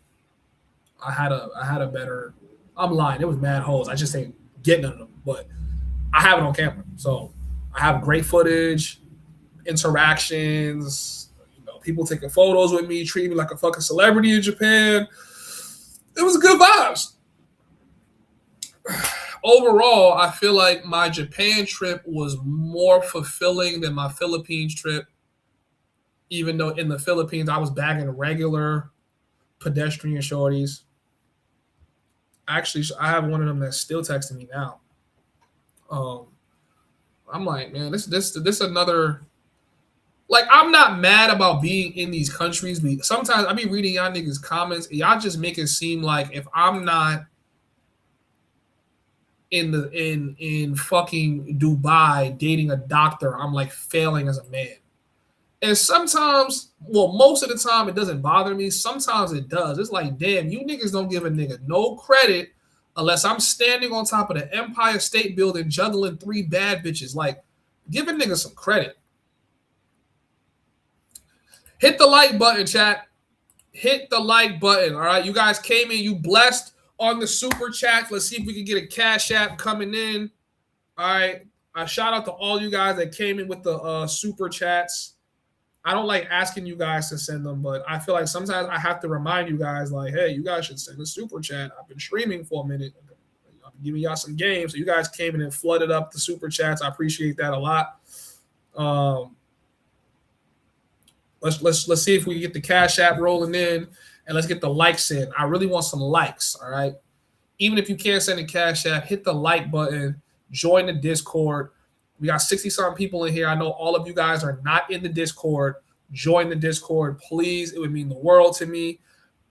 I had a better. I'm lying. It was mad hoes. I just ain't getting none of them, but I have it on camera. So I have great footage, interactions, you know, people taking photos with me, treating me like a fucking celebrity in Japan. It was good vibes. Overall, I feel like my Japan trip was more fulfilling than my Philippines trip, even though in the Philippines I was bagging regular pedestrian shorties. Actually, I have one of them that's still texting me now. I'm like, man, this another. Like, I'm not mad about being in these countries, but sometimes I be reading y'all niggas comments, and y'all just make it seem like if I'm not in fucking Dubai dating a doctor, I'm like failing as a man. And sometimes, well, most of the time it doesn't bother me. Sometimes it does. It's like, damn, you niggas don't give a nigga no credit unless I'm standing on top of the Empire State Building juggling 3 bad bitches. Like, give a nigga some credit. Hit the like button, chat. Hit the like button, all right? You guys came in, you blessed on the super chat. Let's see if we can get a cash app coming in. All right. I shout out to all you guys that came in with the super chats. I don't like asking you guys to send them, but I feel like sometimes I have to remind you guys, like, hey, you guys should send a super chat. I've been streaming for a minute. I'm giving y'all some games. So you guys came in and flooded up the super chats. I appreciate that a lot. Let's see if we can get the cash app rolling in, and let's get the likes in. I really want some likes, all right? Even if you can't send a cash app, hit the like button, join the Discord. We got 60-something people in here. I know all of you guys are not in the Discord. Join the Discord, please. It would mean the world to me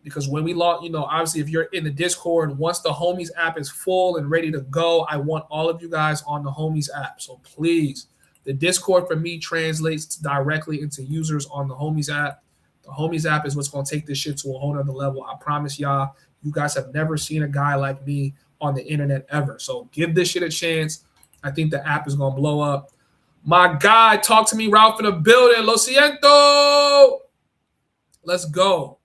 because when we launch, obviously if you're in the Discord, once the Homies app is full and ready to go, I want all of you guys on the Homies app. So please, the Discord for me translates directly into users on the Homies app. The Homies app is what's going to take this shit to a whole nother level. I promise y'all, you guys have never seen a guy like me on the internet ever. So give this shit a chance. I think the app is going to blow up. My guy, talk to me, Ralph, in the building. Lo siento. Let's go.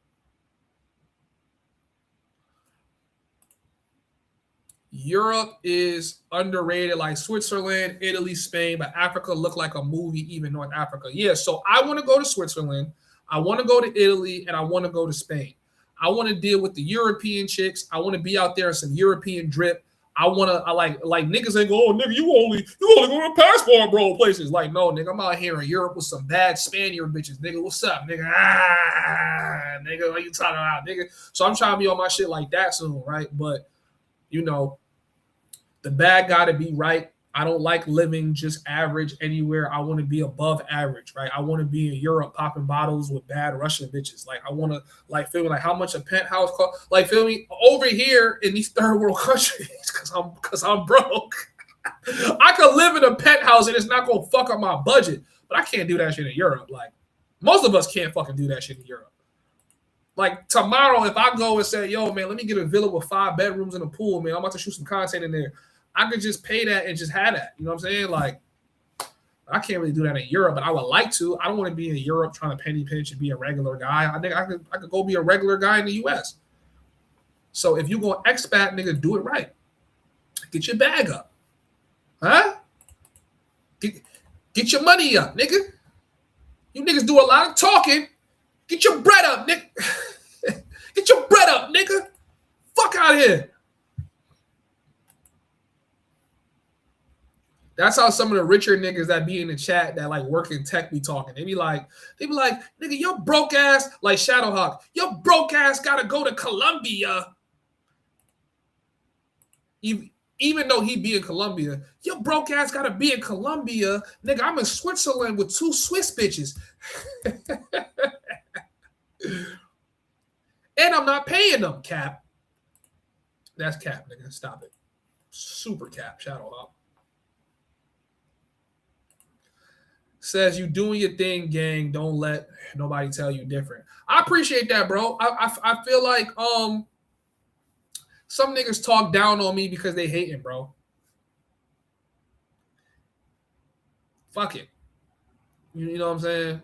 Europe is underrated like Switzerland, Italy, Spain, but Africa look like a movie, even North Africa. Yeah, so I want to go to Switzerland. I want to go to Italy, and I want to go to Spain. I want to deal with the European chicks. I want to be out there in some European drip. I like niggas ain't go, oh nigga, you only go to passport, bro, places. Like, no, nigga, I'm out here in Europe with some bad Spaniard bitches. Nigga, what's up, nigga? Nigga, what you talking about, nigga? So I'm trying to be on my shit like that soon, right? But the bag gotta be right. I don't like living just average anywhere. I want to be above average, right? I want to be in Europe popping bottles with bad Russian bitches. Like, I want to, feel me, like how much a penthouse cost. Like, feel me, over here in these third world countries, because I'm broke. I could live in a penthouse and it's not going to fuck up my budget, but I can't do that shit in Europe. Like, most of us can't fucking do that shit in Europe. Like, tomorrow, if I go and say, yo, man, let me get a villa with 5 bedrooms and a pool, man, I'm about to shoot some content in there. I could just pay that and just have that. You know what I'm saying? Like, I can't really do that in Europe, but I would like to. I don't want to be in Europe trying to penny pinch and be a regular guy. I think I could go be a regular guy in the U.S. So if you go expat, nigga, do it right. Get your bag up. Huh? Get your money up, nigga. You niggas do a lot of talking. Get your bread up, nigga. Get your bread up, nigga. Fuck out of here. That's how some of the richer niggas that be in the chat that like work in tech be talking. They be like, nigga, your broke ass, like Shadowhawk, your broke ass gotta go to Colombia. Even though he be in Colombia, your broke ass gotta be in Colombia. Nigga, I'm in Switzerland with 2 Swiss bitches. And I'm not paying them, Cap. That's Cap, nigga. Stop it. Super Cap, Shadowhawk. Says you doing your thing, gang. Don't let nobody tell you different. I appreciate that, bro. I feel like some niggas talk down on me because they hating, bro. Fuck it. You know what I'm saying?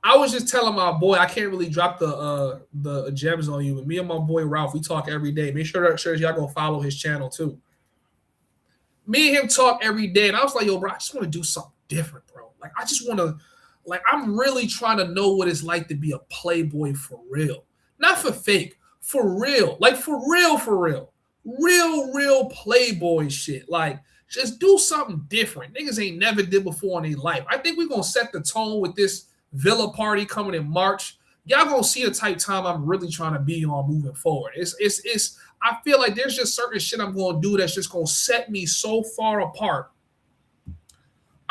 I was just telling my boy, I can't really drop the gems on you, but me and my boy Ralph, we talk every day. Make sure y'all go follow his channel too. Me and him talk every day, and I was like, yo, bro, I just want to do something different, bro. Like, I just want to, like, I'm really trying to know what it's like to be a playboy for real. Not for fake, for real. Like, for real, for real. Real playboy shit. Like, just do something different. Niggas ain't never did before in their life. I think we're going to set the tone with this villa party coming in March. Y'all going to see the type time I'm really trying to be on moving forward. I feel like there's just certain shit I'm going to do that's just going to set me so far apart.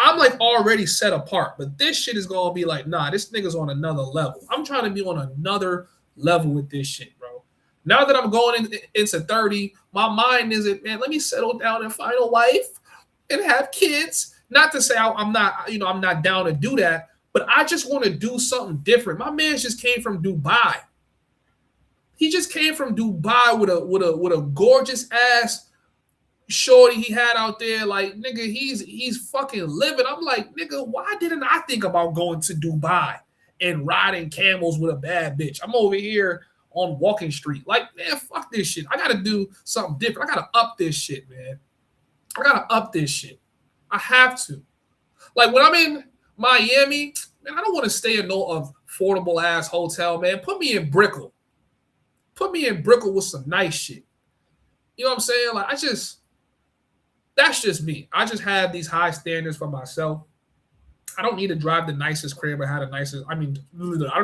I'm like already set apart, but this shit is going to be like, nah, this nigga's on another level. I'm trying to be on another level with this shit, bro. Now that I'm going into 30, my mind isn't, man, let me settle down and find a wife and have kids. Not to say I'm not down to do that, But I just want to do something different. My man just came from Dubai. He just came from Dubai with a gorgeous ass shorty he had out there. Like, nigga, he's fucking living. I'm like, nigga, why didn't I think about going to Dubai and riding camels with a bad bitch? I'm over here on Walking Street. Like, man, fuck this shit. I gotta do something different. I gotta up this shit, man. I gotta up this shit. I have to. Like, when I'm in Miami, man, I don't want to stay in no affordable ass hotel, man. Put me in Brickell. Put me in Brickell with some nice shit. You know what I'm saying? Like, that's just me. I just have these high standards for myself. I don't need to drive the nicest crib or have the nicest, I don't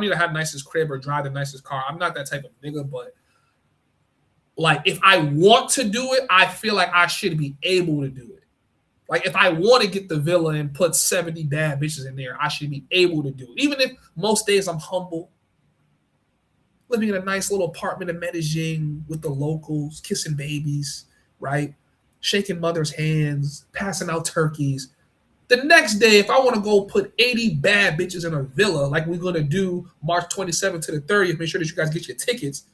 need to have the nicest crib or drive the nicest car. I'm not that type of nigga, but like, if I want to do it, I feel like I should be able to do it. Like, if I want to get the villa and put 70 bad bitches in there, I should be able to do it. Even if most days I'm humble, living in a nice little apartment in Medellin with the locals, kissing babies, right? Shaking mothers' hands, passing out turkeys. The next day, if I want to go put 80 bad bitches in a villa, like we're going to do March 27th to the 30th, make sure that you guys get your tickets.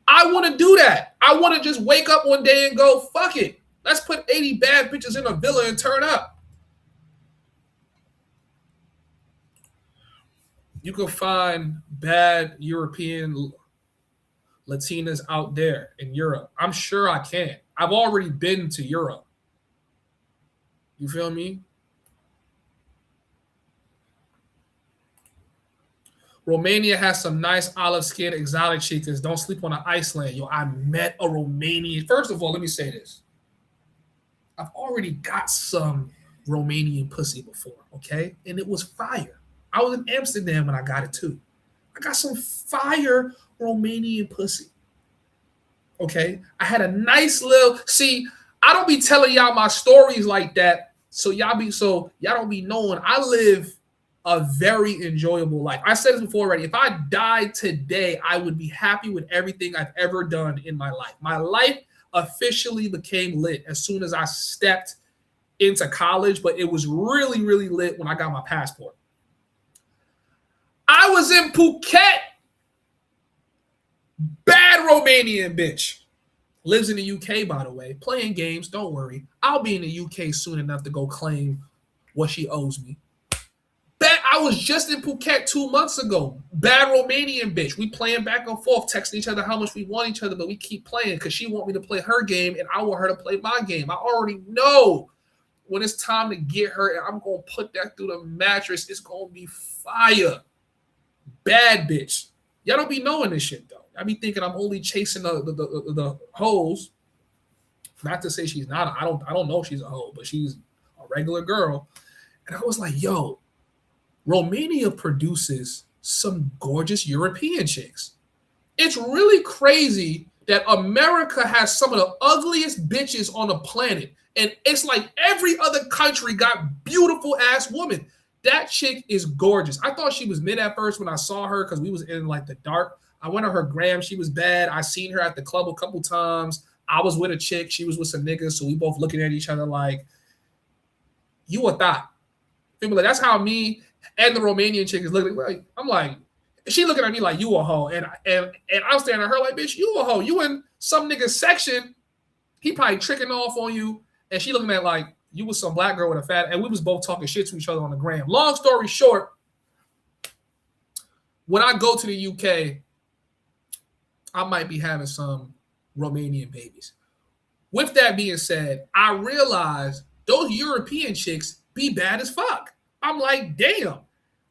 I want to do that. I want to just wake up one day and go, fuck it. Let's put 80 bad bitches in a villa and turn up. You can find bad European Latinas out there in Europe. I'm sure I can. I've already been to Europe. You feel me? Romania has some nice olive skin exotic chicas. Don't sleep on an Iceland. Yo, I met a Romanian. First of all, let me say this. I've already got some Romanian pussy before, okay? And it was fire. I was in Amsterdam when I got it too. I got some fire Romanian pussy. Okay? I had a nice little, see, I don't be telling y'all my stories like that, so y'all don't be knowing I live a very enjoyable life. I said this before already. If I died today, I would be happy with everything I've ever done in my life. My life officially became lit as soon as I stepped into college, but it was really, really lit when I got my passport. I was in Phuket. Bad Romanian bitch. Lives in the UK, by the way. Playing games, don't worry. I'll be in the UK soon enough to go claim what she owes me. I was just in Phuket 2 months ago. Bad Romanian bitch. We playing back and forth, texting each other how much we want each other, but we keep playing because she want me to play her game and I want her to play my game. I already know when it's time to get her and I'm going to put that through the mattress. It's going to be fire. Bad bitch. Y'all don't be knowing this shit, though. I be thinking I'm only chasing the hoes. Not to say she's not. I don't know if she's a hoe, but she's a regular girl. And I was like, yo, Romania produces some gorgeous European chicks. It's really crazy that America has some of the ugliest bitches on the planet. And it's like every other country got beautiful ass women. That chick is gorgeous. I thought she was mid at first when I saw her because we was in like the dark. I went on her gram. She was bad. I seen her at the club a couple times. I was with a chick. She was with some niggas. So we both looking at each other like, you a thought. Feel me? Like, that's how me and the Romanian chick is looking. Like, I'm like, she looking at me like you a hoe. And I'm staring at her like, bitch, you a hoe. You in some nigga's section. He probably tricking off on you. And she looking at like, you was some black girl with a fat, and we was both talking shit to each other on the gram. Long story short, when I go to the UK, I might be having some Romanian babies. With that being said, I realized those European chicks be bad as fuck. I'm like, damn,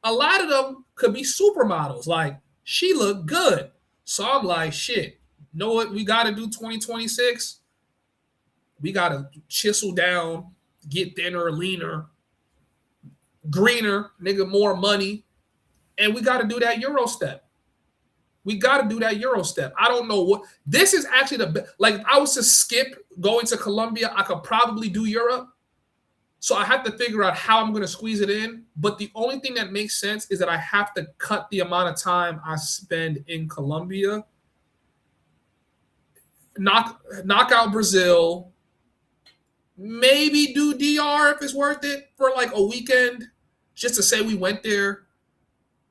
a lot of them could be supermodels. Like, she looked good. So I'm like, shit, you know what we got to do 2026? We got to chisel down, get thinner, leaner, greener, nigga, more money. And we got to do that Euro step. We got to do that Euro step. I don't know what. This is actually like, if I was to skip going to Colombia, I could probably do Europe. So I have to figure out how I'm going to squeeze it in. But the only thing that makes sense is that I have to cut the amount of time I spend in Colombia. Knock out Brazil. Maybe do DR if it's worth it for like a weekend, just to say we went there.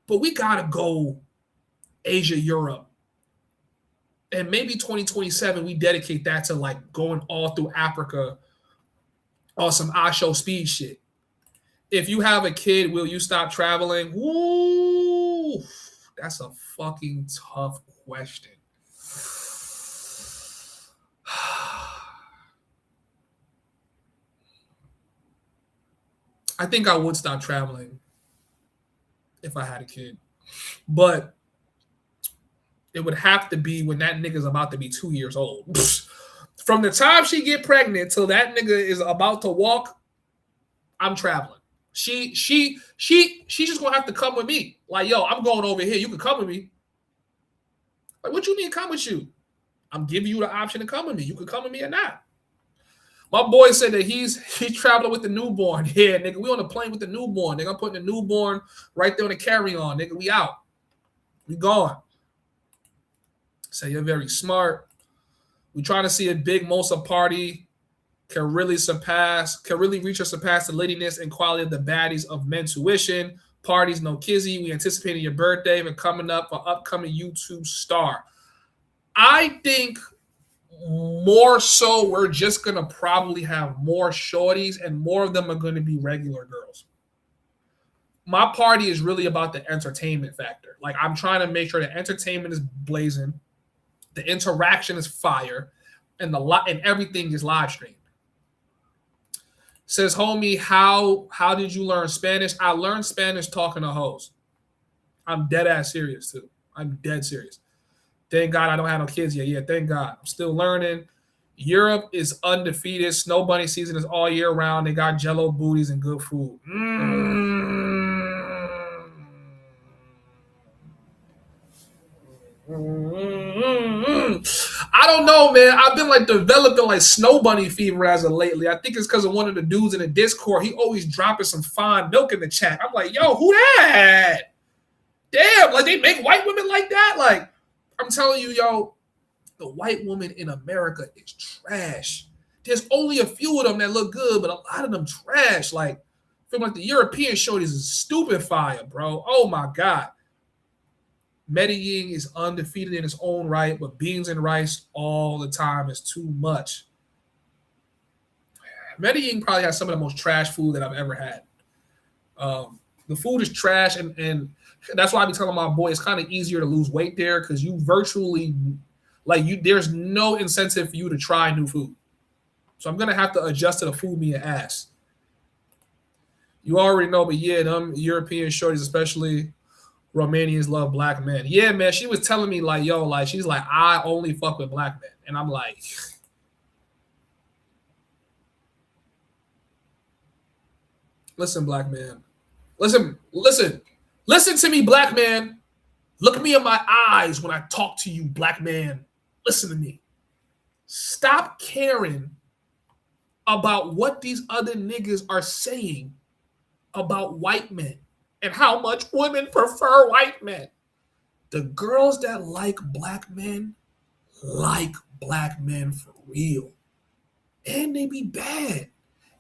But we gotta go Asia, Europe. And maybe 2027, we dedicate that to like going all through Africa on some I show speed shit. If you have a kid, will you stop traveling? Woo! That's a fucking tough question. I think I would stop traveling if I had a kid. But it would have to be when that nigga's about to be 2 years old. From the time she get pregnant till that nigga is about to walk, I'm traveling. She just gonna have to come with me. Like, yo, I'm going over here. You can come with me. Like, what you mean come with you? I'm giving you the option to come with me. You can come with me or not. My boy said that he's traveling with the newborn. Yeah, nigga, we on a plane with the newborn. Nigga, I'm putting the newborn right there on the carry-on. Nigga, we out. We gone. Say you're very smart. We trying to see a big Mosa party can really reach or surpass the littiness and quality of the baddies of men tuition. Parties, no kizzy. We anticipating your birthday and coming up for upcoming YouTube star. I think more so we're just going to probably have more shorties and more of them are going to be regular girls. My party is really about the entertainment factor. Like, I'm trying to make sure the entertainment is blazing, the interaction is fire, and everything is live streamed. Says, homie, how did you learn Spanish? I learned Spanish talking to hoes. I'm dead ass serious too. I'm dead serious. Thank God I don't have no kids yet. Yeah, thank God. I'm still learning. Europe is undefeated. Snow bunny season is all year round. They got jello booties and good food. I don't know, man. I've been like developing like snow bunny fever as of lately. I think it's because of one of the dudes in the Discord. He always dropping some fine milk in the chat. I'm like, yo, who that? Damn, like they make white women like that? Like, I'm telling you, yo, the white woman in America is trash. There's only a few of them that look good, but a lot of them trash. Like, I feel like the European shorties is stupid fire, bro. Oh my God. Medellin is undefeated in its own right, but beans and rice all the time is too much. Medellin probably has some of the most trash food that I've ever had. The food is trash, and that's why I be telling my boy it's kind of easier to lose weight there because you virtually, there's no incentive for you to try new food. So I'm going to have to adjust to the food me ass. You already know, but yeah, them European shorties, especially Romanians, love black men. Yeah, man, she was telling me like, yo, like she's like, I only fuck with black men. And I'm like, listen, black man. Listen to me, black man. Look me in my eyes when I talk to you, black man. Listen to me. Stop caring about what these other niggas are saying about white men and how much women prefer white men. The girls that like black men for real. And they be bad.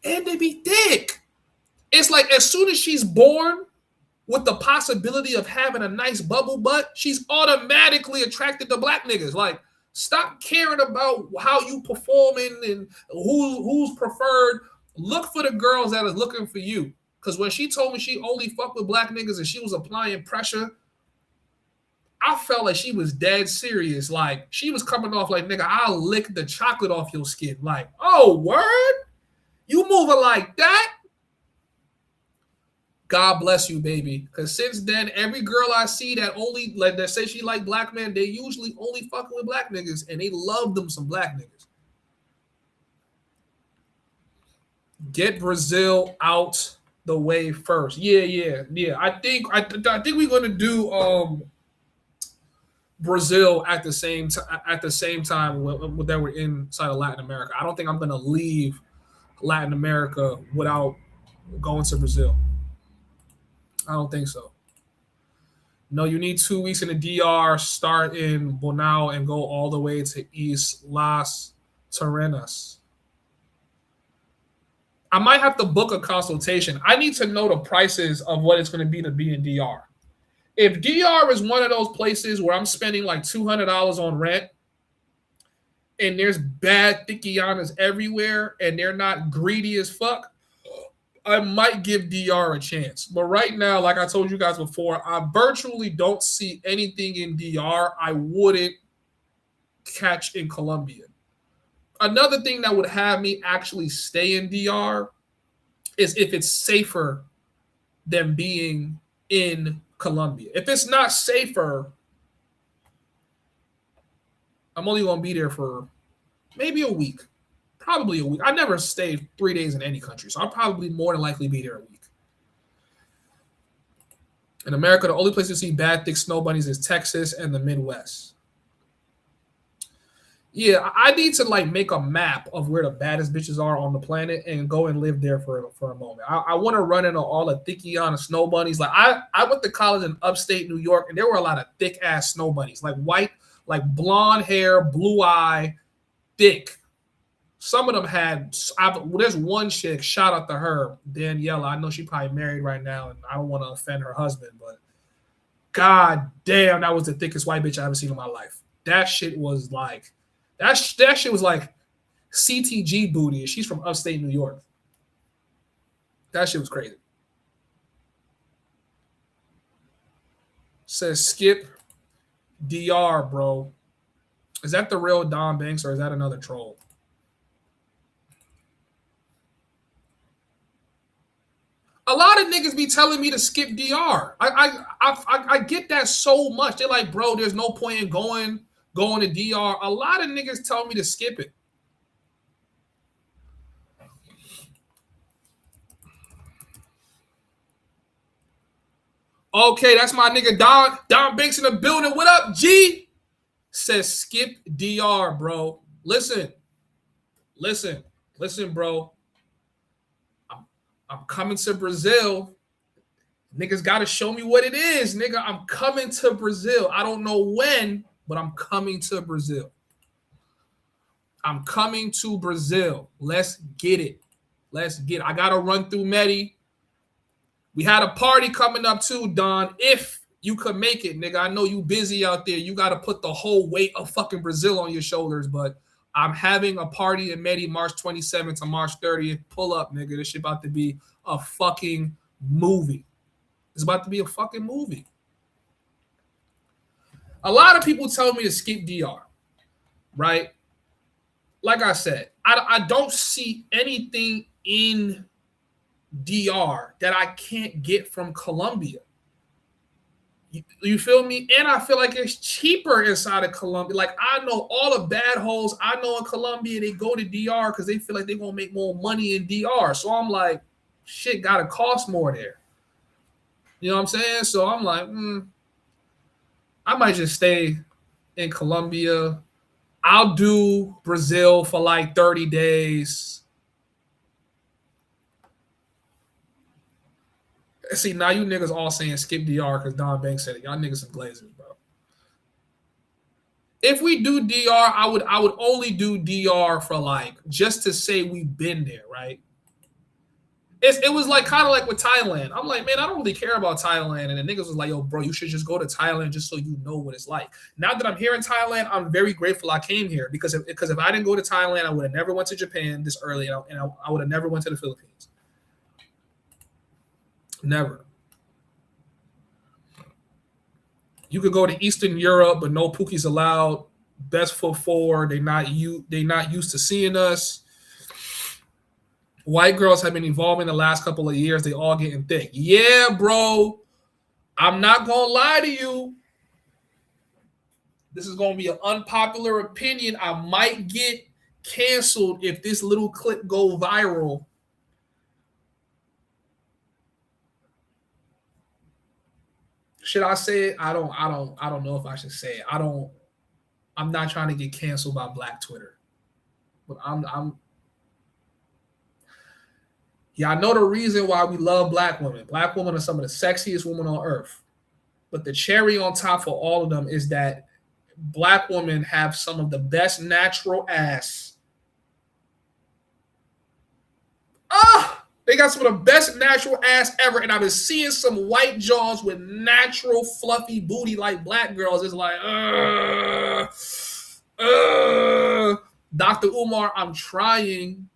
And they be thick. It's like as soon as she's born with the possibility of having a nice bubble butt, she's automatically attracted to black niggas. Like, stop caring about how you performing and who's preferred. Look for the girls that is looking for you. Because when she told me she only fucked with black niggas and she was applying pressure, I felt like she was dead serious. Like, she was coming off like, nigga, I'll lick the chocolate off your skin. Like, oh, word? You moving like that? God bless you, baby. Because since then, every girl I see that say she like black men, they usually only fucking with black niggas, and they love them some black niggas. Get Brazil out the way first. Yeah. I think we're gonna do Brazil at the same time that we're inside of Latin America. I don't think I'm gonna leave Latin America without going to Brazil. I don't think so. No, you need 2 weeks in the DR, start in Bonao and go all the way to East Las Terrenas. I might have to book a consultation. I need to know the prices of what it's going to be in DR. If DR is one of those places where I'm spending like $200 on rent and there's bad thickianas everywhere and they're not greedy as fuck, I might give DR a chance. But right now, like I told you guys before, I virtually don't see anything in DR I wouldn't catch in Colombia. Another thing that would have me actually stay in DR is if it's safer than being in Colombia. If it's not safer, I'm only going to be there for maybe a week. Probably a week. I never stayed 3 days in any country, so I'll probably more than likely be there a week. In America, the only place to see bad, thick snow bunnies is Texas and the Midwest. Yeah, I need to like make a map of where the baddest bitches are on the planet and go and live there for a moment. I want to run into all the thickiana snow bunnies. Like I went to college in upstate New York, and there were a lot of thick ass snow bunnies, like white, like blonde hair, blue eye, thick. Some of them had. There's one chick. Shout out to her, Daniela. I know she probably married right now, and I don't want to offend her husband, but god damn, that was the thickest white bitch I ever seen in my life. That shit was like. That shit was like CTG booty. She's from upstate New York. That shit was crazy. Says skip DR, bro. Is that the real Don Banks or is that another troll? A lot of niggas be telling me to skip DR. I get that so much. They're like, bro, there's no point in going to DR. A lot of niggas tell me to skip it. Okay, that's my nigga Don Banks in the building. What up, G? Says skip DR, bro. Listen, bro. I'm coming to Brazil. Niggas got to show me what it is, nigga. I'm coming to Brazil. I don't know when, but I'm coming to Brazil. I'm coming to Brazil. Let's get it. I got to run through Medi. We had a party coming up too, Don. If you could make it, nigga. I know you busy out there. You got to put the whole weight of fucking Brazil on your shoulders, but I'm having a party in Medi March 27th to March 30th. Pull up, nigga. This shit about to be a fucking movie. It's about to be a fucking movie. A lot of people tell me to skip DR, right? Like I said, I don't see anything in DR that I can't get from Colombia. You feel me? And I feel like it's cheaper inside of Colombia. Like I know all the bad hoes I know in Colombia, they go to DR because they feel like they're going to make more money in DR. So I'm like, shit got to cost more there. You know what I'm saying? So I'm like, I might just stay in Colombia. I'll do Brazil for like 30 days. See, now you niggas all saying skip DR because Don Banks said it. Y'all niggas some glazers, bro. If we do DR, I would only do DR for like, just to say we've been there, right? It was like kind of like with Thailand. I'm like, man, I don't really care about Thailand. And the niggas was like, yo, bro, you should just go to Thailand just so you know what it's like. Now that I'm here in Thailand, I'm very grateful I came here because if I didn't go to Thailand, I would have never went to Japan this early, and I would have never went to the Philippines. Never. You could go to Eastern Europe, but no Pookies allowed. Best foot forward. They not used to seeing us. White girls have been evolving the last couple of years. They all getting thick. Yeah, bro. I'm not gonna lie to you. This is gonna be an unpopular opinion. I might get canceled if this little clip go viral. Should I say it? I don't know if I should say it. I'm not trying to get canceled by Black Twitter. But yeah, I know the reason why we love Black women. Black women are some of the sexiest women on earth. But the cherry on top for all of them is that Black women have some of the best natural ass. They got some of the best natural ass ever, and I've been seeing some white jaws with natural fluffy booty like black girls. It's like, Dr. Umar, I'm trying,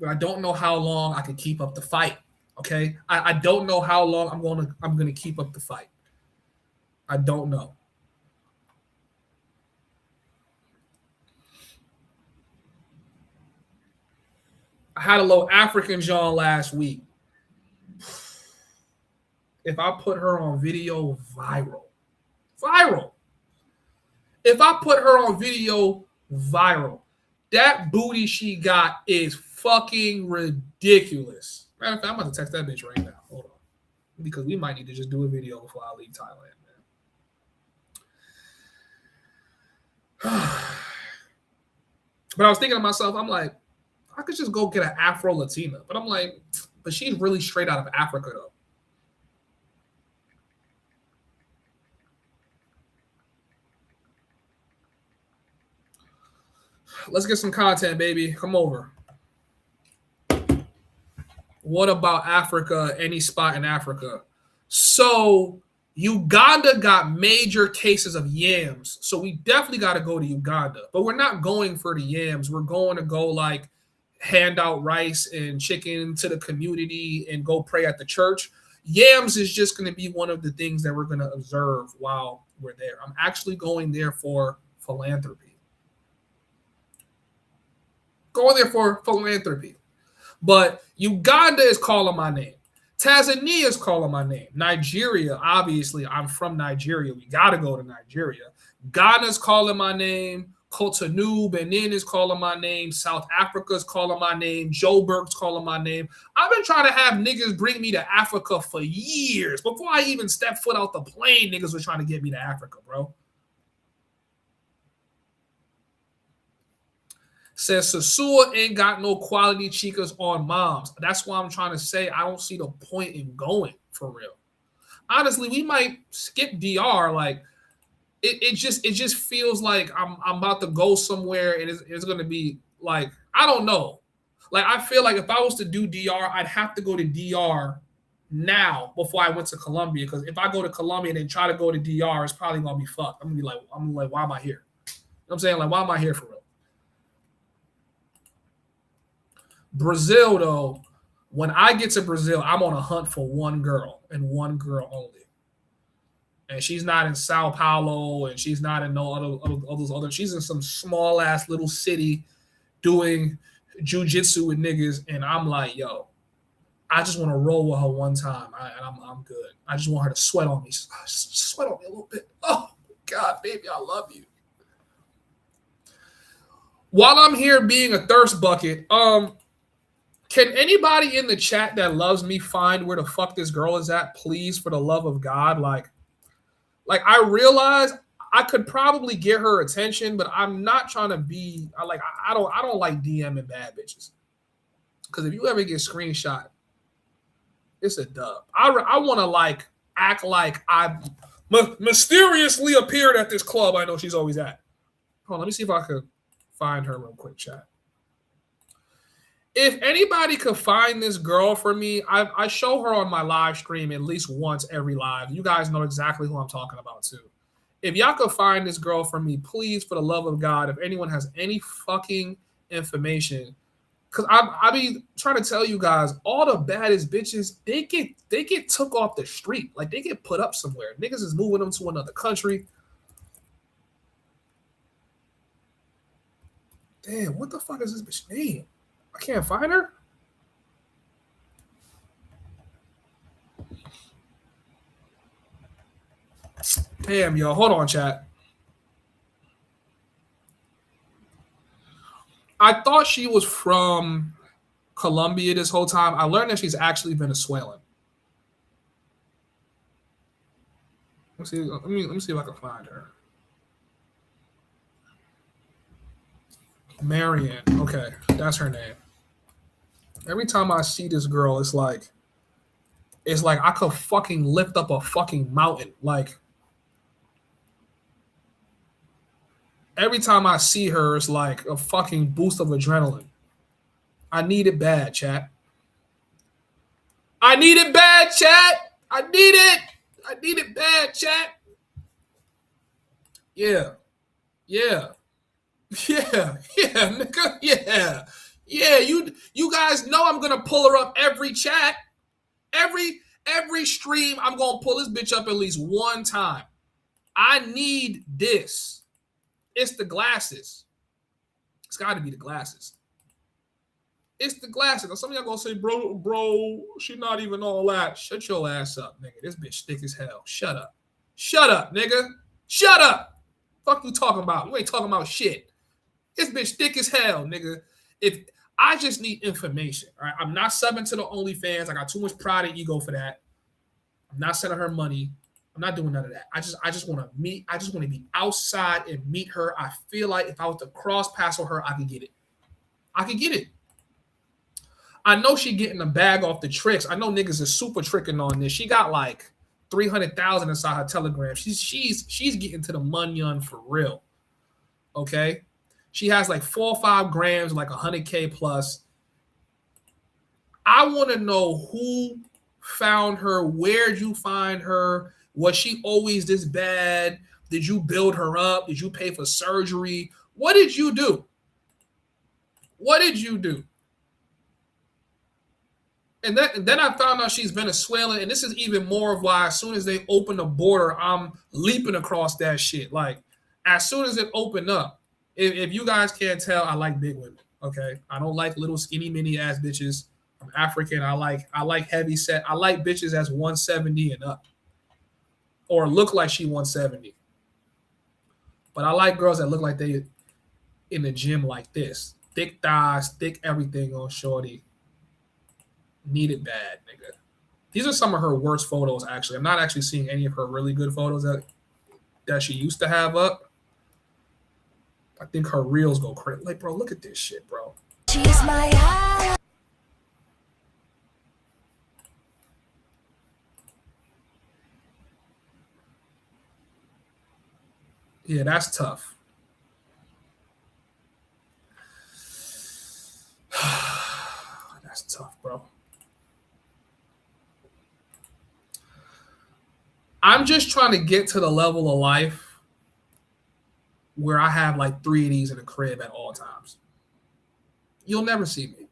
but I don't know how long I can keep up the fight. Okay, I don't know how long I'm gonna keep up the fight. I don't know. I had a little African John last week. If I put her on video, viral. If I put her on video, viral. That booty she got is fucking ridiculous. Matter of fact, I'm about to text that bitch right now. Hold on. Because we might need to just do a video before I leave Thailand, man. But I was thinking to myself, I'm like, I could just go get an Afro Latina. But I'm like, but she's really straight out of Africa, though. Let's get some content, baby. Come over. What about Africa? Any spot in Africa? So Uganda got major cases of yams. So we definitely got to go to Uganda. But we're not going for the yams. We're going to go like hand out rice and chicken to the community and go pray at the church. Yams is just going to be one of the things that we're going to observe while we're there. I'm actually going there for philanthropy. But Uganda is calling my name. Tanzania is calling my name. Nigeria, obviously, I'm from Nigeria. We got to go to Nigeria. Ghana's calling my name. Cotonou, Benin is calling my name. South Africa's calling my name. Joburg's calling my name. I've been trying to have niggas bring me to Africa for years. Before I even stepped foot out the plane, niggas were trying to get me to Africa, bro. Says Sasua ain't got no quality chicas on moms. That's why I'm trying to say I don't see the point in going for real. Honestly, we might skip DR. Like it just feels like I'm about to go somewhere and it's gonna be like, I don't know. Like I feel like if I was to do DR, I'd have to go to DR now before I went to Colombia. Because if I go to Colombia and then try to go to DR, it's probably gonna be fucked. I'm gonna be like, why am I here? You know what I'm saying? Like, why am I here for real? Brazil, though, when I get to Brazil, I'm on a hunt for one girl and one girl only. And she's not in Sao Paulo and she's not in no other. She's in some small ass little city doing jujitsu with niggas. And I'm like, yo, I just want to roll with her one time. I'm good. I just want her to sweat on me. Sweat on me a little bit. Oh, God, baby, I love you. While I'm here being a thirst bucket, can anybody in the chat that loves me find where the fuck this girl is at, please, for the love of God? Like I realize I could probably get her attention, but I'm not trying to be. I don't like DMing bad bitches. Because if you ever get screenshot, it's a dub. I want to like act like I mysteriously appeared at this club I know she's always at. Hold on, let me see if I could find her real quick, chat. If anybody could find this girl for me, I show her on my live stream at least once every live. You guys know exactly who I'm talking about, too. If y'all could find this girl for me, please, for the love of God, if anyone has any fucking information, because I be trying to tell you guys, all the baddest bitches, they get took off the street. Like, they get put up somewhere. Niggas is moving them to another country. Damn, what the fuck is this bitch name? I can't find her. Damn, yo. Hold on, chat. I thought she was from Colombia this whole time. I learned that she's actually Venezuelan. Let me see if I can find her. Marian. Okay, that's her name. Every time I see this girl, it's like I could fucking lift up a fucking mountain. Like, Every time I see her, it's like a fucking boost of adrenaline. I need it bad, chat. I need it bad, chat. I need it. I need it bad, chat. Yeah. Yeah. Yeah. Yeah, nigga. Yeah. Yeah. You guys know I'm gonna pull her up every chat. Every stream, I'm gonna pull this bitch up at least one time. I need this. It's the glasses. It's gotta be the glasses. It's the glasses. Now, some of y'all gonna say, bro, she not even all that. Shut your ass up, nigga. This bitch thick as hell. Shut up. Shut up, nigga. Shut up. Fuck you talking about? You ain't talking about shit. This bitch thick as hell, nigga. If I just need information, all right? I'm not subbing to the OnlyFans. I got too much pride and ego for that. I'm not sending her money. I'm not doing none of that. I just want to meet. I just want to be outside and meet her. I feel like if I was to cross paths with her, I could get it. I could get it. I know she getting a bag off the tricks. I know niggas is super tricking on this. She got like 300,000 inside her Telegram. She's getting to the money for real. Okay, she has like 4 or 5 grams, like 100K plus. I want to know who found her. Where'd you find her? Was she always this bad? Did you build her up? Did you pay for surgery? What did you do? What did you do? And then I found out she's Venezuelan, and this is even more of why as soon as they open the border, I'm leaping across that shit. Like, as soon as it opened up, if you guys can't tell, I like big women, okay? I don't like little skinny mini ass bitches. I'm African. I like heavy set. I like bitches that's 170 and up or look like she 170. But I like girls that look like they in the gym like this. Thick thighs, thick everything on shorty. Need it bad, nigga. These are some of her worst photos, actually. I'm not actually seeing any of her really good photos that she used to have up. I think her reels go crazy. Like, bro, look at this shit, bro. She's my eye. Yeah, that's tough. That's tough, bro. I'm just trying to get to the level of life where I have like 3 of these in the crib at all times. You'll never see me.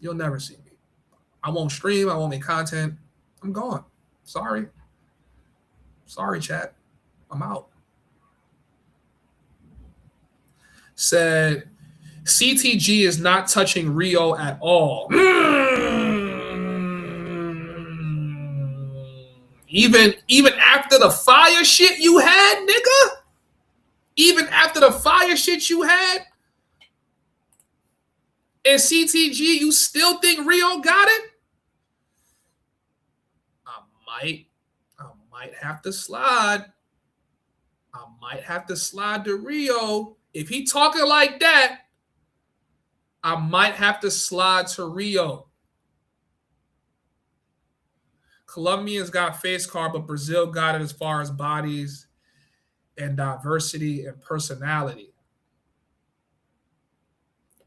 You'll never see me. I won't stream. I won't make content. I'm gone. Sorry. Sorry, chat. I'm out. Said, CTG is not touching Rio at all. Even after the fire shit you had, nigga? Even after the fire shit you had? And CTG, you still think Rio got it? I might have to slide. I might have to slide to Rio. If he talking like that, I might have to slide to Rio. Colombians got face card, but Brazil got it as far as bodies and diversity and personality.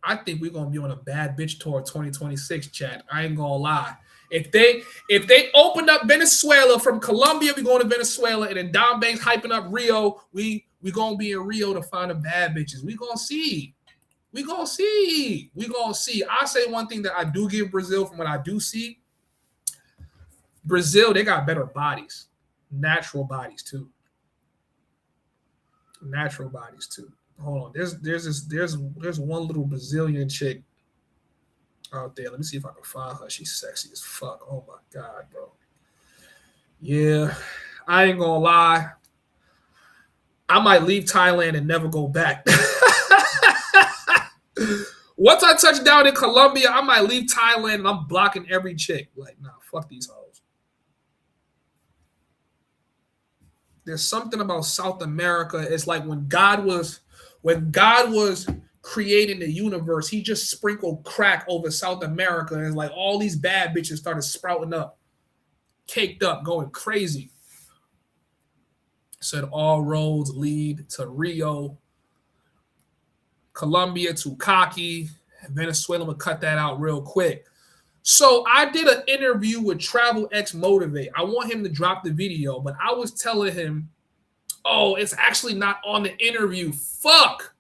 I think we're gonna be on a bad bitch tour 2026, chat. I ain't gonna lie. If they opened up Venezuela from Colombia, we going to Venezuela, and then Don Banks hyping up Rio, we gonna be in Rio to find the bad bitches. We gonna see. We gonna see. We gonna see. I say one thing that I do give Brazil from what I do see. Brazil, they got better bodies, natural bodies too. Natural bodies too. Hold on, there's one little Brazilian chick out there. Let me see if I can find her. She's sexy as fuck. Oh my god, bro. Yeah, I ain't gonna lie. I might leave Thailand and never go back. Once I touch down in Colombia, I might leave Thailand and I'm blocking every chick. Like, nah, fuck these hoes. There's something about South America. It's like when God was creating the universe, he just sprinkled crack over South America, and it's like all these bad bitches started sprouting up, caked up, going crazy. Said all roads lead to Rio. Colombia too cocky. Venezuela will cut that out real quick. So I did an interview with Travel X Motivate. I want him to drop the video, but I was telling him, oh, it's actually not on the interview. Fuck.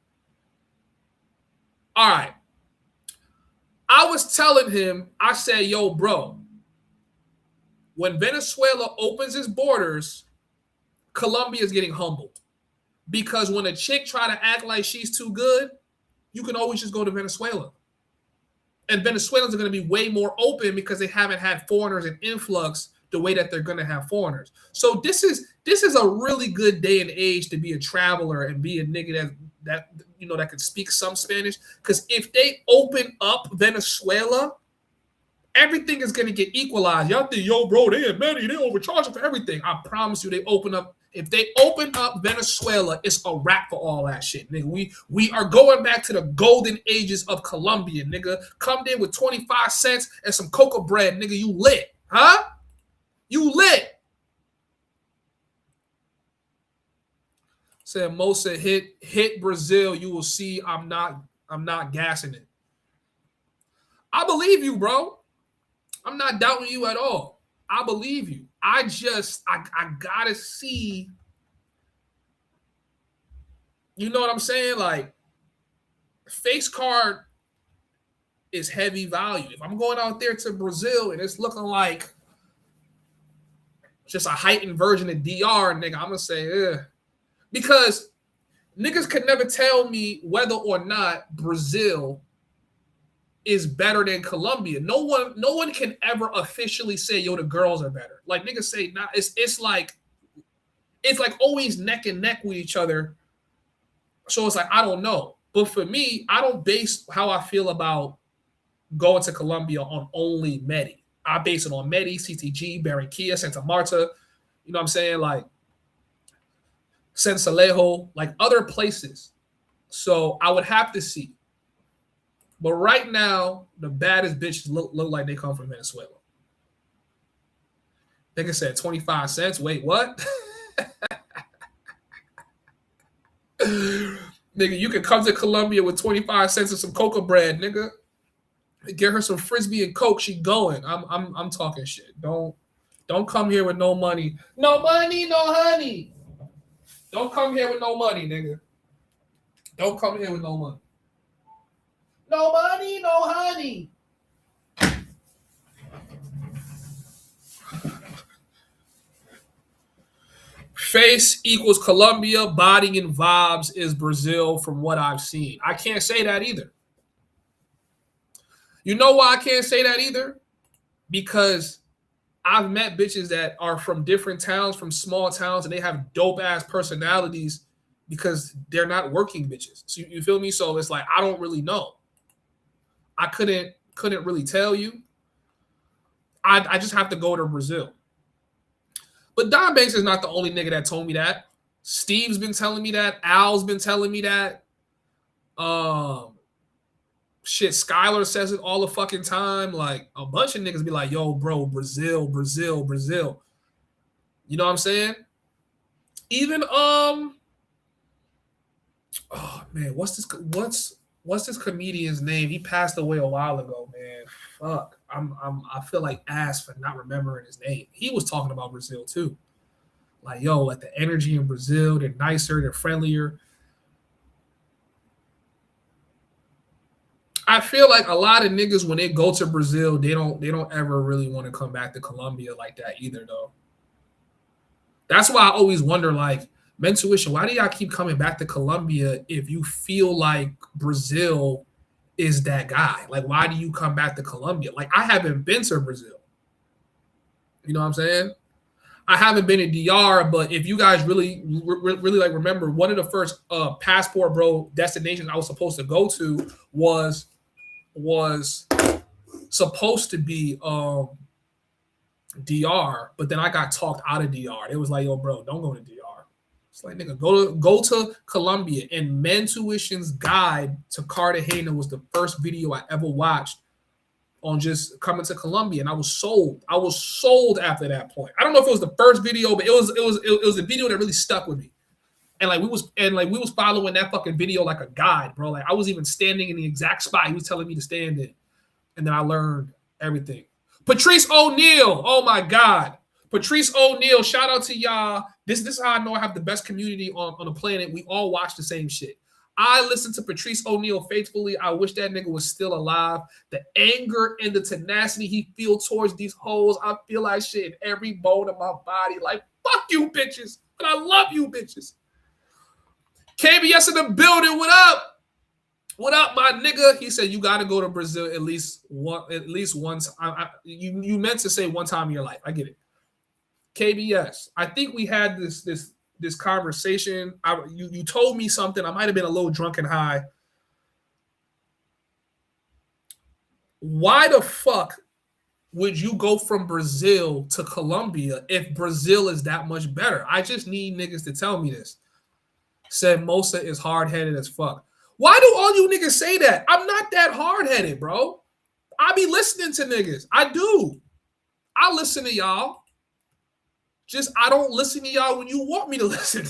All right. I was telling him, I said, yo, bro, when Venezuela opens its borders, Colombia is getting humbled. Because when a chick try to act like she's too good, you can always just go to Venezuela. And Venezuelans are going to be way more open because they haven't had foreigners in influx the way that they're going to have foreigners. So this is a really good day and age to be a traveler and be a nigga that could speak some Spanish. Because if they open up Venezuela, everything is going to get equalized. Y'all think, yo, bro, they ain't many. They overcharging for everything. I promise you, if they open up Venezuela, it's a wrap for all that shit, nigga. We are going back to the golden ages of Colombia, nigga. Come there with 25 cents and some cocoa bread, nigga. You lit, huh? You lit. Said Mosa hit Brazil. You will see I'm not gassing it. I believe you, bro. I'm not doubting you at all. I believe you. I gotta see. You know what I'm saying? Like, face card is heavy value. If I'm going out there to Brazil and it's looking like just a heightened version of DR, nigga, I'm gonna say, because niggas could never tell me whether or not Brazil is better than Colombia. No one can ever officially say, yo, the girls are better. Like niggas say, nah, it's like always neck and neck with each other. So it's like, I don't know. But for me, I don't base how I feel about going to Colombia on only Medi. I base it on Medi, CTG, Barranquilla, Santa Marta, you know what I'm saying? Like Sincelejo, like other places. So I would have to see. But right now, the baddest bitches look like they come from Venezuela. Nigga said 25 cents. Wait, what? Nigga, you can come to Colombia with 25 cents and some cocoa bread, nigga. Get her some frisbee and coke. She going. I'm talking shit. Don't come here with no money. No money, no honey. Don't come here with no money, nigga. Don't come here with no money. No money, no honey. Face equals Colombia, body and vibes is Brazil from what I've seen. I can't say that either. You know why I can't say that either? Because I've met bitches that are from different towns, from small towns, and they have dope-ass personalities because they're not working bitches. So you feel me? So it's like, I don't really know. I couldn't really tell you. I just have to go to Brazil. But Don Banks is not the only nigga that told me that. Steve's been telling me that. Al's been telling me that. Skylar says it all the fucking time. Like, a bunch of niggas be like, yo, bro, Brazil, Brazil, Brazil. You know what I'm saying? Even, oh, man, what's this comedian's name? He passed away a while ago, man. Fuck. I feel like ass for not remembering his name. He was talking about Brazil too. Like, yo, like the energy in Brazil, they're nicer, they're friendlier. I feel like a lot of niggas when they go to Brazil, they don't ever really want to come back to Colombia like that either, though. That's why I always wonder, like, Mentuition, why do y'all keep coming back to Colombia if you feel like Brazil is that guy? Like, why do you come back to Colombia? Like, I haven't been to Brazil. You know what I'm saying? I haven't been in DR, but if you guys really like remember, one of the first passport bro destinations I was supposed to go to was supposed to be DR, but then I got talked out of DR. It was like, yo, bro, don't go to DR. It's like, nigga, go to Colombia. And Mentuition's guide to Cartagena was the first video I ever watched on just coming to Colombia, and I was sold. I was sold after that point. I don't know if it was the first video, but it was a video that really stuck with me. And like we was following that fucking video like a guide, bro. Like I was even standing in the exact spot he was telling me to stand in. And then I learned everything. Patrice O'Neal. Oh my God. Patrice O'Neal. Shout out to y'all. This is how I know I have the best community on the planet. We all watch the same shit. I listen to Patrice O'Neal faithfully. I wish that nigga was still alive. The anger and the tenacity he feels towards these hoes, I feel like shit in every bone of my body. Like, fuck you bitches. But I love you bitches. KBS in the building. What up? What up, my nigga? He said you got to go to Brazil at least once. You meant to say one time in your life. I get it. KBS. I think we had this conversation. You told me something. I might have been a little drunk and high. Why the fuck would you go from Brazil to Colombia if Brazil is that much better? I just need niggas to tell me this. Said Mosa is hard-headed as fuck. Why do all you niggas say that? I'm not that hard-headed, bro. I be listening to niggas. I do. I listen to y'all. Just I don't listen to y'all when you want me to listen.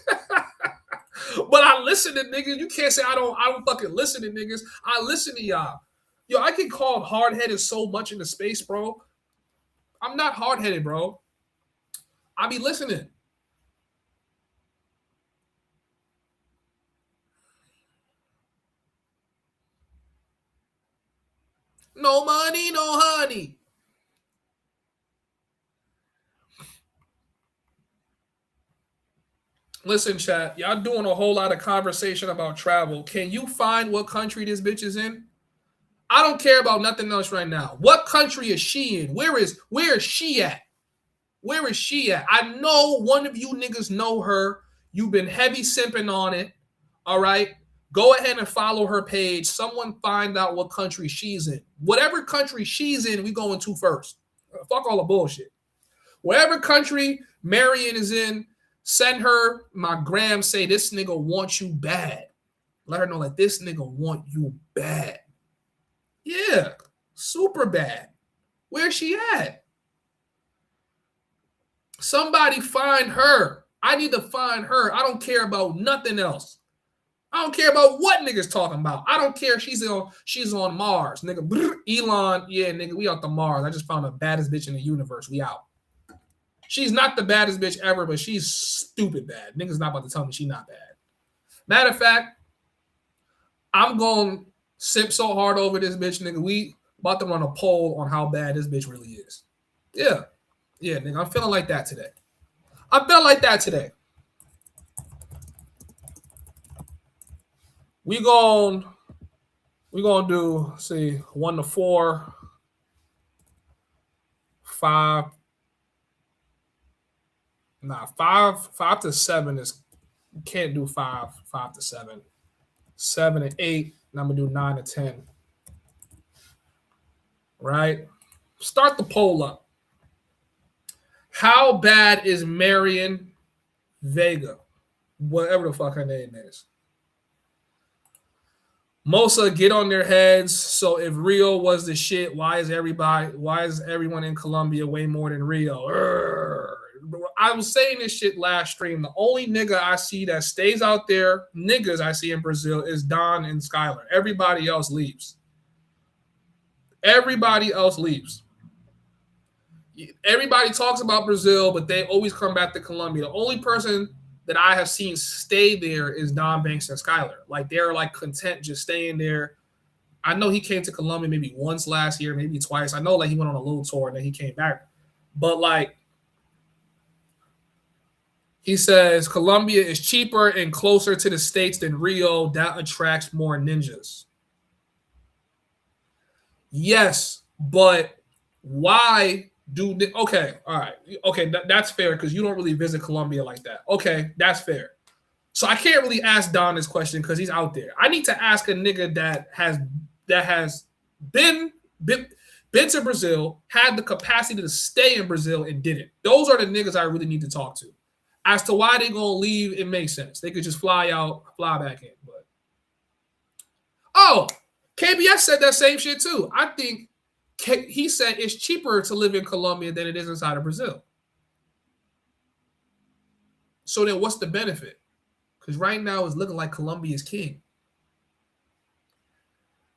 But I listen to niggas. You can't say I don't fucking listen to niggas. I listen to y'all. Yo, I get called hard-headed so much in the space, bro. I'm not hard-headed, bro. I be listening. No money, no honey. Listen, chat, y'all doing a whole lot of conversation about travel. Can you find what country this bitch is in? I don't care about nothing else right now. What country is she in? Where is she at? Where is she at? I know one of you niggas know her. You've been heavy simping on it. All right? Go ahead and follow her page. Someone find out what country she's in. Whatever country she's in, we going to first. Fuck all the bullshit. Whatever country Marion is in, send her my gram, say this nigga wants you bad. Let her know that this nigga want you bad. Yeah, super bad. Where's she at? Somebody find her. I need to find her. I don't care about nothing else. I don't care about what niggas talking about. I don't care if she's on Mars. Nigga, Elon, yeah, nigga, we out to Mars. I just found the baddest bitch in the universe. We out. She's not the baddest bitch ever, but she's stupid bad. Niggas not about to tell me she's not bad. Matter of fact, I'm going to sip so hard over this bitch, nigga. We about to run a poll on how bad this bitch really is. Yeah. Yeah, nigga, I'm feeling like that today. I felt like that today. We gonna do, see, 1 to 4, 5. Nah, 5 to 7 is, you can't do 5 to 7. 7 and 8, and I'm gonna do 9 to 10. Right? Start the poll up. How bad is Marion Vega? Whatever the fuck her name is. Mosa, get on their heads. So if Rio was the shit, why is everyone in Colombia way more than Rio? I was saying this shit last stream. The only nigga I see that stays out there, niggas I see in Brazil, is Don and Skylar. Everybody else leaves. Everybody else leaves. Everybody talks about Brazil, but they always come back to Colombia. The only person that I have seen stay there is Don Banks and Skylar. Like, they're like content just staying there. I know he came to Colombia maybe once last year, maybe twice. I know like he went on a little tour and then he came back. But like, he says Colombia is cheaper and closer to the States than Rio. That attracts more ninjas. Yes, but why do – okay, all right. Okay, that's fair because you don't really visit Colombia like that. Okay, that's fair. So I can't really ask Don this question because he's out there. I need to ask a nigga that has been to Brazil, had the capacity to stay in Brazil and didn't. Those are the niggas I really need to talk to. As to why they gonna leave, it makes sense. They could just fly out, fly back in. But oh, KBS said that same shit too. I think he said it's cheaper to live in Colombia than it is inside of Brazil. So then what's the benefit? Because right now it's looking like Colombia's king.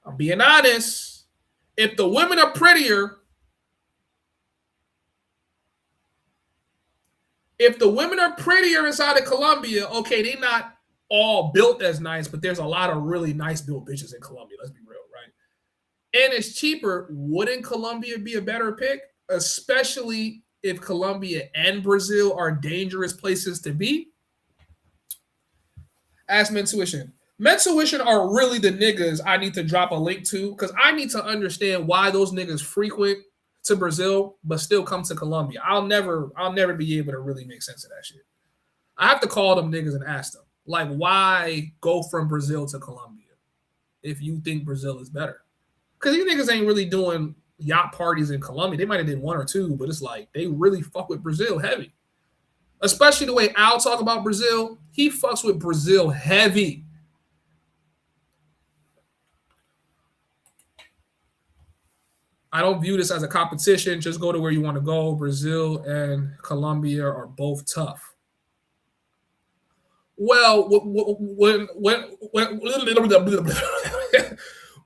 I'm being honest. If the women are prettier, inside of Colombia, okay, they're not all built as nice, but there's a lot of really nice built bitches in Colombia. Let's be real, right? And it's cheaper. Wouldn't Colombia be a better pick? Especially if Colombia and Brazil are dangerous places to be? Ask Mentuition. Mentuition are really the niggas I need to drop a link to because I need to understand why those niggas frequent to Brazil but still come to Colombia. I'll never be able to really make sense of that shit. I have to call them niggas and ask them, like, why go from Brazil to Colombia if you think Brazil is better? Because these niggas ain't really doing yacht parties in Colombia. They might have did one or two, but it's like they really fuck with Brazil heavy. Especially the way Al talk about Brazil. He fucks with Brazil heavy. I don't view this as a competition. Just go to where you want to go. Brazil and Colombia are both tough. Well,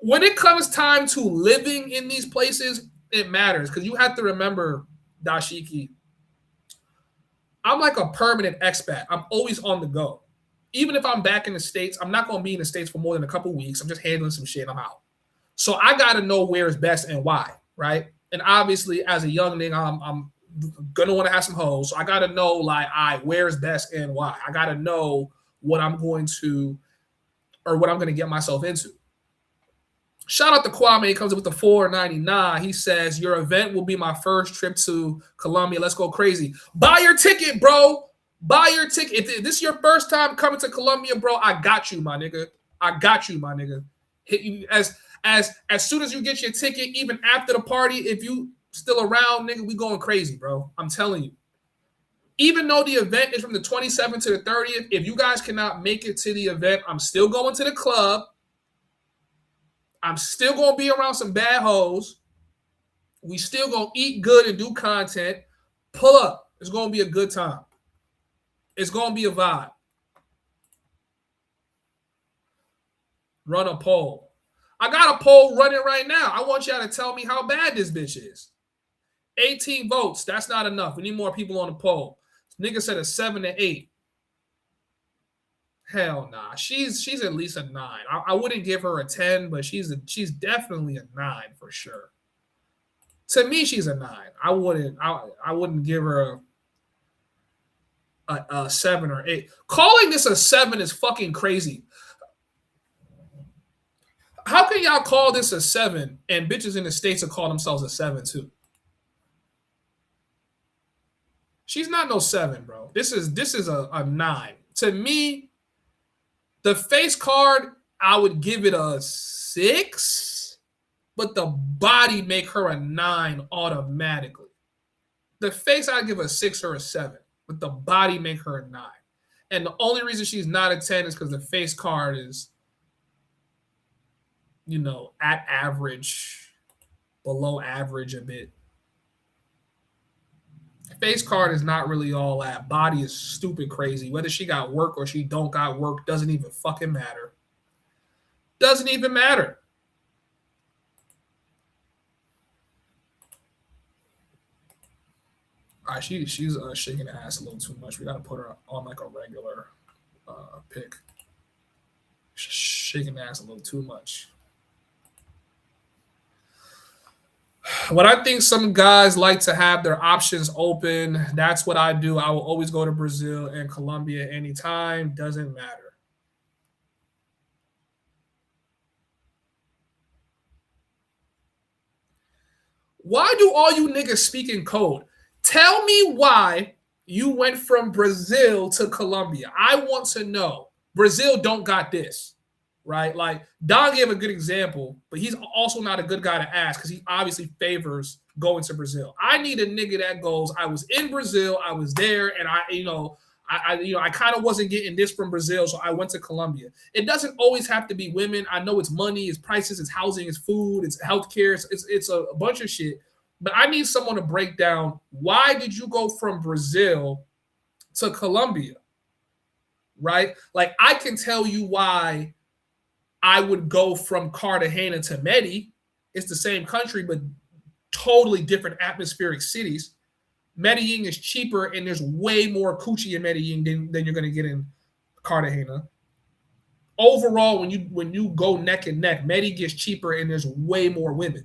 when it comes time to living in these places, it matters. Because you have to remember, Dashiki, I'm like a permanent expat. I'm always on the go. Even if I'm back in the States, I'm not going to be in the States for more than a couple weeks. I'm just handling some shit. I'm out. So I got to know where is best and why, right? And obviously, as a young nigga, I'm going to want to have some hoes. So I got to know, like, where's best and why. I got to know what I'm going to get myself into. Shout out to Kwame. He comes up with the $4.99. He says, your event will be my first trip to Colombia. Let's go crazy. Buy your ticket, bro. Buy your ticket. If this is your first time coming to Colombia, bro, I got you, my nigga. I got you, my nigga. Hit you as soon as you get your ticket, even after the party, if you still around, nigga, we going crazy, bro. I'm telling you. Even though the event is from the 27th to the 30th, if you guys cannot make it to the event, I'm still going to the club. I'm still going to be around some bad hoes. We still going to eat good and do content. Pull up. It's going to be a good time. It's going to be a vibe. Run a poll. I got a poll running right now. I want y'all to tell me how bad this bitch is. 18 votes. That's not enough. We need more people on the poll. Nigga said a 7 to 8. Hell nah. She's at least a 9. I wouldn't give her a 10, but she's definitely a 9 for sure. To me, she's a 9. I wouldn't give her a 7 or 8. Calling this a 7 is fucking crazy. How can y'all call this a 7 and bitches in the States will call themselves a 7 too? She's not no 7, bro. This is a 9. To me, the face card, I would give it a 6, but the body make her a 9 automatically. The face, I'd give a 6 or a 7, but the body make her a 9. And the only reason she's not a 10 is because the face card is, at average, below average a bit. Face card is not really all that. Body is stupid crazy. Whether she got work or she don't got work doesn't even fucking matter. Doesn't even matter. All right, she's shaking the ass a little too much. We got to put her on like a regular pick. Shaking the ass a little too much. What I think some guys like to have their options open. That's what I do. I will always go to Brazil and Colombia anytime. Doesn't matter. Why do all you niggas speak in code? Tell me why you went from Brazil to Colombia. I want to know. Brazil don't got this. Right? Like, Don gave a good example, but he's also not a good guy to ask because he obviously favors going to Brazil. I need a nigga that goes, I was in Brazil, I was there, and I kind of wasn't getting this from Brazil, so I went to Colombia. It doesn't always have to be women. I know it's money, it's prices, it's housing, it's food, it's healthcare, it's a bunch of shit. But I need someone to break down, why did you go from Brazil to Colombia? right? Like I can tell you why I would go from Cartagena to Medi. It's the same country, but totally different atmospheric cities. Medellin is cheaper, and there's way more coochie in Medellin than you're going to get in Cartagena. Overall, when you go neck and neck, Medellin gets cheaper, and there's way more women.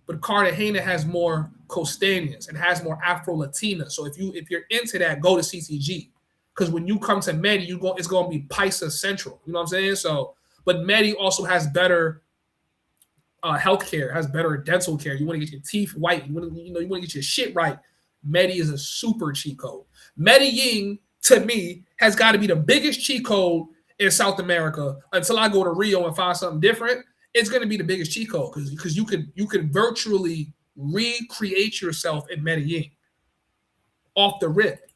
But Cartagena has more Costeñas and has more Afro Latina. So if you're into that, go to CTG. Because when you come to Medellin, it's going to be Paisa Central. You know what I'm saying? So, but Medellin also has better healthcare, has better dental care. You want to get your teeth white. You want to get your shit right. Medellin is a super cheat code. Medellin, to me, has got to be the biggest cheat code in South America until I go to Rio and find something different. It's going to be the biggest cheat code because you could virtually recreate yourself in Medellin off the rip.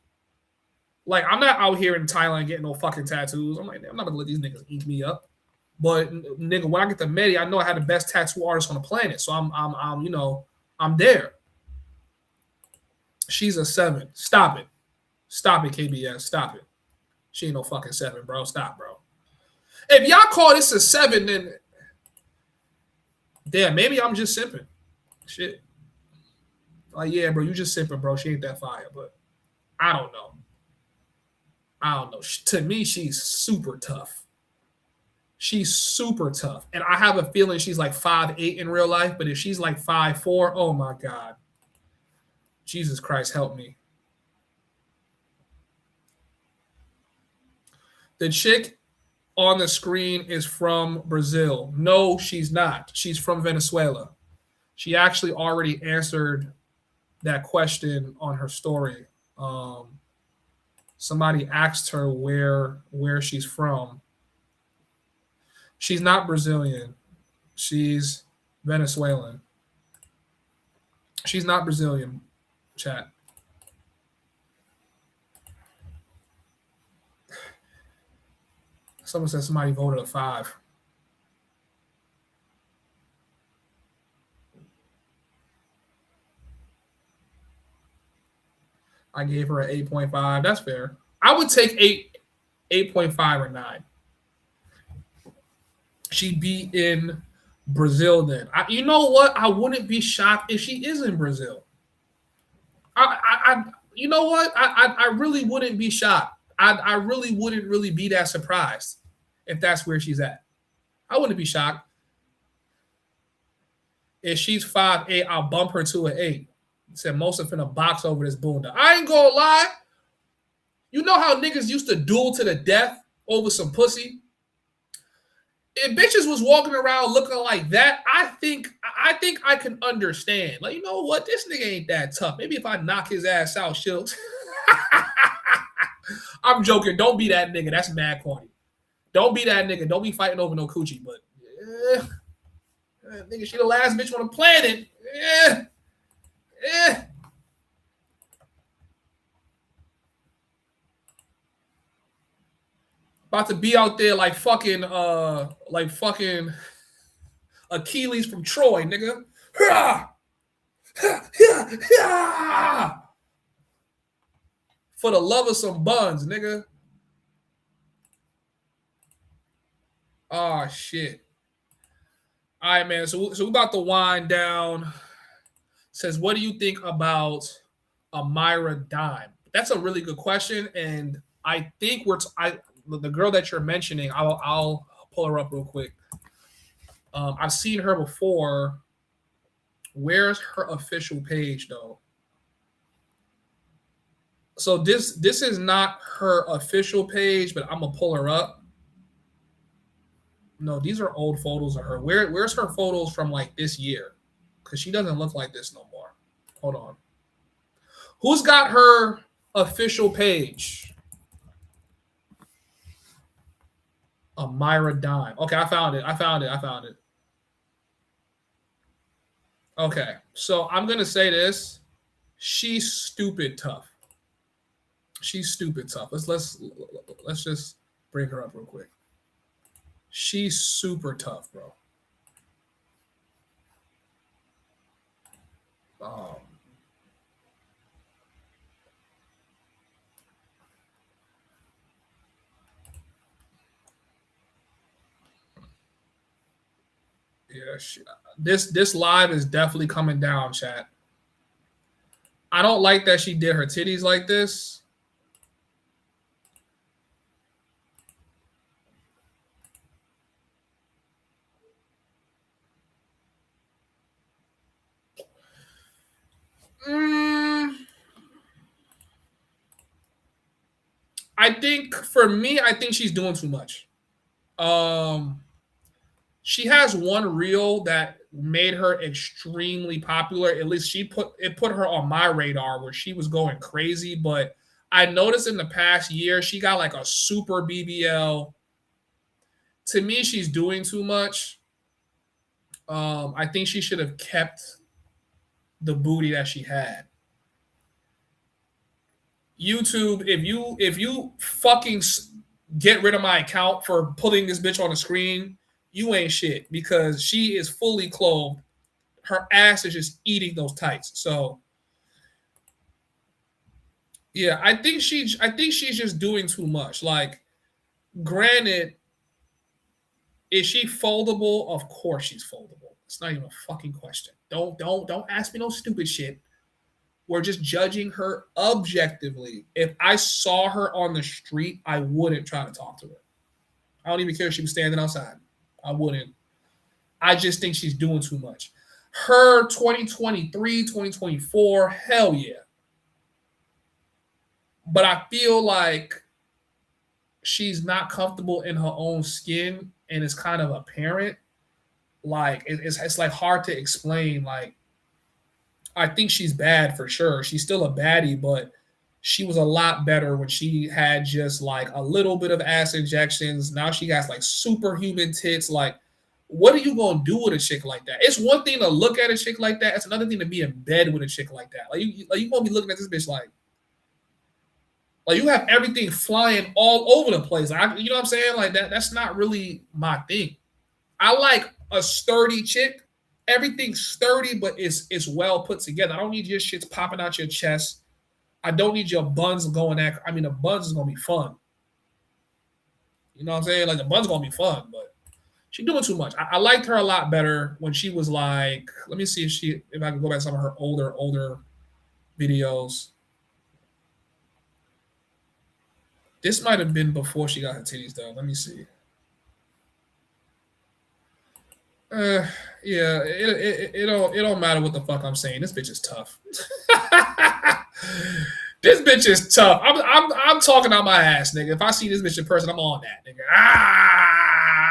Like, I'm not out here in Thailand getting no fucking tattoos. I'm like, I'm not going to let these niggas ink me up. But nigga, when I get to Medellin, I know I had the best tattoo artist on the planet. So I'm there. She's a 7. Stop it. Stop it, KBS. Stop it. She ain't no fucking 7, bro. Stop, bro. If y'all call this a 7, then damn, maybe I'm just simping. Shit. Like, yeah, bro, you just simping, bro. She ain't that fire, but I don't know. To me, she's super tough. She's super tough. And I have a feeling she's like 5'8" in real life, but if she's like 5'4", oh my God. Jesus Christ, help me. The chick on the screen is from Brazil. No, she's not. She's from Venezuela. She actually already answered that question on her story. Somebody asked her where she's from. She's not Brazilian. She's Venezuelan. She's not Brazilian, chat. Someone said somebody voted a 5. I gave her an 8.5. That's fair. I would take 8.5 or 9. She'd be in Brazil then. You know what? I wouldn't be shocked if she is in Brazil. You know what? I really wouldn't be shocked. I really wouldn't really be that surprised if that's where she's at. I wouldn't be shocked. If she's 5'8", I'll bump her to an 8. Said most of finna box over this bunda. I ain't gonna lie. You know how niggas used to duel to the death over some pussy? If bitches was walking around looking like that, I think I can understand. Like, you know what? This nigga ain't that tough. Maybe if I knock his ass out, she'll. I'm joking. Don't be that nigga. That's mad corny. Don't be that nigga. Don't be fighting over no coochie. But nigga, she the last bitch on the planet. About to be out there like fucking Achilles from Troy, nigga. For the love of some buns, nigga. Oh shit. All right, man. So we're about to wind down. Says, what do you think about Amira Dime? That's a really good question, and I think the girl that you're mentioning, I'll pull her up real quick. I've seen her before. Where's her official page though? So this is not her official page, but I'm gonna pull her up. No, these are old photos of her. Where's her photos from like this year? Because she doesn't look like this no more. Hold on. Who's got her official page? Amira Dime. Okay, I found it. Okay, so I'm gonna say this. She's stupid tough. Let's just bring her up real quick. She's super tough, bro. This live is definitely coming down, chat. I don't like that she did her titties like this. I think for me, I think she's doing too much. She has one reel that made her extremely popular. At least put her on my radar where she was going crazy. But I noticed in the past year she got like a super BBL. To me, she's doing too much. I think she should have kept the booty that she had. YouTube, if you fucking get rid of my account for putting this bitch on the screen, you ain't shit because she is fully clothed. Her ass is just eating those tights. So yeah, I think she's just doing too much. Like, granted, is she foldable? Of course she's foldable. It's not even a fucking question. Don't ask me no stupid shit. We're just judging her objectively. If I saw her on the street, I wouldn't try to talk to her. I don't even care if she was standing outside. I wouldn't. I just think she's doing too much. Her 2023, 2024, hell yeah. But I feel like she's not comfortable in her own skin, and it's kind of apparent. Like, it's like hard to explain. Like, I think she's bad for sure. She's still a baddie, but she was a lot better when she had just like a little bit of ass injections. Now she has like superhuman tits. Like, what are you gonna do with a chick like that? It's one thing to look at a chick like that. It's another thing to be in bed with a chick like that. Like you gonna be looking at this bitch like you have everything flying all over the place. Like, you know what I'm saying? Like that's not really my thing. I like a sturdy chick. Everything's sturdy, but it's well put together. I don't need your shits popping out your chest. I don't need your buns going at. I mean, the buns is gonna be fun. You know what I'm saying? Like, the buns gonna be fun, but she's doing too much. I liked her a lot better when she was like. Let me see if I can go back to some of her older videos. This might have been before she got her titties done. Let me see. Yeah, it don't matter what the fuck I'm saying. This bitch is tough. This bitch is tough. I'm talking out my ass, nigga. If I see this bitch in person, I'm on that, nigga.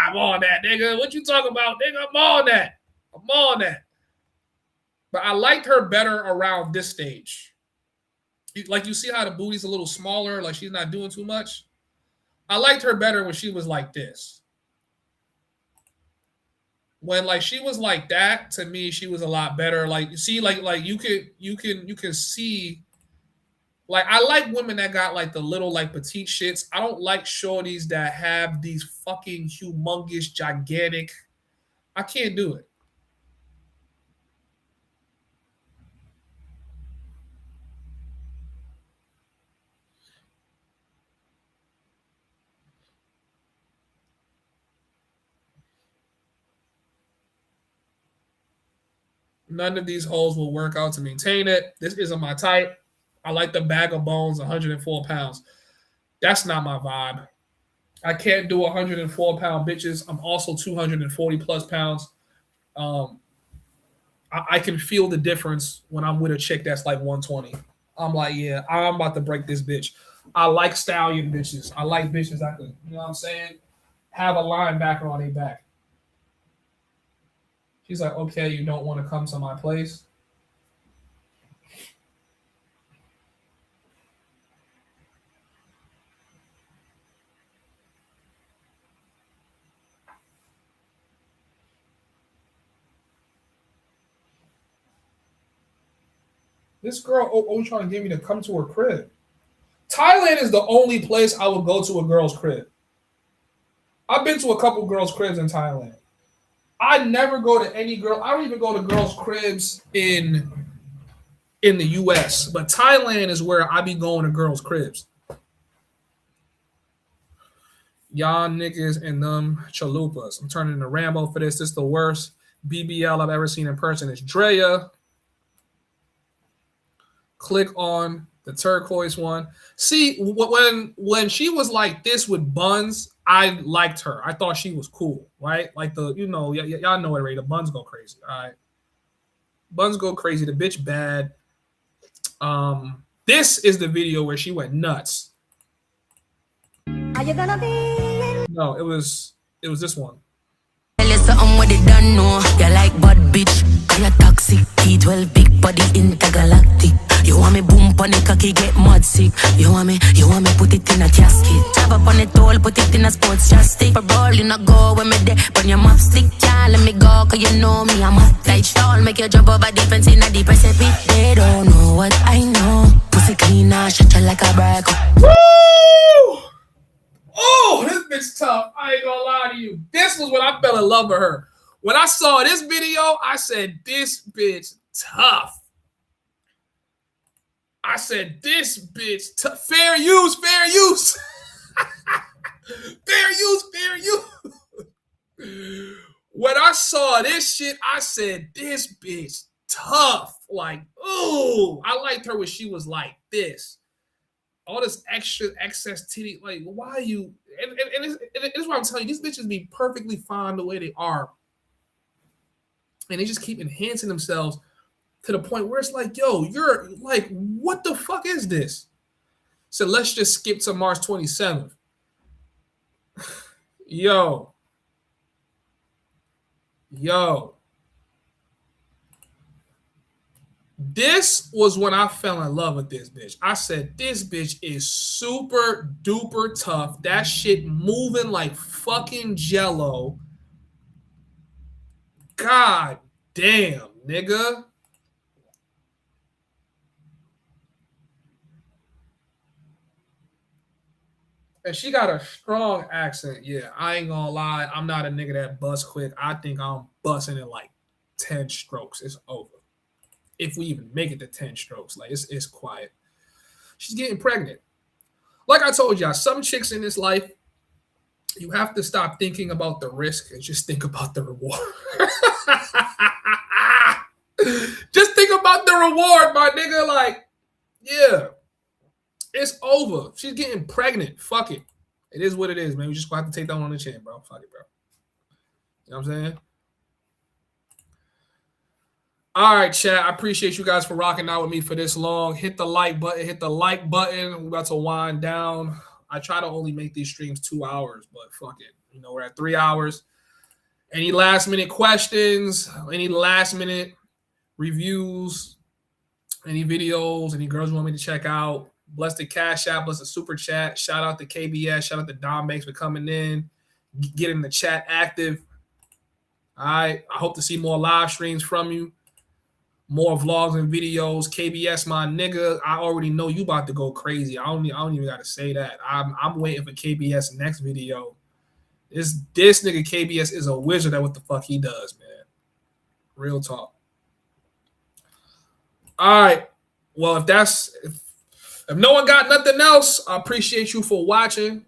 I'm on that, nigga. What you talking about, nigga? I'm on that. I'm on that. But I liked her better around this stage. Like, you see how the booty's a little smaller, like she's not doing too much. I liked her better when she was like this. When like she was like that, to me, she was a lot better. Like, you see, like you can see. Like, I like women that got like the little like petite shits. I don't like shorties that have these fucking humongous, gigantic. I can't do it. None of these hoes will work out to maintain it. This isn't my type. I like the bag of bones, 104 pounds. That's not my vibe. I can't do 104-pound bitches. I'm also 240 plus pounds. I can feel the difference when I'm with a chick that's like 120. I'm like, yeah, I'm about to break this bitch. I like stallion bitches. I like bitches that could, you know what I'm saying, have a linebacker on their back. She's like, okay, you don't want to come to my place? This girl always trying to get me to come to her crib. Thailand is the only place I would go to a girl's crib. I've been to a couple girls' cribs in Thailand. I never go to any girl. I don't even go to girls' cribs in the U.S., but Thailand is where I be going to girls' cribs. Y'all niggas and them chalupas. I'm turning into Rambo for this. This is the worst. BBL I've ever seen in person is Drea. Click on the turquoise one. See, when she was like this with buns, I liked her. I thought she was cool, right? Like y'all know it, right? The buns go crazy. All right. Buns go crazy. The bitch bad. This is the video where she went nuts. Are you gonna be? No, it was this one. Something what they don't know. You like bad bitch. You toxic. T12 big body intergalactic. You want me boom pon it cocky get mud sick. You want me put it in a casket. Chop up on it all, put it in a sports chastic. For roll you not go when me there. Pon your map stick, yeah, let me go. Cause you know me, I'm hot like stall. Make you jump over defense in a deep recipe. They don't know what I know. Pussy clean, I shut you like a brag. Woo! Oh, this bitch tough. I ain't gonna lie to you. This was when I fell in love with her. When I saw this video, I said, this bitch tough. I said, this bitch tough. Fair use, fair use. Fair use, fair use. When I saw this shit, I said, this bitch tough. Like, ooh, I liked her when she was like this. All this extra excess titty, like, why are you? And it's what I'm telling you. These bitches be perfectly fine the way they are, and they just keep enhancing themselves to the point where it's like, yo, you're like, what the fuck is this? So let's just skip to March 27th. Yo. This was when I fell in love with this bitch. I said, this bitch is super duper tough. That shit moving like fucking jello. God damn, nigga. And she got a strong accent. Yeah, I ain't gonna lie. I'm not a nigga that busts quick. I think I'm busting in like 10 strokes. It's over. If we even make it to 10 strokes, like it's quiet. She's getting pregnant. Like I told y'all, some chicks in this life, you have to stop thinking about the risk and just think about the reward. Just think about the reward, my nigga. Like, yeah, it's over. She's getting pregnant. Fuck it. It is what it is, man. We just gonna have to take that one on the chin, bro. Fuck it, bro. You know what I'm saying? All right, chat. I appreciate you guys for rocking out with me for this long. Hit the like button. Hit the like button. We're about to wind down. I try to only make these streams 2 hours, but fuck it. You know, we're at 3 hours. Any last minute questions? Any last minute reviews? Any videos? Any girls you want me to check out? Bless the Cash App. Bless the Super Chat. Shout out to KBS. Shout out to Dom Banks for coming in. Getting the chat active. All right. I hope to see more live streams from you. More vlogs and videos. KBS, my nigga, I already know you about to go crazy. I don't even got to say that. I'm waiting for KBS next video. This nigga KBS is a wizard at what the fuck he does, man. Real talk. All right. Well, if no one got nothing else, I appreciate you for watching.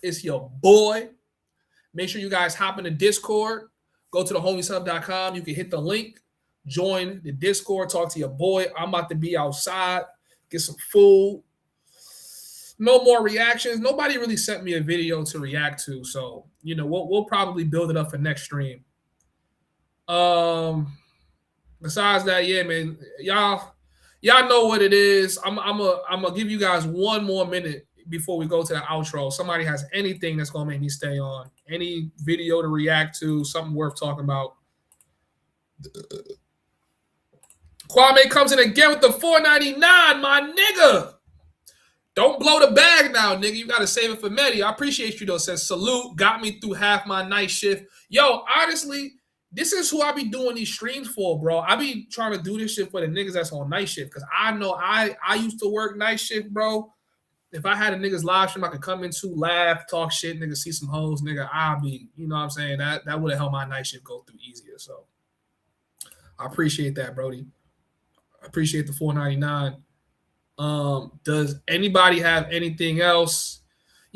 It's your boy. Make sure you guys hop in the Discord. Go to thehomieshub.com. You can hit the link. Join the Discord. Talk to your boy. I'm about to be outside. Get some food. No more reactions. Nobody really sent me a video to react to. So, you know, we'll probably build it up for next stream. Besides that, yeah, man, y'all know what it is. I'm gonna give you guys one more minute before we go to the outro. Somebody has anything that's gonna make me stay on, any video to react to, something worth talking about. Kwame comes in again with the $4.99, my nigga. Don't blow the bag now, nigga. You gotta save it for Medi. I appreciate you though. Says salute, got me through half my night shift. Yo, honestly, this is who I be doing these streams for, bro. I be trying to do this shit for the niggas that's on night shift because I know I used to work night shift, bro. If I had a niggas live stream I could come into, laugh, talk shit, nigga, see some hoes, nigga, I'll be, you know what I'm saying? That would have helped my night shift go through easier. So I appreciate that, Brody. I appreciate the $4.99. Does anybody have anything else?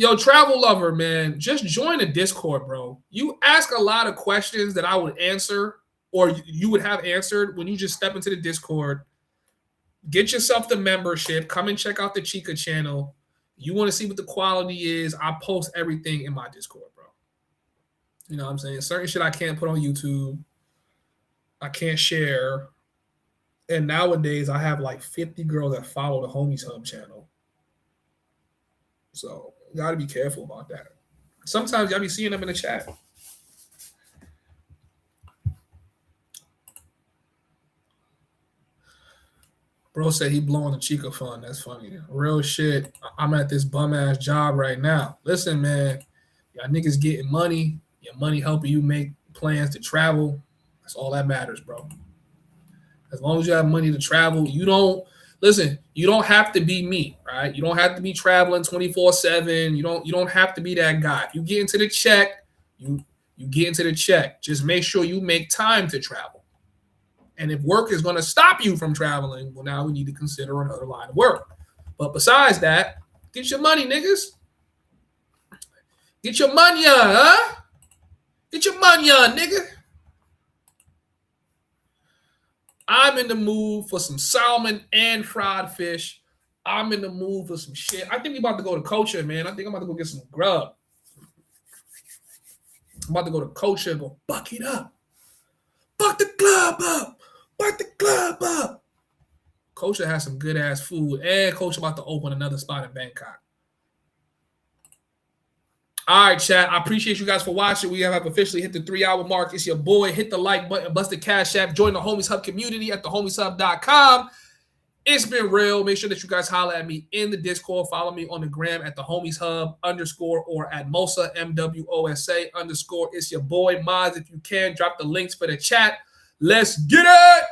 Yo, travel lover, man, just join the Discord, bro. You ask a lot of questions that I would answer or you would have answered when you just step into the Discord. Get yourself the membership. Come and check out the Chica channel. You want to see what the quality is. I post everything in my Discord, bro. You know what I'm saying? Certain shit I can't put on YouTube. I can't share. And nowadays, I have like 50 girls that follow the Homies Hub channel. So, you got to be careful about that. Sometimes y'all be seeing them in the chat. Bro said he blowing the Chica fund. That's funny. Real shit. I'm at this bum-ass job right now. Listen, man. Y'all niggas getting money. Your money helping you make plans to travel. That's all that matters, bro. As long as you have money to travel, you don't have to be me, right? You don't have to be traveling 24/7. You don't have to be that guy. If you get into the check, you get into the check. Just make sure you make time to travel. And if work is going to stop you from traveling, well, now we need to consider another line of work. But besides that, get your money, niggas. Get your money on, huh? Get your money on, nigga. I'm in the mood for some salmon and fried fish. I'm in the mood for some shit. I think we about to go to Culture, man. I think I'm about to go get some grub. I'm about to go to Culture and go buck it up. Buck the club up. Buck the club up. Culture has some good-ass food. And Culture about to open another spot in Bangkok. All right, chat. I appreciate you guys for watching. We have officially hit the 3-hour mark. It's your boy. Hit the like button. Bust the Cash App. Join the Homies Hub community at thehomieshub.com. It's been real. Make sure that you guys holler at me in the Discord. Follow me on the gram at thehomieshub_ or at Mosa, MWOSA _. It's your boy, Moz. If you can, drop the links for the chat. Let's get it!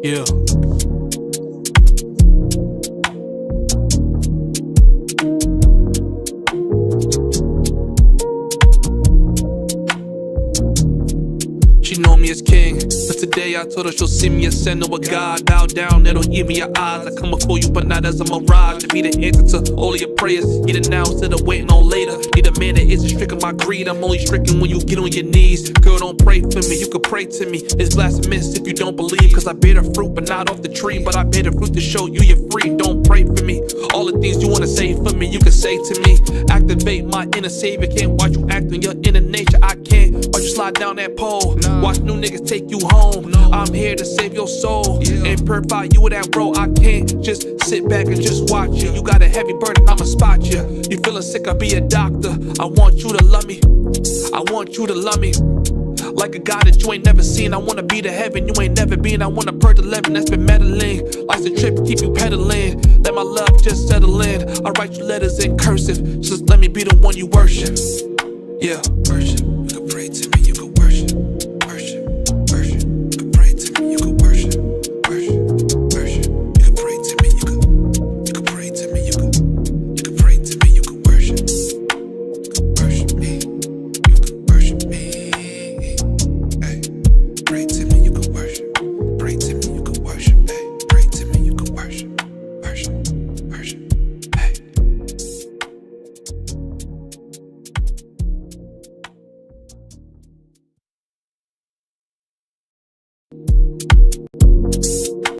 Yeah. She know me as king, but today I told her she'll see me as sin or a god. Bow down, it'll give me your eyes. I come before you, but not as a mirage. To be the answer to all of your prayers. Get it now instead of waiting on later. Need a man that isn't stricken by greed. I'm only stricken when you get on your knees. Girl, don't pray for me, you can pray to me. It's blasphemous if you don't believe. Cause I bear the fruit, but not off the tree. But I bear the fruit to show you you're free. Don't pray for me. All the things you wanna say for me, you can say to me. Activate my inner savior. Can't watch you act on your inner nature. I can't watch you slide down that pole. Watch new niggas take you home. I'm here to save your soul and purify you with that role. I can't just sit back and just watch you. You got a heavy burden, I'ma spot you. You feeling sick, I'll be a doctor. I want you to love me. I want you to love me like a God that you ain't never seen. I wanna be to heaven you ain't never been. I wanna purge 11 that's been meddling. Life's a trip, keep you pedaling. Let my love just settle in. I write you letters in cursive. Just let me be the one you worship. Yeah, worship. You can pray to me, you can worship.